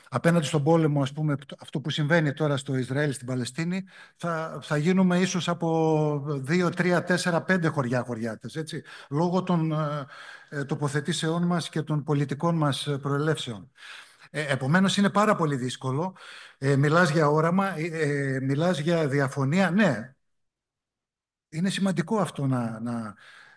απέναντι στον πόλεμο, ας πούμε, αυτό που συμβαίνει τώρα στο Ισραήλ, στην Παλαιστίνη, θα γίνουμε ίσως από 2, 3, 4, 5 χωριάτες, έτσι, λόγω των τοποθετήσεών μας και των πολιτικών μας προελεύσεων. Επομένως, είναι πάρα πολύ δύσκολο. Μιλάς για όραμα, μιλάς για διαφωνία. Ναι, είναι σημαντικό αυτό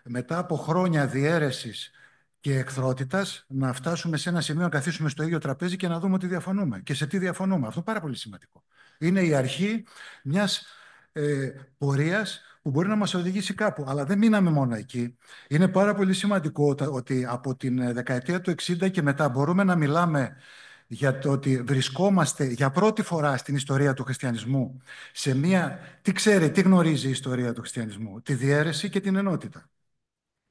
μετά από χρόνια διαίρεσης και εχθρότητας να φτάσουμε σε ένα σημείο να καθίσουμε στο ίδιο τραπέζι και να δούμε ότι διαφωνούμε. Και σε τι διαφωνούμε. Αυτό είναι πάρα πολύ σημαντικό. Είναι η αρχή μιας πορείας που μπορεί να μας οδηγήσει κάπου. Αλλά δεν μείναμε μόνο εκεί. Είναι πάρα πολύ σημαντικό ότι από την δεκαετία του 60 και μετά μπορούμε να μιλάμε για το ότι βρισκόμαστε για πρώτη φορά στην ιστορία του χριστιανισμού σε μία... Τι γνωρίζει η ιστορία του χριστιανισμού? Τη διαίρεση και την ενότητα.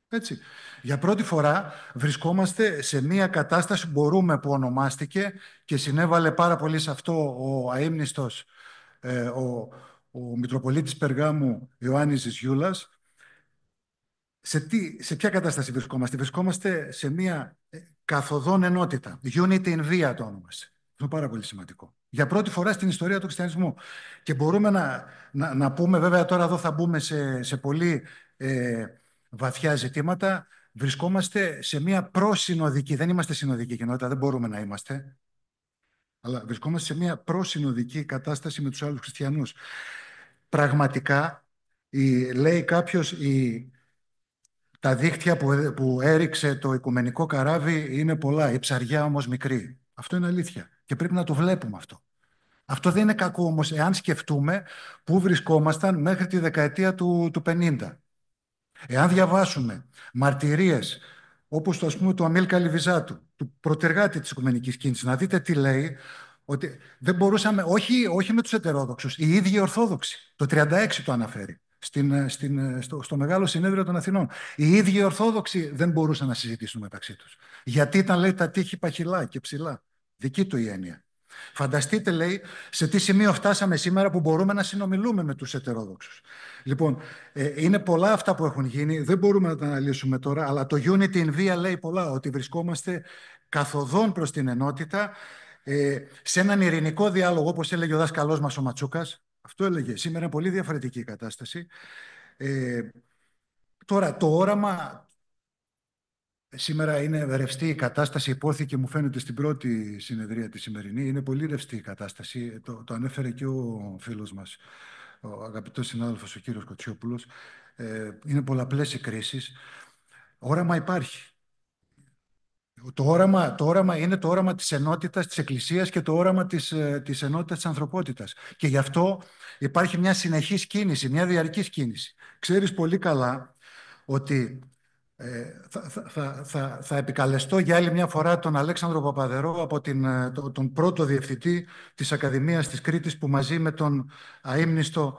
Έτσι. Για πρώτη φορά βρισκόμαστε σε μία κατάσταση που ονομάστηκε και συνέβαλε πάρα πολύ σε αυτό ο αείμνηστος, ο Μητροπολίτης Περγάμου Ιωάννης Ζησιούλας. Σε ποια κατάσταση βρισκόμαστε? Βρισκόμαστε σε μία καθοδόν ενότητα. Unity in via το ονομάστε. Αυτό είναι πάρα πολύ σημαντικό. Για πρώτη φορά στην ιστορία του χριστιανισμού. Και μπορούμε να πούμε, βέβαια τώρα εδώ θα μπούμε σε πολύ βαθιά ζητήματα, βρισκόμαστε σε μία προσυνοδική, δεν είμαστε συνοδική κοινότητα, δεν μπορούμε να είμαστε, αλλά βρισκόμαστε σε μία προσυνοδική κατάσταση με τους άλλους χριστιανούς. Πραγματικά, λέει κάποιος, τα δίχτυα που έριξε το οικουμενικό καράβι είναι πολλά, η ψαριά όμως μικρή. Αυτό είναι αλήθεια και πρέπει να το βλέπουμε αυτό. Αυτό δεν είναι κακό όμως εάν σκεφτούμε πού βρισκόμασταν μέχρι τη δεκαετία του 50. Εάν διαβάσουμε μαρτυρίες όπως το, ας πούμε, του Αμίλ Καλιβιζάτου, του πρωτεργάτη της οικουμενικής κίνησης, να δείτε τι λέει, ότι δεν μπορούσαμε, όχι με τους ετερόδοξους, οι ίδιοι Ορθόδοξοι, το 36 το αναφέρει. Στο Μεγάλο Συνέδριο των Αθηνών. Οι ίδιοι Ορθόδοξοι δεν μπορούσαν να συζητήσουν μεταξύ τους. Γιατί ήταν, λέει, τα τείχη παχυλά και ψηλά. Δική του η έννοια. Φανταστείτε, λέει, σε τι σημείο φτάσαμε σήμερα που μπορούμε να συνομιλούμε με τους ετερόδοξους. Λοιπόν, είναι πολλά αυτά που έχουν γίνει, δεν μπορούμε να τα αναλύσουμε τώρα, αλλά το Unity in Via λέει πολλά, ότι βρισκόμαστε καθοδόν προς την ενότητα, σε έναν ειρηνικό διάλογο, όπως έλεγε ο δάσκαλός μας ο Ματσούκας. Αυτό έλεγε. Σήμερα είναι πολύ διαφορετική η κατάσταση. Τώρα, το όραμα... Σήμερα είναι ρευστή η κατάσταση, υπόθηκε, μου φαίνεται, στην πρώτη συνεδρία τη σημερινή. Είναι πολύ ρευστή η κατάσταση. Το ανέφερε και ο φίλος μας, ο αγαπητός συνάδελφος, ο κύριος Κοτσιόπουλος. Είναι πολλαπλές οι κρίσεις. Όραμα υπάρχει. Το όραμα είναι το όραμα της ενότητας της Εκκλησίας και το όραμα της ενότητας της ανθρωπότητας. Και γι' αυτό υπάρχει μια συνεχής κίνηση, μια διαρκής κίνηση. Ξέρεις πολύ καλά ότι θα επικαλεστώ για άλλη μια φορά τον Αλέξανδρο Παπαδερό από τον πρώτο διευθυντή της Ακαδημίας της Κρήτης, που μαζί με τον αείμνηστο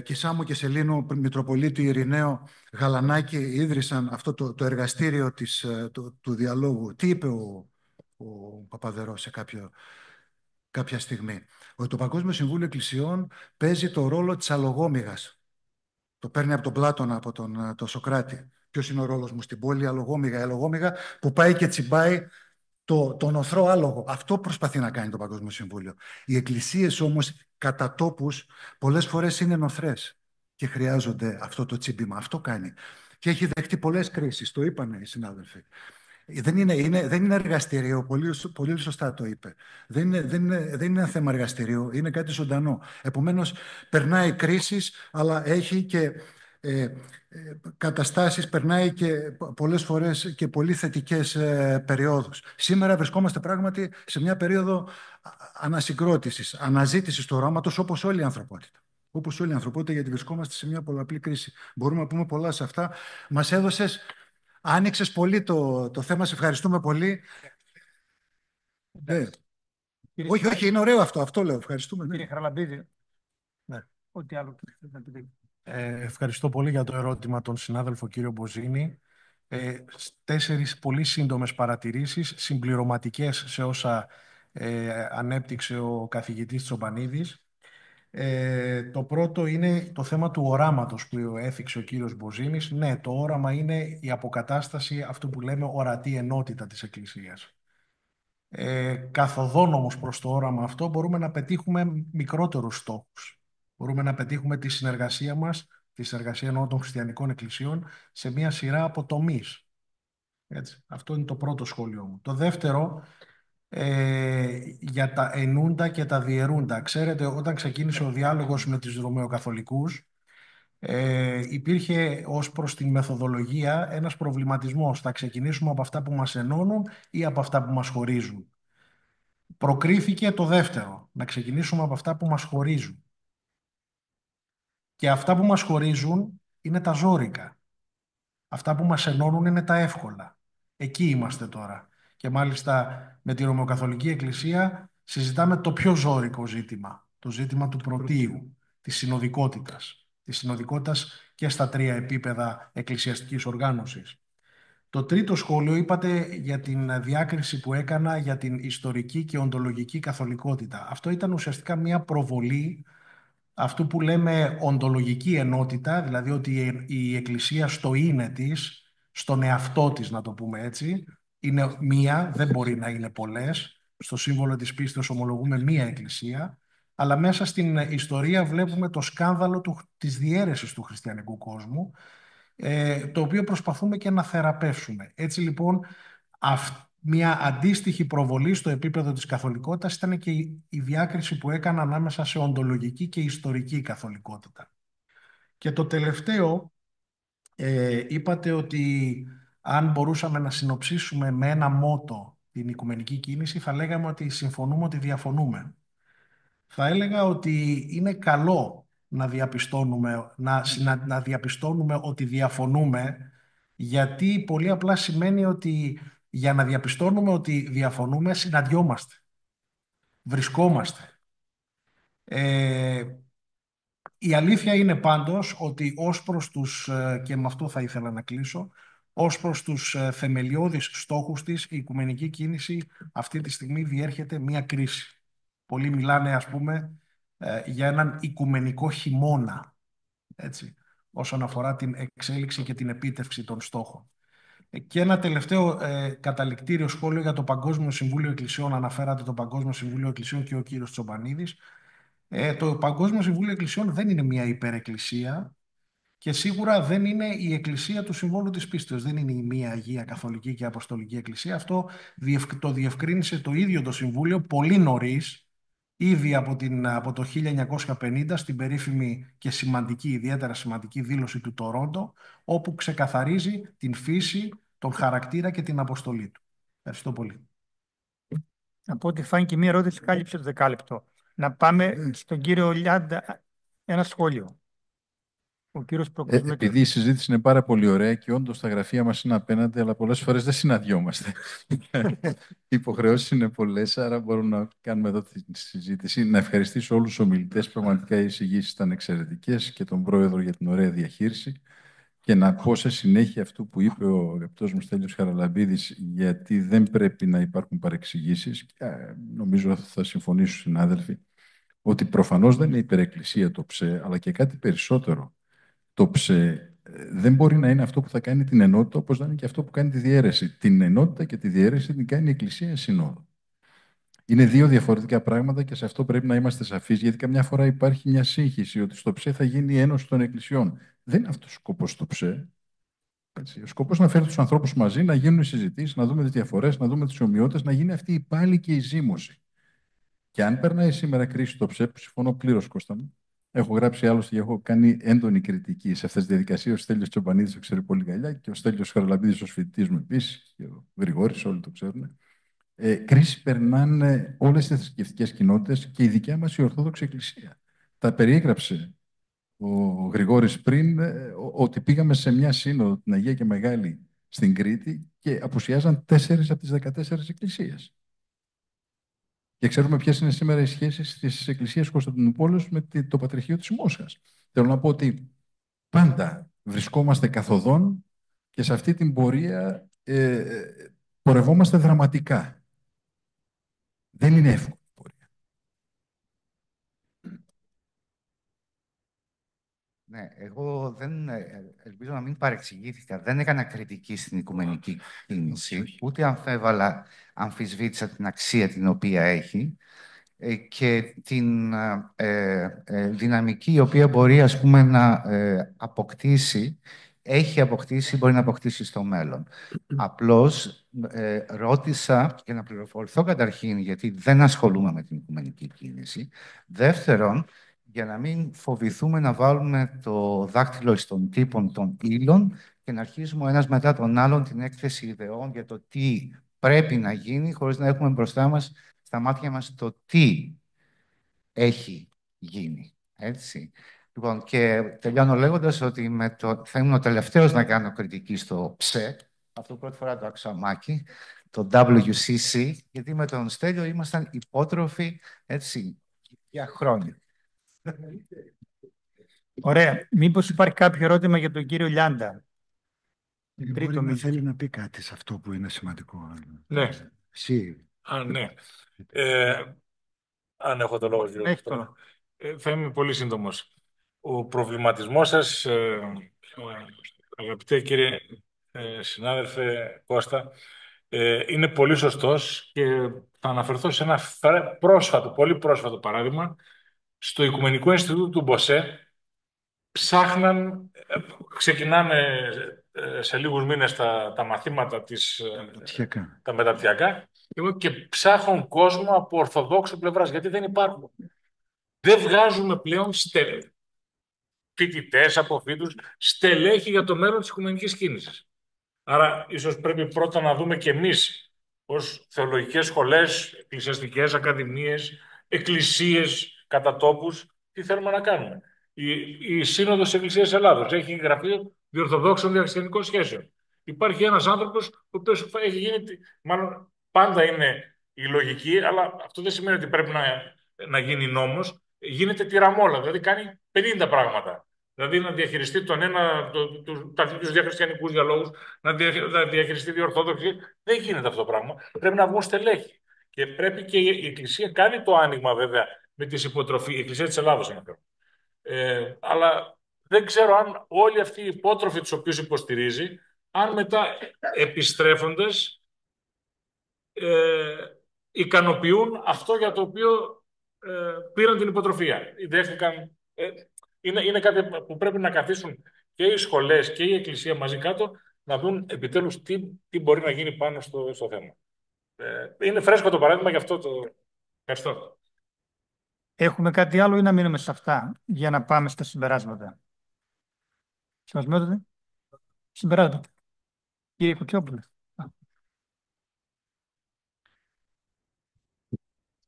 Κισάμο και Σελήνο Μητροπολίτη Ειρηναίο Γαλανάκη ίδρυσαν αυτό το εργαστήριο του διαλόγου. Τι είπε ο Παπαδερός σε κάποια στιγμή? Ότι το Παγκόσμιο Συμβούλιο Εκκλησιών παίζει το ρόλο της αλογόμηγας. Το παίρνει από τον Πλάτωνα, από τον Σοκράτη. Ποιος είναι ο ρόλος μου στην πόλη? Αλογόμηγα. Η αλογόμηγα που πάει και τσιμπάει τον οθρό άλογο. Αυτό προσπαθεί να κάνει το Παγκόσμιο Συμβούλιο. Οι εκκλησίες όμως κατά τόπους πολλές φορές είναι νοθρές και χρειάζονται αυτό το τσίμπημα. Αυτό κάνει. Και έχει δεχτεί πολλές κρίσεις. Το είπανε οι συνάδελφοι. Δεν είναι εργαστήριο, πολύ σωστά το είπε. Δεν είναι ένα θέμα εργαστηρίου, είναι κάτι ζωντανό. Επομένως, περνάει κρίσεις, αλλά έχει και καταστάσεις, περνάει και πολλές φορές και πολύ θετικές περιόδους. Σήμερα βρισκόμαστε πράγματι σε μια περίοδο ανασυγκρότησης, αναζήτησης του οράματος, όπως όλη η ανθρωπότητα. Όπως όλη η ανθρωπότητα, γιατί βρισκόμαστε σε μια πολλαπλή κρίση. Μπορούμε να πούμε πολλά σε αυτά. Μας έδωσες... Άνοιξες πολύ το θέμα, σε ευχαριστούμε πολύ. Όχι, είναι ωραίο αυτό λέω. Ευχαριστούμε. Κύριε Χαραλαμπίδη, ό,τι άλλο θέλετε να πείτε. Ευχαριστώ πολύ για το ερώτημα τον συνάδελφο κύριο Μποζίνη. 4 πολύ σύντομες παρατηρήσεις, συμπληρωματικές σε όσα ανέπτυξε ο καθηγητής Τσομπανίδης. Το πρώτο είναι το θέμα του οράματος που έθιξε ο κύριος Μποζίνης. Ναι, το όραμα είναι η αποκατάσταση αυτού που λέμε ορατή ενότητα της Εκκλησίας. Καθοδόν όμως προς το όραμα αυτό μπορούμε να πετύχουμε μικρότερους στόχους. Μπορούμε να πετύχουμε τη συνεργασία μας, τη συνεργασία εννοώ των χριστιανικών εκκλησιών, σε μια σειρά από τομείς. Έτσι. Αυτό είναι το πρώτο σχόλιο μου. Το δεύτερο, για τα ενούντα και τα διαιρούντα. Ξέρετε, όταν ξεκίνησε ο διάλογος με τους Ρωμαιοκαθολικούς, υπήρχε ως προς τη μεθοδολογία ένας προβληματισμός. Θα ξεκινήσουμε από αυτά που μας ενώνουν ή από αυτά που μας χωρίζουν? Προκρίθηκε το δεύτερο, να ξεκινήσουμε από αυτά που μας χωρίζουν. Και αυτά που μας χωρίζουν είναι τα ζόρικα. Αυτά που μας ενώνουν είναι τα εύκολα. Εκεί είμαστε τώρα. Και μάλιστα με τη Ρωμαιοκαθολική Εκκλησία συζητάμε το πιο ζώρικο ζήτημα. Το ζήτημα του πρωτείου, της συνοδικότητας. Της συνοδικότητας και στα 3 επίπεδα εκκλησιαστικής οργάνωσης. Το τρίτο σχόλιο είπατε για την διάκριση που έκανα για την ιστορική και οντολογική καθολικότητα. Αυτό ήταν ουσιαστικά μια προβολή αυτού που λέμε οντολογική ενότητα, δηλαδή ότι η Εκκλησία στο είναι της, στον εαυτό της, να το πούμε έτσι, είναι μία, δεν μπορεί να είναι πολλές. Στο σύμβολο της πίστης ομολογούμε μία Εκκλησία, αλλά μέσα στην ιστορία βλέπουμε το σκάνδαλο της διαίρεσης του χριστιανικού κόσμου, το οποίο προσπαθούμε και να θεραπεύσουμε. Έτσι λοιπόν, μια αντίστοιχη προβολή στο επίπεδο της καθολικότητας ήταν και η διάκριση που έκανα ανάμεσα σε οντολογική και ιστορική καθολικότητα. Και το τελευταίο, είπατε ότι αν μπορούσαμε να συνοψίσουμε με ένα μότο την οικουμενική κίνηση, θα λέγαμε ότι συμφωνούμε ότι διαφωνούμε. Θα έλεγα ότι είναι καλό να διαπιστώνουμε ότι διαφωνούμε, γιατί πολύ απλά σημαίνει ότι για να διαπιστώνουμε ότι διαφωνούμε συναντιόμαστε, βρισκόμαστε. Η αλήθεια είναι πάντως ότι ως προς και με αυτό θα ήθελα να κλείσω, Ως προς τους θεμελιώδεις στόχους της, η οικουμενική κίνηση αυτή τη στιγμή διέρχεται μία κρίση. Πολλοί μιλάνε, ας πούμε, για έναν οικουμενικό χειμώνα, έτσι, όσον αφορά την εξέλιξη και την επίτευξη των στόχων. Και ένα τελευταίο καταληκτήριο σχόλιο για το Παγκόσμιο Συμβούλιο Εκκλησιών. Αναφέρατε το Παγκόσμιο Συμβούλιο Εκκλησιών και ο κύριος Τσομπανίδης. Το Παγκόσμιο Συμβούλιο Εκκλησιών δεν είναι μια υπερεκκλησία και σίγουρα δεν είναι η εκκλησία του Συμβόλου της Πίστεως. Δεν είναι η μία Αγία Καθολική και Αποστολική Εκκλησία. Αυτό το διευκρίνησε το ίδιο το Συμβούλιο πολύ νωρίς, ήδη από το 1950, στην περίφημη και σημαντική, ιδιαίτερα σημαντική δήλωση του Τορόντο, όπου ξεκαθαρίζει την φύση, τον χαρακτήρα και την αποστολή του. Ευχαριστώ πολύ. Από ό,τι φάνηκε μία ερώτηση κάλυψε το δεκάλεπτο. Να πάμε στον κύριο Λιάντα, ένα σχόλιο. Ο κύριος Επειδή η συζήτηση είναι πάρα πολύ ωραία και όντως τα γραφεία μας είναι απέναντι, αλλά πολλές φορές δεν συναντιόμαστε. Οι υποχρεώσεις είναι πολλές, άρα μπορούμε να κάνουμε εδώ τη συζήτηση. Να ευχαριστήσω όλους τους ομιλητές. Πραγματικά οι εισηγήσεις ήταν εξαιρετικές και τον Πρόεδρο για την ωραία διαχείριση. Και να πω σε συνέχεια αυτού που είπε ο αγαπητός μου Στέλιος Χαραλαμπίδης, γιατί δεν πρέπει να υπάρχουν παρεξηγήσεις. Νομίζω θα συμφωνήσουν οι συνάδελφοι ότι προφανώς δεν είναι υπερεκκλησία το ΨΕ, αλλά και κάτι περισσότερο. Το ΨΕ δεν μπορεί να είναι αυτό που θα κάνει την ενότητα, όπως να είναι και αυτό που κάνει τη διαίρεση. Την ενότητα και τη διαίρεση την κάνει η Εκκλησία εν συνόδο. Είναι δύο διαφορετικά πράγματα και σε αυτό πρέπει να είμαστε σαφείς, γιατί καμιά φορά υπάρχει μια σύγχυση ότι στο ΨΕ θα γίνει η ένωση των εκκλησιών. Δεν είναι αυτός ο σκοπός του ΨΕ. Ο σκοπός να φέρει τους ανθρώπους μαζί, να γίνουν οι συζητήσεις, να δούμε τις διαφορές, να δούμε τις ομοιότητες, να γίνει αυτή η πάλι και η ζήμωση. Και αν περνάει σήμερα κρίση στο ΨΕ, που συμφωνώ πλήρως, Κώστα μου, έχω γράψει άλλωστε και έχω κάνει έντονη κριτική σε αυτές τις διαδικασίες. Ο Στέλιος Τσομπανίδης το ξέρει πολύ καλά και ο Στέλιος Χαραλαμπίδης, ο φοιτητής μου επίσης, και ο Γρηγόρης, όλοι το ξέρουν. Κρίση περνάνε όλες τις θρησκευτικές κοινότητες και η δικιά μας η Ορθόδοξη Εκκλησία. Τα περιέγραψε ο Γρηγόρης πριν, ότι πήγαμε σε μια σύνοδο, την Αγία και Μεγάλη, στην Κρήτη και απουσιάζαν 4 από τις 14 εκκλησίες. Και ξέρουμε ποιες είναι σήμερα οι σχέσεις της Εκκλησίας Κωνσταντινούπολης με το Πατριαρχείο της Μόσχας. Θέλω να πω ότι πάντα βρισκόμαστε καθοδόν και σε αυτή την πορεία πορευόμαστε δραματικά. Δεν είναι εύκολη η πορεία. Ναι, εγώ ελπίζω να μην παρεξηγήθηκα. Δεν έκανα κριτική στην οικουμενική κίνηση, ούτε αμφισβήτησα την αξία την οποία έχει και την δυναμική η οποία μπορεί, ας πούμε, να αποκτήσει, έχει αποκτήσει, μπορεί να αποκτήσει στο μέλλον. Απλώς ρώτησα για να πληροφορηθώ καταρχήν, γιατί δεν ασχολούμαι με την οικουμενική κίνηση. Δεύτερον, για να μην φοβηθούμε να βάλουμε το δάχτυλο στον τύπο των ύλων και να αρχίσουμε ένας μετά τον άλλον την έκθεση ιδεών για το τι πρέπει να γίνει, χωρίς να έχουμε μπροστά μας, στα μάτια μας, το τι έχει γίνει. Έτσι. Λοιπόν, και τελειώνω λέγοντας ότι θα ήμουν ο τελευταίος να κάνω κριτική στο ΨΕ, αυτό πρώτη φορά το αξιωμάκι, το WCC, γιατί με τον Στέλιο ήμασταν υπότροφοι, έτσι, για χρόνια. Ωραία. Μήπως υπάρχει κάποιο ερώτημα για τον κύριο Λιάντα? Μπορεί να θέλει να πει κάτι σε αυτό που είναι σημαντικό. Ναι. Εσύ. Ναι. Αν έχω το λόγο, κύριε Πρόεδρε. Θα είμαι πολύ σύντομος. Ο προβληματισμός σας, αγαπητέ κύριε συνάδελφε Κώστα, είναι πολύ σωστός και θα αναφερθώ σε ένα πολύ πρόσφατο παράδειγμα. Στο Οικουμενικό Ινστιτούτο του Μποσέ ξεκινάνε σε λίγους μήνες τα μαθήματα τα μεταπτυχιακά και ψάχνουν κόσμο από ορθοδόξου πλευράς, γιατί δεν υπάρχουν. Δεν βγάζουμε πλέον φοιτητές, αποφύτους, στελέχη για το μέλλον της οικουμενικής κίνησης. Άρα, ίσως πρέπει πρώτα να δούμε και εμείς ως θεολογικές σχολές, εκκλησιαστικές ακαδημίες, εκκλησίες κατά τόπους, τι θέλουμε να κάνουμε. Η Σύνοδος Εκκλησίας Ελλάδος έχει γραφείο διορθοδόξων διαχριστιανικών σχέσεων. Υπάρχει ένας άνθρωπος ο οποίος έχει γίνει, μάλλον πάντα είναι η λογική, αλλά αυτό δεν σημαίνει ότι πρέπει να γίνει νόμος. Γίνεται τυραμόλα, δηλαδή κάνει 50 πράγματα. Δηλαδή να διαχειριστεί τους διαχριστιανικούς διαλόγους, να διαχειριστεί τη Ορθόδοξη. Δεν γίνεται αυτό το πράγμα. Πρέπει να βγουν στελέχη. Και πρέπει και η Εκκλησία κάνει το άνοιγμα, βέβαια, με τις υποτροφίες. Η Εκκλησία της Ελλάδος αναφέρω. Αλλά δεν ξέρω αν όλοι αυτοί οι υπότροφοι τους οποίους υποστηρίζει, αν μετά επιστρέφοντας ικανοποιούν αυτό για το οποίο πήραν την υποτροφία. Δέχτηκαν, είναι κάτι που πρέπει να καθίσουν και οι σχολές και η Εκκλησία μαζί κάτω να δουν επιτέλους τι μπορεί να γίνει πάνω στο θέμα. Είναι φρέσκο το παράδειγμα, γι' αυτό το ευχαριστώ. Έχουμε κάτι άλλο ή να μείνουμε σε αυτά για να πάμε στα συμπεράσματα? Συμπεράσματα. Κύριε Κοκκιόπουλε.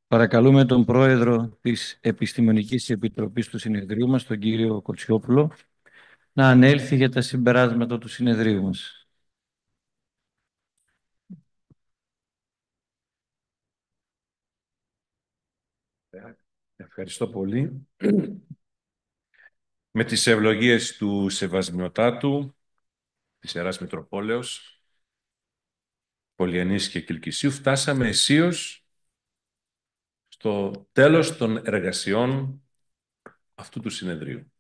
Παρακαλούμε τον Πρόεδρο της Επιστημονικής Επιτροπής του Συνεδρίου μας, τον κύριο Κοτσιόπουλο, να ανέλθει για τα συμπεράσματα του συνεδρίου μας. Ευχαριστώ πολύ. Με τις ευλογίες του Σεβασμιωτάτου, της Ιεράς Μητροπόλεως, Πολυανής και Κιλκησίου, φτάσαμε αισίως στο τέλος των εργασιών αυτού του συνεδρίου.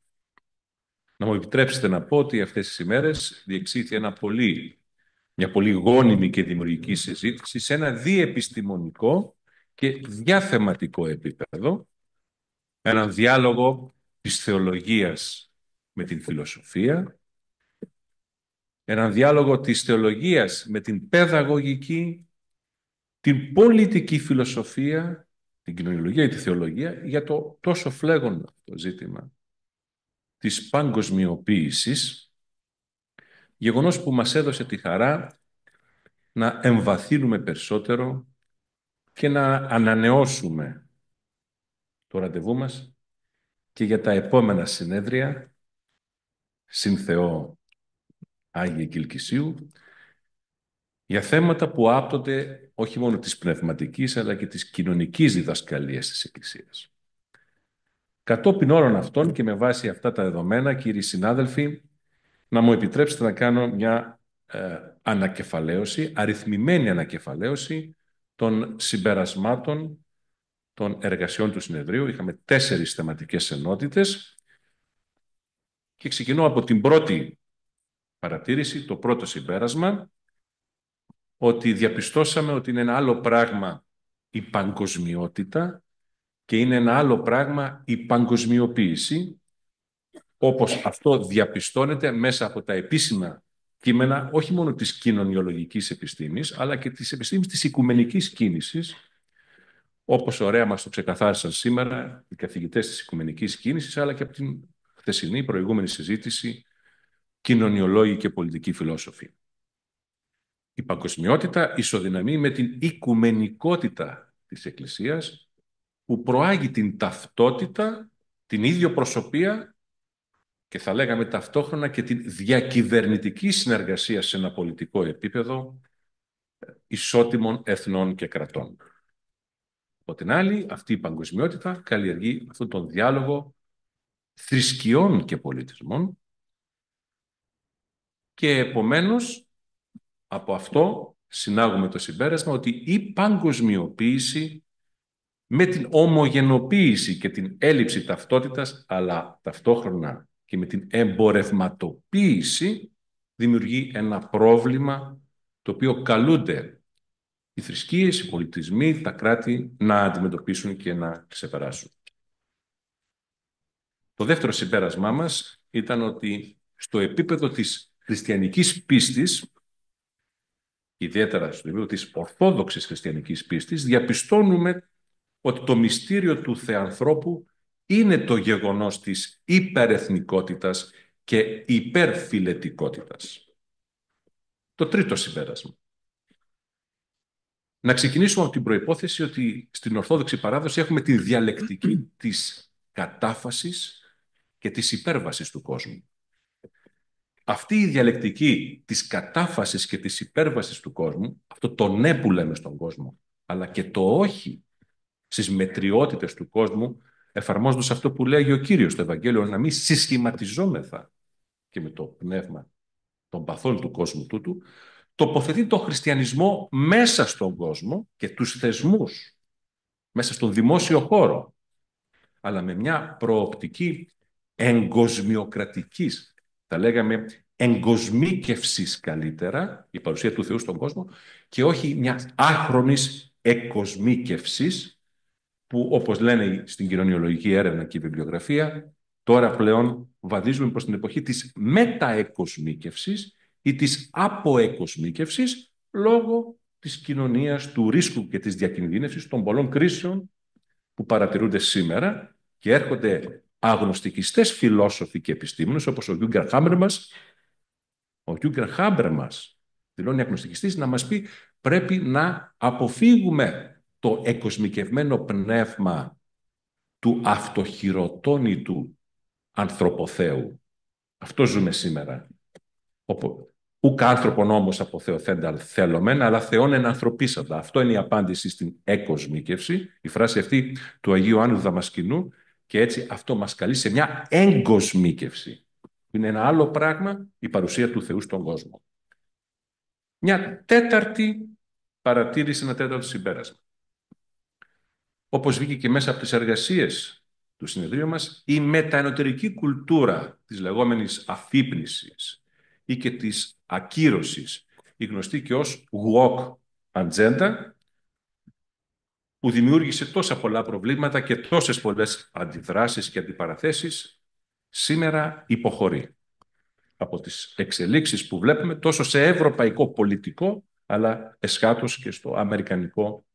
Να μου επιτρέψετε να πω ότι αυτές τις ημέρες διεξήχθη μια πολύ γόνιμη και δημιουργική συζήτηση σε ένα διεπιστημονικό και διαθεματικό επίπεδο, έναν διάλογο της θεολογίας με την φιλοσοφία, έναν διάλογο της θεολογίας με την παιδαγωγική, την πολιτική φιλοσοφία, την κοινωνιολογία και τη θεολογία, για το τόσο φλέγον αυτό ζήτημα της παγκοσμιοποίησης, γεγονός που μας έδωσε τη χαρά να εμβαθύνουμε περισσότερο και να ανανεώσουμε το ραντεβού μας και για τα επόμενα συνέδρια, συν Θεό Άγιε Κιλκησίου, για θέματα που άπτονται όχι μόνο της πνευματικής αλλά και της κοινωνικής διδασκαλίας της Εκκλησίας. Κατόπιν όλων αυτών και με βάση αυτά τα δεδομένα, κύριοι συνάδελφοι, να μου επιτρέψετε να κάνω μια ανακεφαλαίωση, αριθμημένη ανακεφαλαίωση των συμπερασμάτων των εργασιών του συνεδρίου. Είχαμε 4 θεματικές ενότητες και ξεκινώ από την πρώτη παρατήρηση, το πρώτο συμπέρασμα, ότι διαπιστώσαμε ότι είναι ένα άλλο πράγμα η παγκοσμιότητα και είναι ένα άλλο πράγμα η παγκοσμιοποίηση, όπως αυτό διαπιστώνεται μέσα από τα επίσημα κείμενα, όχι μόνο της κοινωνιολογικής επιστήμης, αλλά και της επιστήμης της οικουμενικής κίνησης, όπως ωραία μας το ξεκαθάρισαν σήμερα οι καθηγητές της οικουμενικής κίνησης, αλλά και από την χθεσινή προηγούμενη συζήτηση κοινωνιολόγοι και πολιτικοί φιλόσοφοι. Η παγκοσμιότητα ισοδυναμεί με την οικουμενικότητα της Εκκλησίας, που προάγει την ταυτότητα, την ίδιο προσωπία και θα λέγαμε ταυτόχρονα και την διακυβερνητική συνεργασία σε ένα πολιτικό επίπεδο ισότιμων εθνών και κρατών. Από την άλλη, αυτή η παγκοσμιότητα καλλιεργεί αυτόν τον διάλογο θρησκειών και πολιτισμών και επομένως από αυτό συνάγουμε το συμπέρασμα ότι η παγκοσμιοποίηση με την ομογενοποίηση και την έλλειψη ταυτότητας, αλλά ταυτόχρονα και με την εμπορευματοποίηση, δημιουργεί ένα πρόβλημα το οποίο καλούνται οι θρησκείες, οι πολιτισμοί, τα κράτη να αντιμετωπίσουν και να ξεπεράσουν. Το δεύτερο συμπέρασμά μας ήταν ότι στο επίπεδο της χριστιανικής πίστης, ιδιαίτερα στο επίπεδο της ορθόδοξης χριστιανικής πίστης, διαπιστώνουμε ότι το μυστήριο του θεανθρώπου είναι το γεγονός της υπερεθνικότητας και υπερφιλετικότητας. Το τρίτο συμπέρασμα. Να ξεκινήσουμε από την προϋπόθεση ότι στην Ορθόδοξη παράδοση έχουμε τη διαλεκτική της κατάφασης και της υπέρβασης του κόσμου. Αυτή η διαλεκτική της κατάφασης και της υπέρβασης του κόσμου, αυτό το ναι που λέμε στον κόσμο, αλλά και το όχι στις μετριότητες του κόσμου, εφαρμόζοντας αυτό που λέγει ο Κύριος στο Ευαγγέλιο, να μην συσχηματιζόμεθα και με το πνεύμα των παθών του κόσμου τούτου, τοποθετεί τον χριστιανισμό μέσα στον κόσμο και τους θεσμούς, μέσα στον δημόσιο χώρο, αλλά με μια προοπτική εγκοσμιοκρατικής, θα λέγαμε εγκοσμίκευσης καλύτερα, η παρουσία του Θεού στον κόσμο, και όχι μια άχρονης εκοσμίκευσης, που όπως λένε στην κοινωνιολογική έρευνα και η βιβλιογραφία, τώρα πλέον βαδίζουμε προς την εποχή της μεταεκοσμίκευσης ή της αποεκοσμίκευσης, λόγω της κοινωνίας, του ρίσκου και της διακινδύνευσης των πολλών κρίσεων που παρατηρούνται σήμερα, και έρχονται αγνωστικιστές φιλόσοφοι και επιστήμονες όπως ο Γιούγκερ Χάμπερμας. Ο Γιούγκερ Χάμπερμας δηλώνει αγνωστικιστής να μας πει πρέπει να αποφύγουμε το εκοσμικευμένο πνεύμα του αυτοχειροτόνητου ανθρωποθέου. Αυτό ζούμε σήμερα. Ουκ άνθρωπον όμως από Θεοθέντα θέλομεν, αλλά Θεόν εν ανθρωπίσαντα. Αυτό είναι η απάντηση στην εκοσμίκευση, η φράση αυτή του Αγίου Άννου Δαμασκηνού, και έτσι αυτό μας καλεί σε μια εγκοσμίκευση. Είναι ένα άλλο πράγμα η παρουσία του Θεού στον κόσμο. Μια τέταρτη παρατήρηση, ένα τέταρτο συμπέρασμα. Όπως βγήκε και μέσα από τις εργασίες του συνεδρίου μας, η μεταενωτερική κουλτούρα της λεγόμενης αφύπνισης ή και της ακύρωσης, η γνωστή και ως woke agenda, που δημιούργησε τόσα πολλά προβλήματα και τόσες πολλές αντιδράσεις και αντιπαραθέσεις, σήμερα υποχωρεί από τις εξελίξεις που βλέπουμε τόσο σε ευρωπαϊκό πολιτικό, αλλά εσχάτως και στο αμερικανικό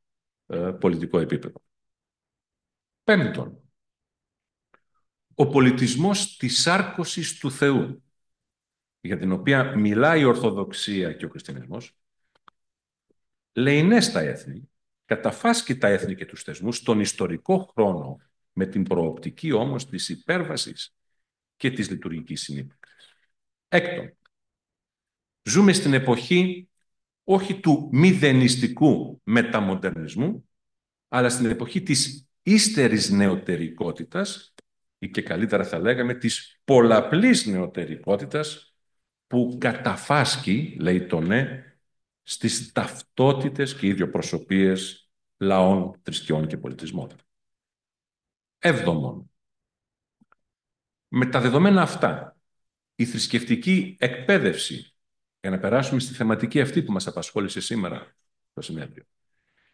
πολιτικό επίπεδο. Πέμπτον, ο πολιτισμός της σάρκωσης του Θεού, για την οποία μιλάει η Ορθοδοξία και ο Χριστιανισμός, λέει ναι στα έθνη, καταφάσκει τα έθνη και τους θεσμούς στον ιστορικό χρόνο, με την προοπτική όμως της υπέρβασης και της λειτουργικής συνύπαρξης. Έκτον, ζούμε στην εποχή όχι του μηδενιστικού μεταμοντερνισμού, αλλά στην εποχή της ύστερης νεωτερικότητας, ή και καλύτερα θα λέγαμε της πολλαπλής νεωτερικότητας, που καταφάσκει, λέει το ναι, στις ταυτότητες και ιδιοπροσωπίες λαών, θρησκειών και πολιτισμών. Έβδομον, με τα δεδομένα αυτά, η θρησκευτική εκπαίδευση, για να περάσουμε στη θεματική αυτή που μας απασχόλησε σήμερα το συνέδριο,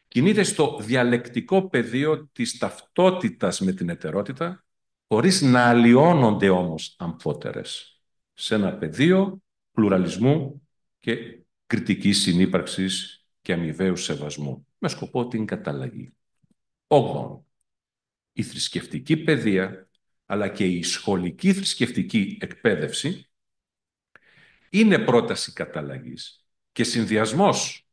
κινείται στο διαλεκτικό πεδίο της ταυτότητας με την εταιρότητα, χωρίς να αλλοιώνονται όμως αμφότερες, σε ένα πεδίο πλουραλισμού και κριτικής συνύπαρξης και αμοιβαίου σεβασμού, με σκοπό την καταλλαγή. Όγδον, η θρησκευτική παιδεία, αλλά και η σχολική θρησκευτική εκπαίδευση είναι πρόταση καταλλαγής και συνδυασμός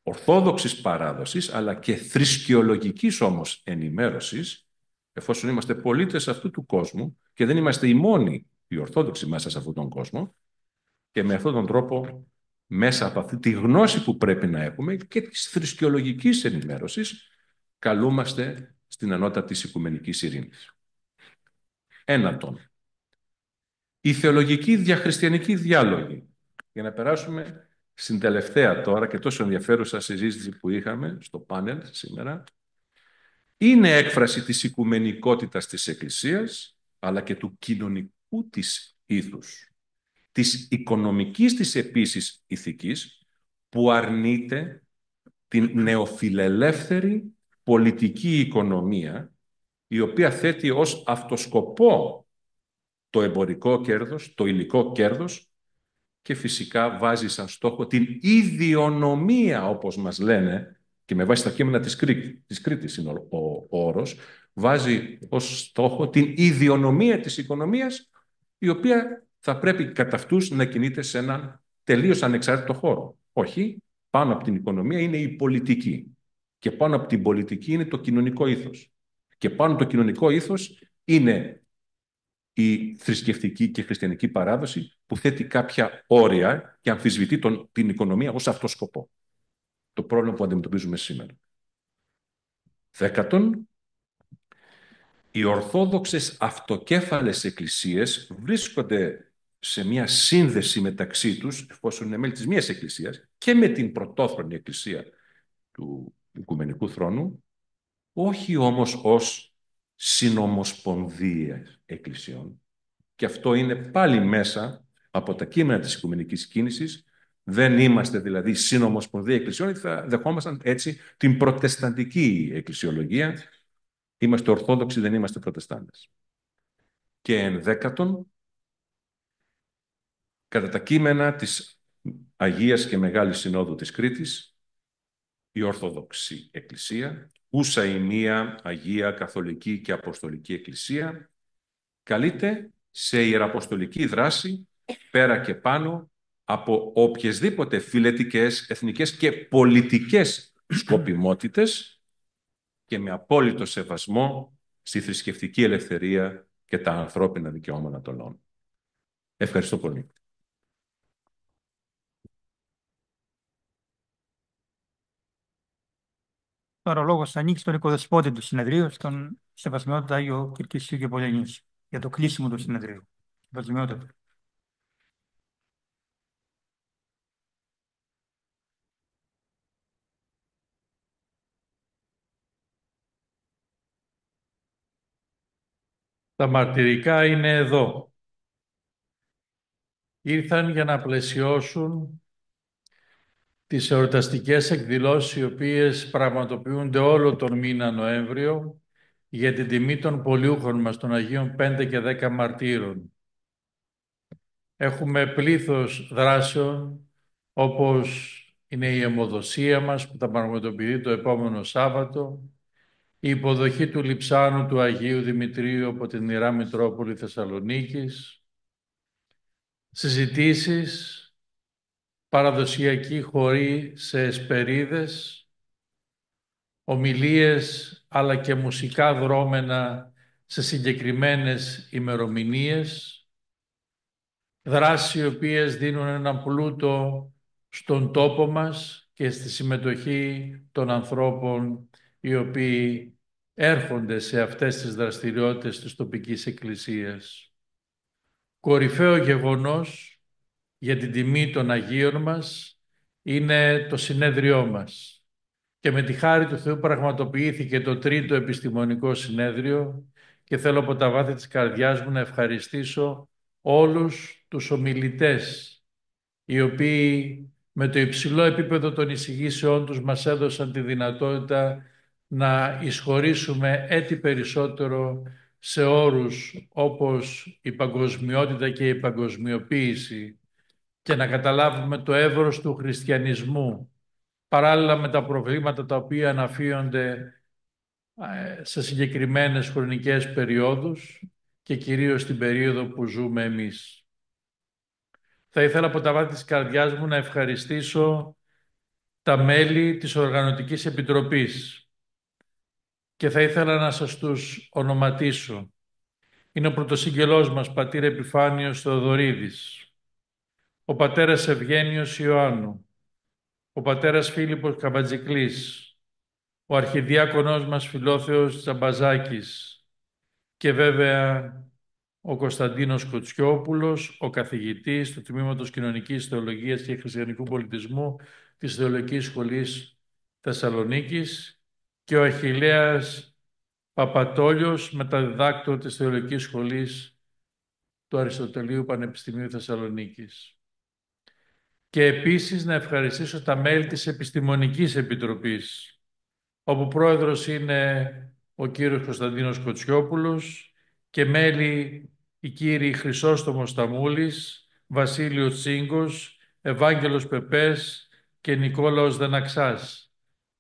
ορθόδοξης παράδοσης, αλλά και θρησκεολογικής όμως ενημέρωσης, εφόσον είμαστε πολίτες αυτού του κόσμου και δεν είμαστε οι μόνοι οι ορθόδοξοι μέσα σε αυτόν τον κόσμο, και με αυτόν τον τρόπο, μέσα από αυτή τη γνώση που πρέπει να έχουμε και της θρησκεολογικής ενημέρωσης, καλούμαστε στην ανώτατη της οικουμενικής ειρήνης. Ένατον, η θεολογική διαχριστιανική διάλογη, για να περάσουμε στην τελευταία τώρα και τόσο ενδιαφέρουσα συζήτηση που είχαμε στο πάνελ σήμερα, είναι έκφραση της οικουμενικότητας της Εκκλησίας, αλλά και του κοινωνικού της ήθους, της οικονομικής της επίσης ηθικής, που αρνείται την νεοφιλελεύθερη πολιτική οικονομία, η οποία θέτει ως αυτοσκοπό το εμπορικό κέρδος, το υλικό κέρδος, και φυσικά βάζει σαν στόχο την ιδιονομία, όπως μας λένε, και με βάση τα κείμενα της Κρήτης είναι ο όρος, βάζει ως στόχο την ιδιονομία της οικονομίας, η οποία θα πρέπει κατά αυτούς να κινείται σε έναν τελείως ανεξάρτητο χώρο. Όχι, πάνω από την οικονομία είναι η πολιτική. Και πάνω από την πολιτική είναι το κοινωνικό ήθος. Και πάνω από το κοινωνικό ήθος είναι η θρησκευτική και χριστιανική παράδοση, που θέτει κάποια όρια και αμφισβητεί την οικονομία ως αυτό σκοπό. Το πρόβλημα που αντιμετωπίζουμε σήμερα. Δέκατον, οι ορθόδοξες αυτοκέφαλες εκκλησίες βρίσκονται σε μια σύνδεση μεταξύ τους, εφόσον είναι μέλη της μίας εκκλησίας, και με την πρωτόχρονη εκκλησία του Οικουμενικού Θρόνου, όχι όμως ως συνομοσπονδίες εκκλησιών. Και αυτό είναι πάλι μέσα από τα κείμενα της Οικουμενικής Κίνησης. Δεν είμαστε δηλαδή συνομοσπονδία εκκλησιών, θα δεχόμασταν έτσι την προτεσταντική εκκλησιολογία. Είμαστε Ορθόδοξοι, δεν είμαστε Προτεστάντες. Και ενδέκατον, κατά τα κείμενα της Αγίας και Μεγάλης Συνόδου της Κρήτης, η Ορθόδοξη Εκκλησία, ούσα η μία Αγία, Καθολική και Αποστολική Εκκλησία, καλείται σε ιεραποστολική δράση πέρα και πάνω από οποιασδήποτε φιλετικές, εθνικές και πολιτικές σκοπιμότητες και με απόλυτο σεβασμό στη θρησκευτική ελευθερία και τα ανθρώπινα δικαιώματα των λαών. Ευχαριστώ πολύ. Τώρα ο λόγος θα ανοίξει στον οικοδεσπότη του συνεδρίου, στον Σεβασμιότητα Άγιο Κυρκησίου και Πολυενής, για το κλείσιμο του συνεδρίου. Σεβασμιότητα. Τα μαρτυρικά είναι εδώ. Ήρθαν για να πλαισιώσουν τις εορταστικές εκδηλώσεις οι οποίες πραγματοποιούνται όλο τον μήνα Νοέμβριο για την τιμή των πολιούχων μας, των Αγίων 5 και 10 Μαρτύρων. Έχουμε πλήθος δράσεων, όπως είναι η αιμοδοσία μας που θα πραγματοποιηθεί το επόμενο Σάββατο, η υποδοχή του λειψάνου του Αγίου Δημητρίου από την Ιερά Μητρόπολη Θεσσαλονίκης, συζητήσεις, παραδοσιακή χορή σε εσπερίδες, ομιλίες αλλά και μουσικά δρόμενα σε συγκεκριμένες ημερομηνίες, δράσεις οι οποίες δίνουν έναν πλούτο στον τόπο μας και στη συμμετοχή των ανθρώπων οι οποίοι έρχονται σε αυτές τις δραστηριότητες της τοπικής εκκλησίας. Κορυφαίο γεγονός για την τιμή των Αγίων μας είναι το συνέδριό μας. Και με τη χάρη του Θεού πραγματοποιήθηκε το τρίτο επιστημονικό συνέδριο και θέλω από τα βάθη της καρδιάς μου να ευχαριστήσω όλους τους ομιλητές οι οποίοι με το υψηλό επίπεδο των εισηγήσεών τους μας έδωσαν τη δυνατότητα να εισχωρήσουμε έτη περισσότερο σε όρους όπως η παγκοσμιότητα και η παγκοσμιοποίηση και να καταλάβουμε το εύρος του χριστιανισμού παράλληλα με τα προβλήματα τα οποία αναφύονται σε συγκεκριμένες χρονικές περιόδους και κυρίως στην περίοδο που ζούμε εμείς. Θα ήθελα από τα βάθη της καρδιάς μου να ευχαριστήσω τα μέλη της Οργανωτικής Επιτροπής και θα ήθελα να σας τους ονοματίσω. Είναι ο πρωτοσυγγελός μας, πατήρ Επιφάνιος Θεοδωρίδης, ο πατέρας Ευγένιος Ιωάννου, ο πατέρας Φίλιππος Καμπατζικλής, ο αρχιδιάκονός μας Φιλόθεος Τσαμπαζάκης και βέβαια ο Κωνσταντίνος Κοτσιόπουλος, ο καθηγητής του Τμήματος Κοινωνικής Θεολογίας και Χριστιανικού Πολιτισμού της Θεολογικής Σχολής Θεσσαλονίκης και ο Αχιλλέας Παπατόλιος, μεταδιδάκτορ της Θεολογικής Σχολής του Αριστοτελείου Πανεπιστημίου Θεσσαλονίκης. Και επίσης να ευχαριστήσω τα μέλη της Επιστημονικής Επιτροπής, όπου πρόεδρος είναι ο κύριος Κωνσταντίνος Κοτσιόπουλος και μέλη οι κύριοι Χρυσόστομος Σταμούλης, Βασίλειος Τσίγκος, Ευάγγελος Πεπές και Νικόλαος Δεναξάς.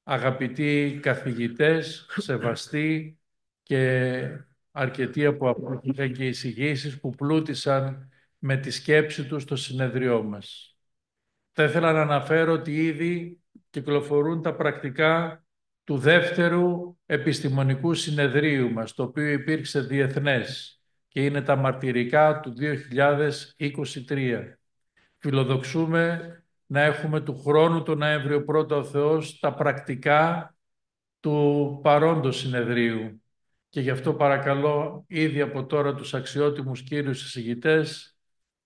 Αγαπητοί καθηγητές, σεβαστοί και αρκετοί από αυτούς είχαν και εισηγήσεις που πλούτησαν με τη σκέψη τους στο συνεδριό μας. Θα ήθελα να αναφέρω ότι ήδη κυκλοφορούν τα πρακτικά του δεύτερου επιστημονικού συνεδρίου μας, το οποίο υπήρξε διεθνές και είναι τα μαρτυρικά του 2023. Φιλοδοξούμε να έχουμε του χρόνου τον Νοέμβριο πρώτα ο Θεός τα πρακτικά του παρόντος συνεδρίου και γι' αυτό παρακαλώ ήδη από τώρα τους αξιότιμους κύριους εισηγητές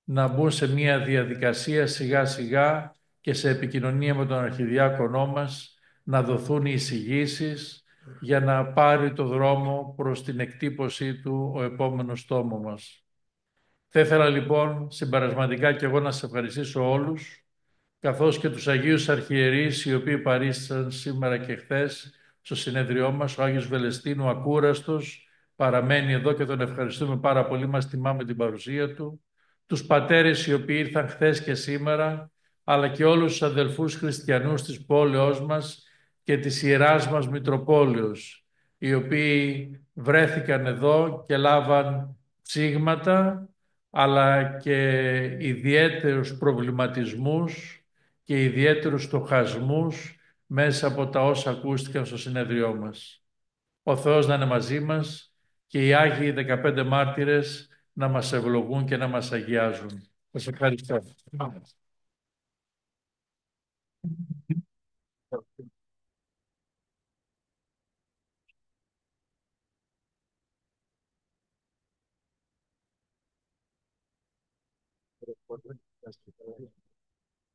να μπουν σε μια διαδικασία σιγά σιγά και σε επικοινωνία με τον Αρχιδιάκονό μας να δοθούν οι εισηγήσεις για να πάρει το δρόμο προς την εκτύπωσή του ο επόμενος τόμο μας. Θα ήθελα λοιπόν συμπερασματικά και εγώ να σας ευχαριστήσω όλους, καθώς και τους Αγίους Αρχιερείς οι οποίοι παρίστασαν σήμερα και χθες στο συνέδριό μας. Ο Άγιος Βελεστίνου ακούραστος παραμένει εδώ και τον ευχαριστούμε πάρα πολύ, μας τιμάμε την παρουσία του. Τους πατέρες οι οποίοι ήρθαν χθες και σήμερα, αλλά και όλους τους αδελφούς χριστιανούς της πόλεως μας και της Ιεράς μας Μητροπόλεως, οι οποίοι βρέθηκαν εδώ και λάβαν ψήγματα, αλλά και ιδιαίτερους προβληματισμούς και ιδιαίτερους στοχασμούς μέσα από τα όσα ακούστηκαν στο συνέδριό μας. Ο Θεός να είναι μαζί μας και οι Άγιοι 15 μάρτυρες να μας ευλογούν και να μας αγιάζουν. Σας ευχαριστώ.